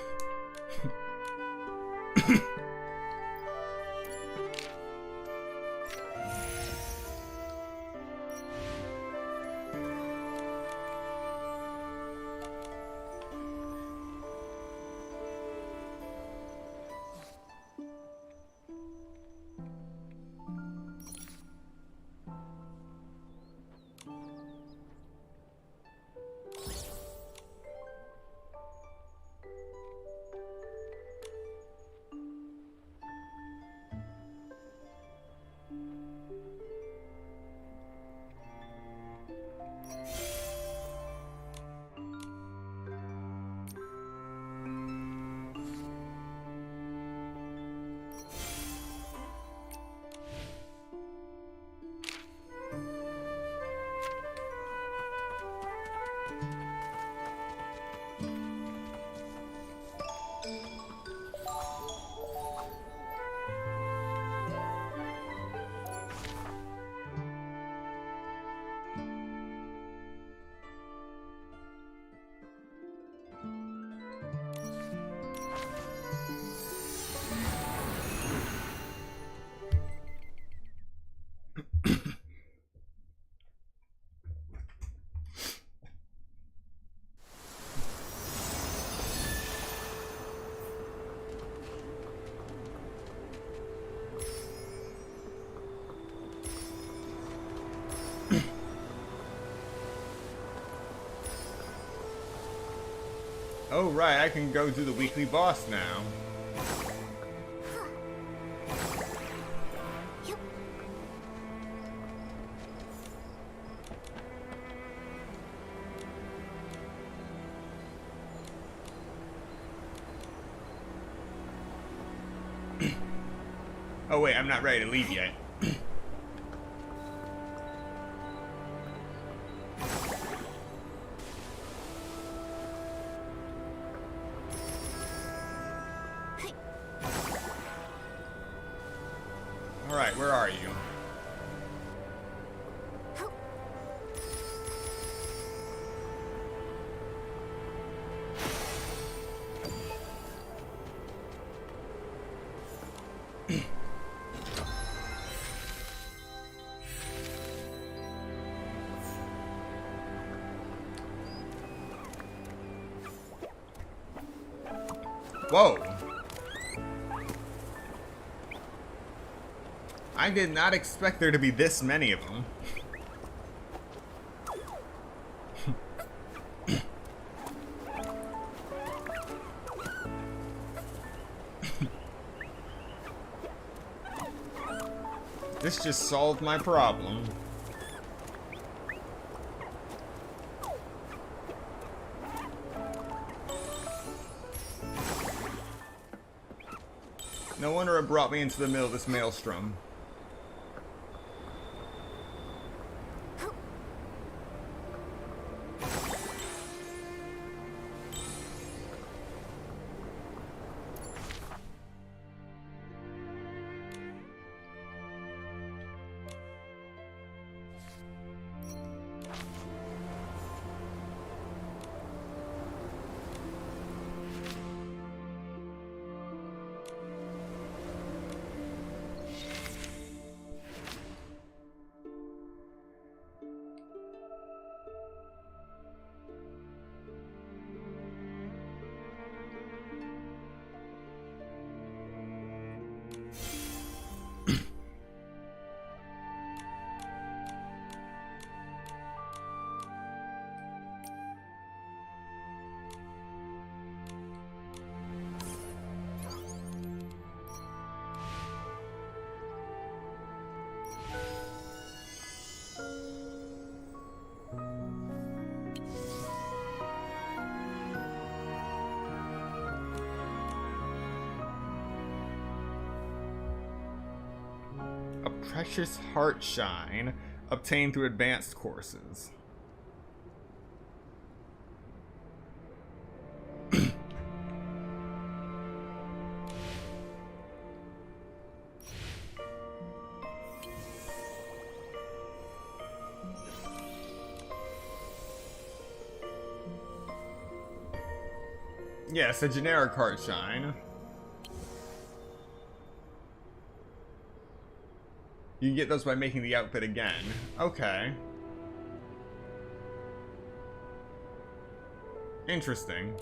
Oh, right, I can go do the weekly boss now. Oh wait, I'm not ready to leave yet. Alright, where are you? Whoa! I did not expect there to be this many of them. This just solved my problem. No wonder it brought me into the middle of this maelstrom. A precious heart shine obtained through advanced courses. Yes, a generic heart shine. You can get those by making the outfit again. Okay. Interesting.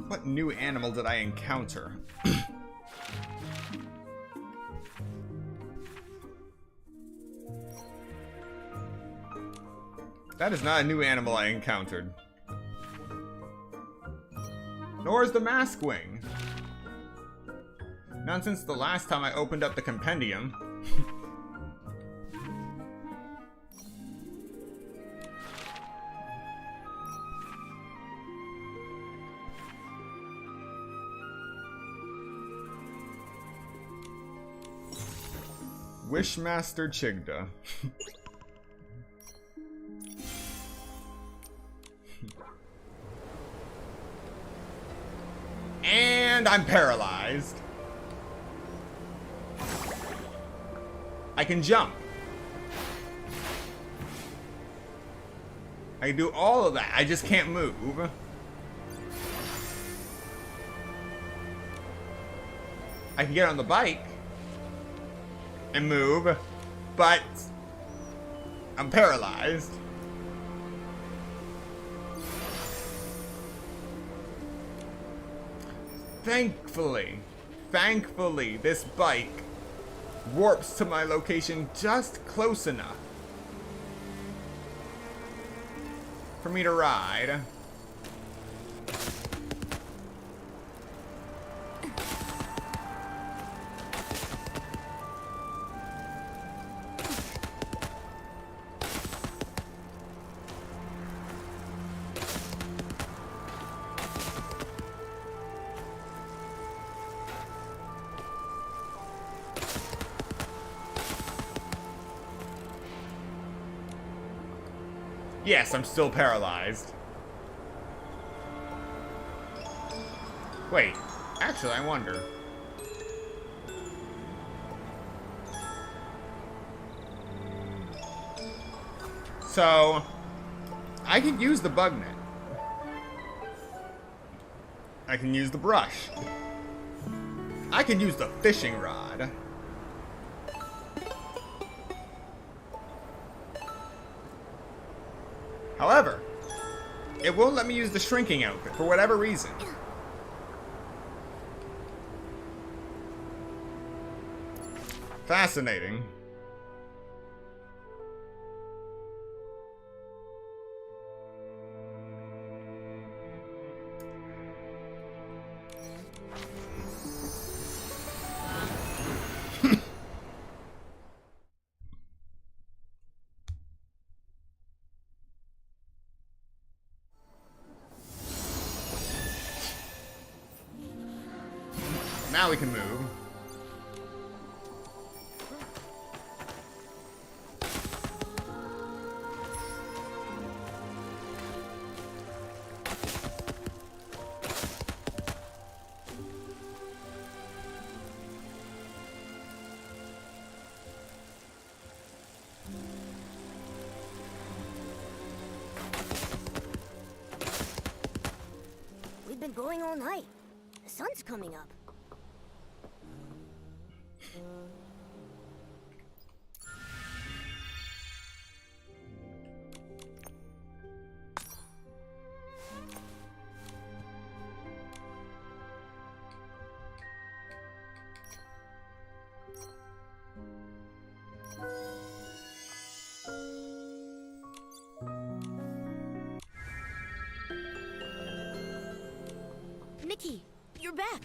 What new animal did I encounter? That is not a new animal I encountered. Nor is the mask wing. Not since the last time I opened up the compendium. Wishmaster Chigda. And I'm paralyzed. I can jump. I can do all of that. I just can't move. I can get on the bike and move, but I'm paralyzed. Thankfully, this bike warps to my location just close enough for me to ride. Yes, I'm still paralyzed. Wait, actually, I wonder. So, I can use the bug net. I can use the brush. I can use the fishing rod. However, it won't let me use the shrinking outfit for whatever reason. Fascinating. Now we can move. We've been going all night. The sun's coming up. Nikki, you're back.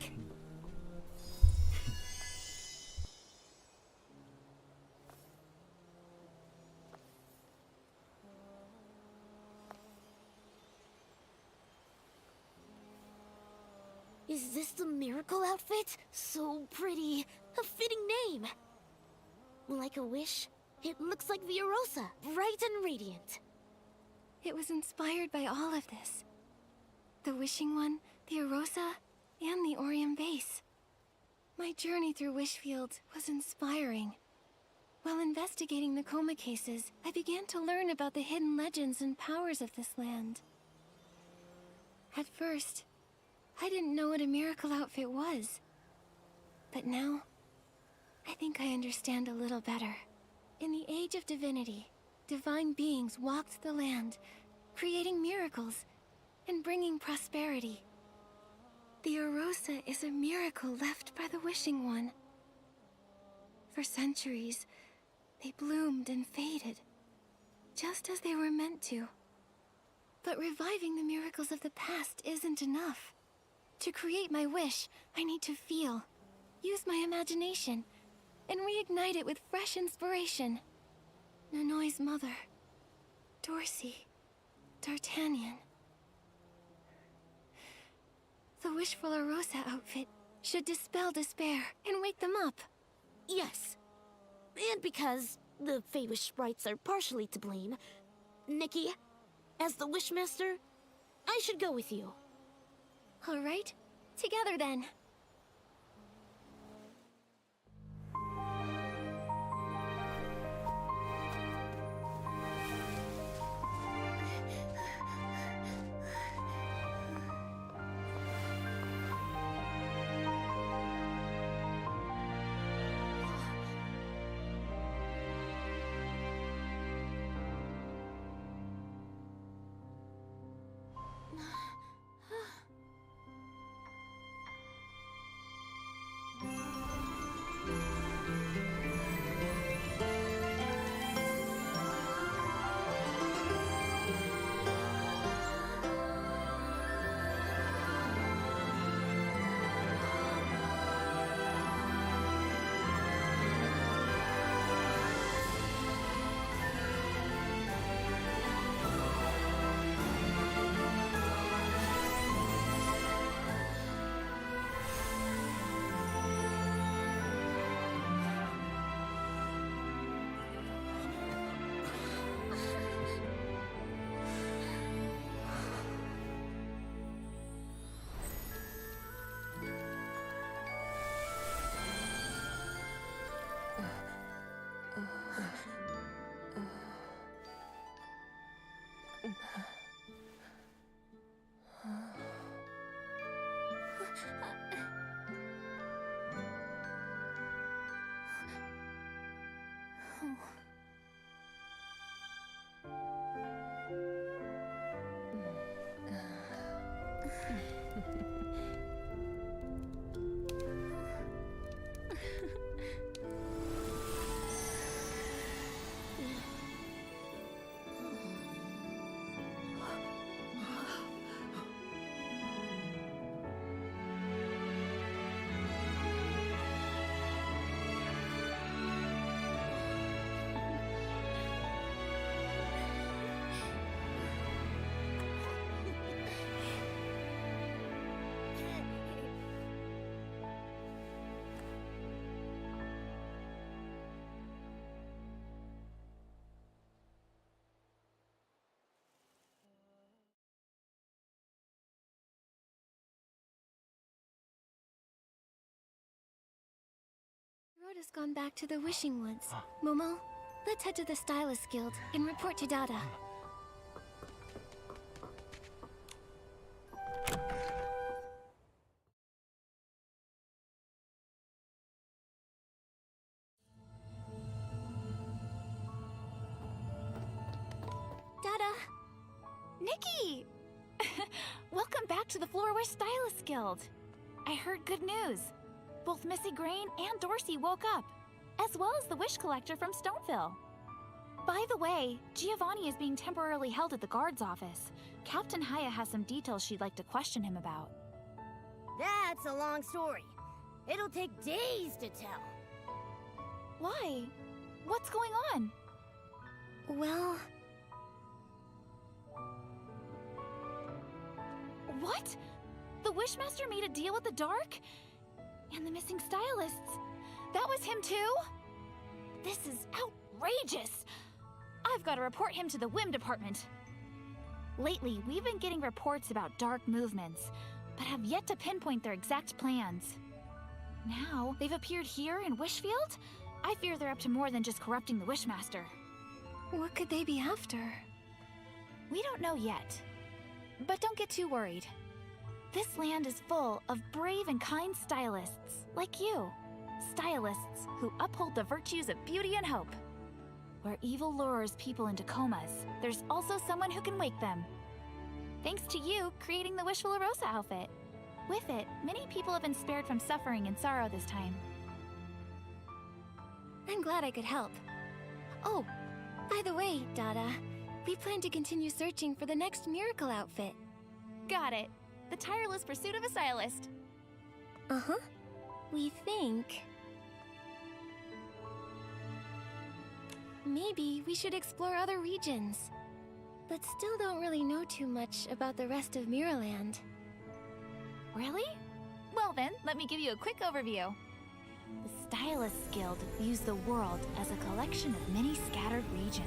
Is this the miracle outfit? So pretty. A fitting name. Like a wish, it looks like Viarosa, bright and radiant. It was inspired by all of this. The Wishing One, the Arosa, and the Orium Vase. My journey through Wishfield was inspiring. While investigating the coma cases, I began to learn about the hidden legends and powers of this land. At first, I didn't know what a miracle outfit was. But now, I think I understand a little better. In the Age of Divinity, divine beings walked the land, creating miracles and bringing prosperity. The Arosa is a miracle left by the Wishing One. For centuries, they bloomed and faded, just as they were meant to. But reviving the miracles of the past isn't enough. To create my wish, I need to feel, use my imagination, and reignite it with fresh inspiration. Nanoi's mother, Dorsey, D'Artagnan. The wishful Arosa outfit should dispel despair and wake them up. Yes. And because the Feywish sprites are partially to blame, Nikki, as the Wishmaster, I should go with you. All right, together then. Rhoda's gone back to the Wishing Woods. Momo, let's head to the Stylist Guild and report to Dada. Dada! Nikki! Welcome back to the Floor-Wish Stylist Guild. I heard good news. Both Missy Grain and Dorsey woke up, as well as the Wish Collector from Stoneville. By the way, Giovanni is being temporarily held at the guard's office. Captain Haya has some details she'd like to question him about. That's a long story. It'll take days to tell. Why? What's going on? Well... What? The Wishmaster made a deal with the Dark? And the missing stylists. That was him too? This is outrageous! I've got to report him to the WIM department. Lately, we've been getting reports about dark movements, but have yet to pinpoint their exact plans. Now, they've appeared here in Wishfield? I fear they're up to more than just corrupting the Wishmaster. What could they be after? We don't know yet. But don't get too worried. This land is full of brave and kind stylists, like you. Stylists who uphold the virtues of beauty and hope. Where evil lures people into comas, there's also someone who can wake them. Thanks to you creating the Wishful Rosa outfit. With it, many people have been spared from suffering and sorrow this time. I'm glad I could help. Oh, by the way, Dada, we plan to continue searching for the next miracle outfit. Got it. The tireless pursuit of a stylist. Uh-huh. We think... maybe we should explore other regions. But still don't really know too much about the rest of Miraland. Really? Well then, let me give you a quick overview. The Stylists Guild views the world as a collection of many scattered regions.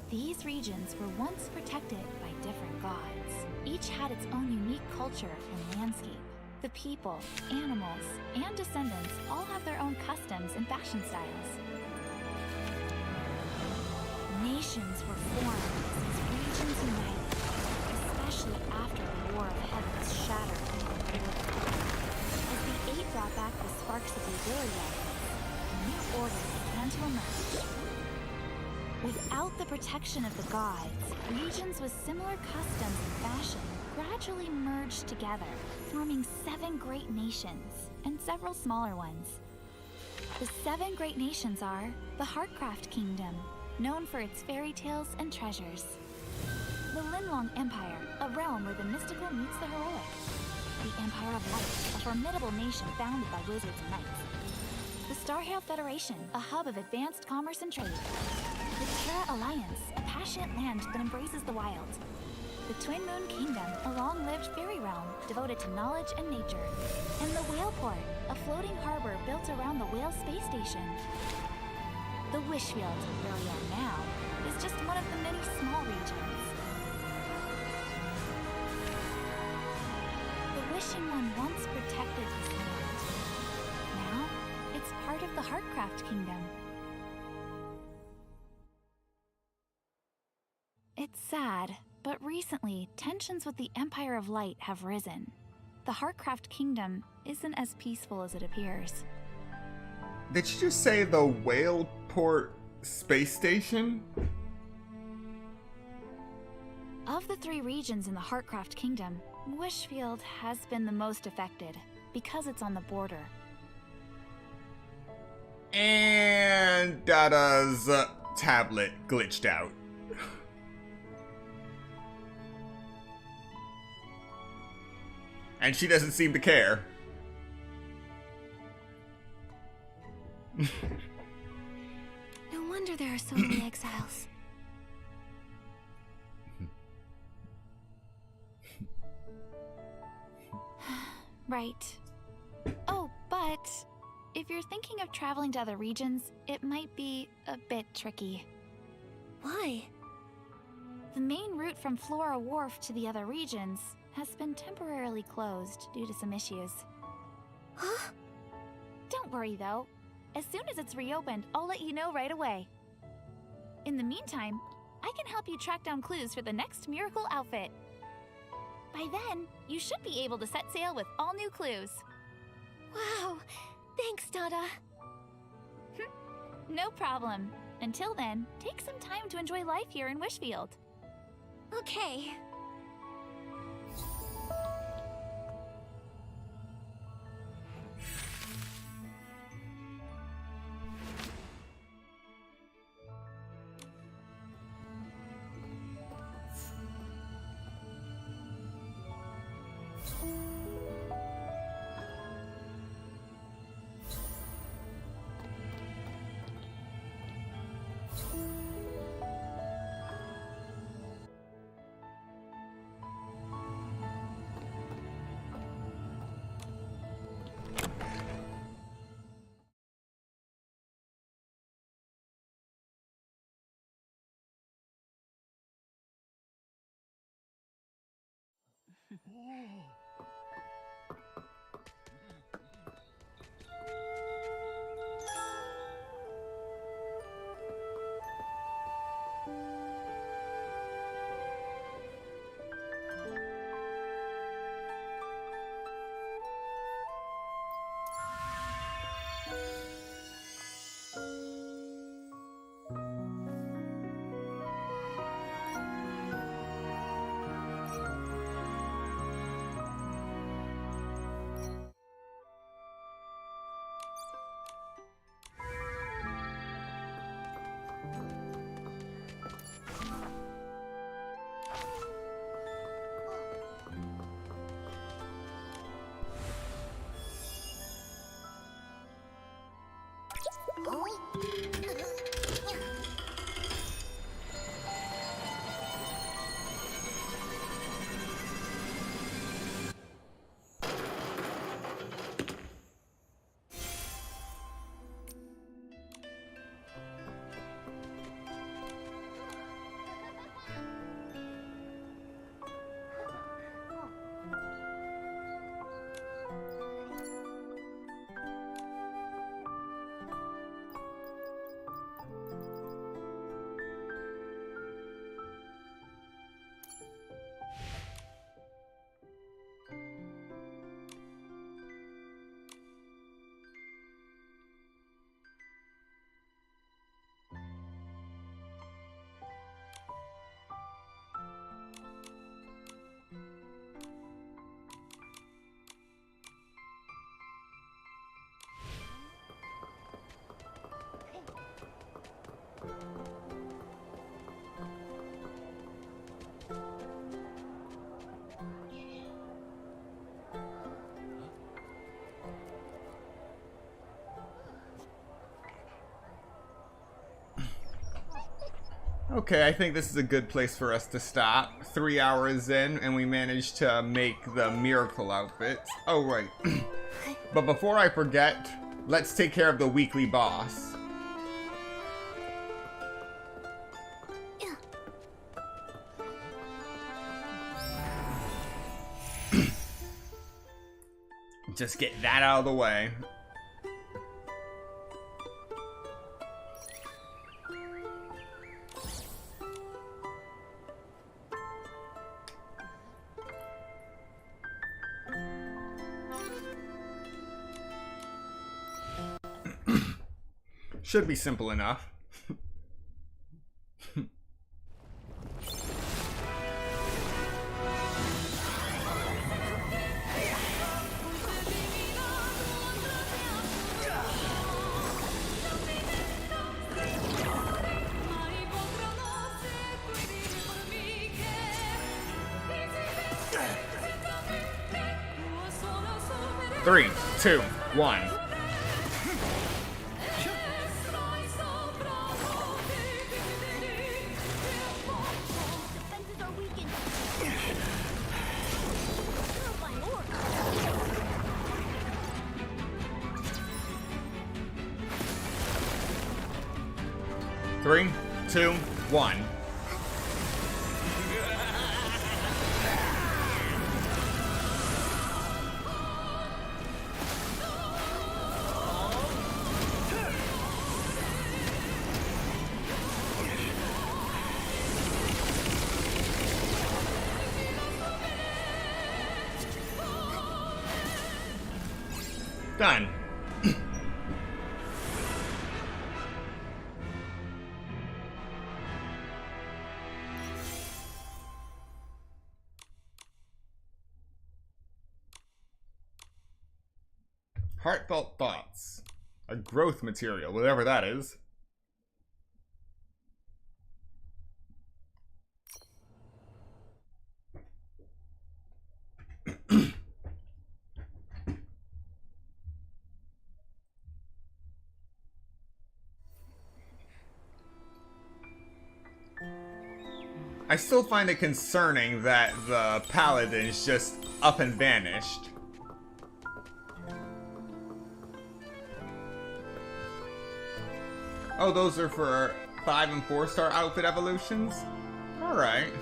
These regions were once protected by different gods. Each had its own unique culture and landscape. The people, animals, and descendants all have their own customs and fashion styles. Nations were formed as these regions united, especially after the War of Heavens shattered. As the Eight brought back the sparks of the Ability a new order began to emerge. Without the protection of the gods, regions with similar customs and fashion gradually merged together, forming 7 great nations and several smaller ones. The 7 great nations are the Heartcraft Kingdom, known for its fairy tales and treasures. The Linlong Empire, a realm where the mystical meets the heroic. The Empire of Light, a formidable nation founded by wizards and knights. The Starhail Federation, a hub of advanced commerce and trade. The Terra Alliance, a passionate land that embraces the wild. The Twin Moon Kingdom, a long-lived fairy realm devoted to knowledge and nature. And the Whale Port, a floating harbor built around the Whale Space Station. The Wishfield, where we are now, is just one of the many small regions. The Wishing One once protected this land. Now, it's part of the Heartcraft Kingdom. It's sad, but recently, tensions with the Empire of Light have risen. The Heartcraft Kingdom isn't as peaceful as it appears. Did you just say the Whaleport space station? Of the 3 regions in the Heartcraft Kingdom, Wishfield has been the most affected, because it's on the border. And Dada's tablet glitched out. And she doesn't seem to care. No wonder there are so many exiles. Right. Oh, but if you're thinking of traveling to other regions, it might be a bit tricky. Why? The main route from Flora Wharf to the other regions has been temporarily closed due to some issues. Huh? Don't worry though. As soon as it's reopened, I'll let you know right away. In the meantime, I can help you track down clues for the next miracle outfit. By then, you should be able to set sail with all new clues. Wow! Thanks, Dada. No problem. Until then, take some time to enjoy life here in Wishfield. Okay. Okay, I think this is a good place for us to stop. 3 hours in, and we managed to make the miracle outfits. Oh, right. But before I forget, let's take care of the weekly boss. Just get that out of the way. Should be simple enough. Three, two, one. Three, two, one. Done. Heartfelt thoughts. A growth material, whatever that is. I still find it concerning that the paladins just up and vanished. Oh, those are for 5 and 4-star outfit evolutions? Alright.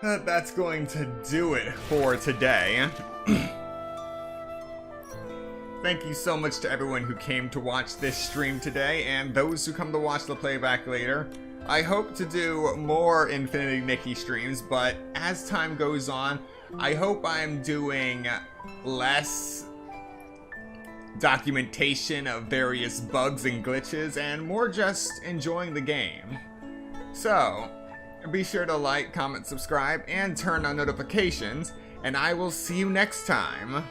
That's going to do it for today. Thank you so much to everyone who came to watch this stream today, and those who come to watch the playback later. I hope to do more Infinity Nikki streams, but as time goes on, I hope I'm doing less documentation of various bugs and glitches, and more just enjoying the game. So, be sure to like, comment, subscribe, and turn on notifications, and I will see you next time.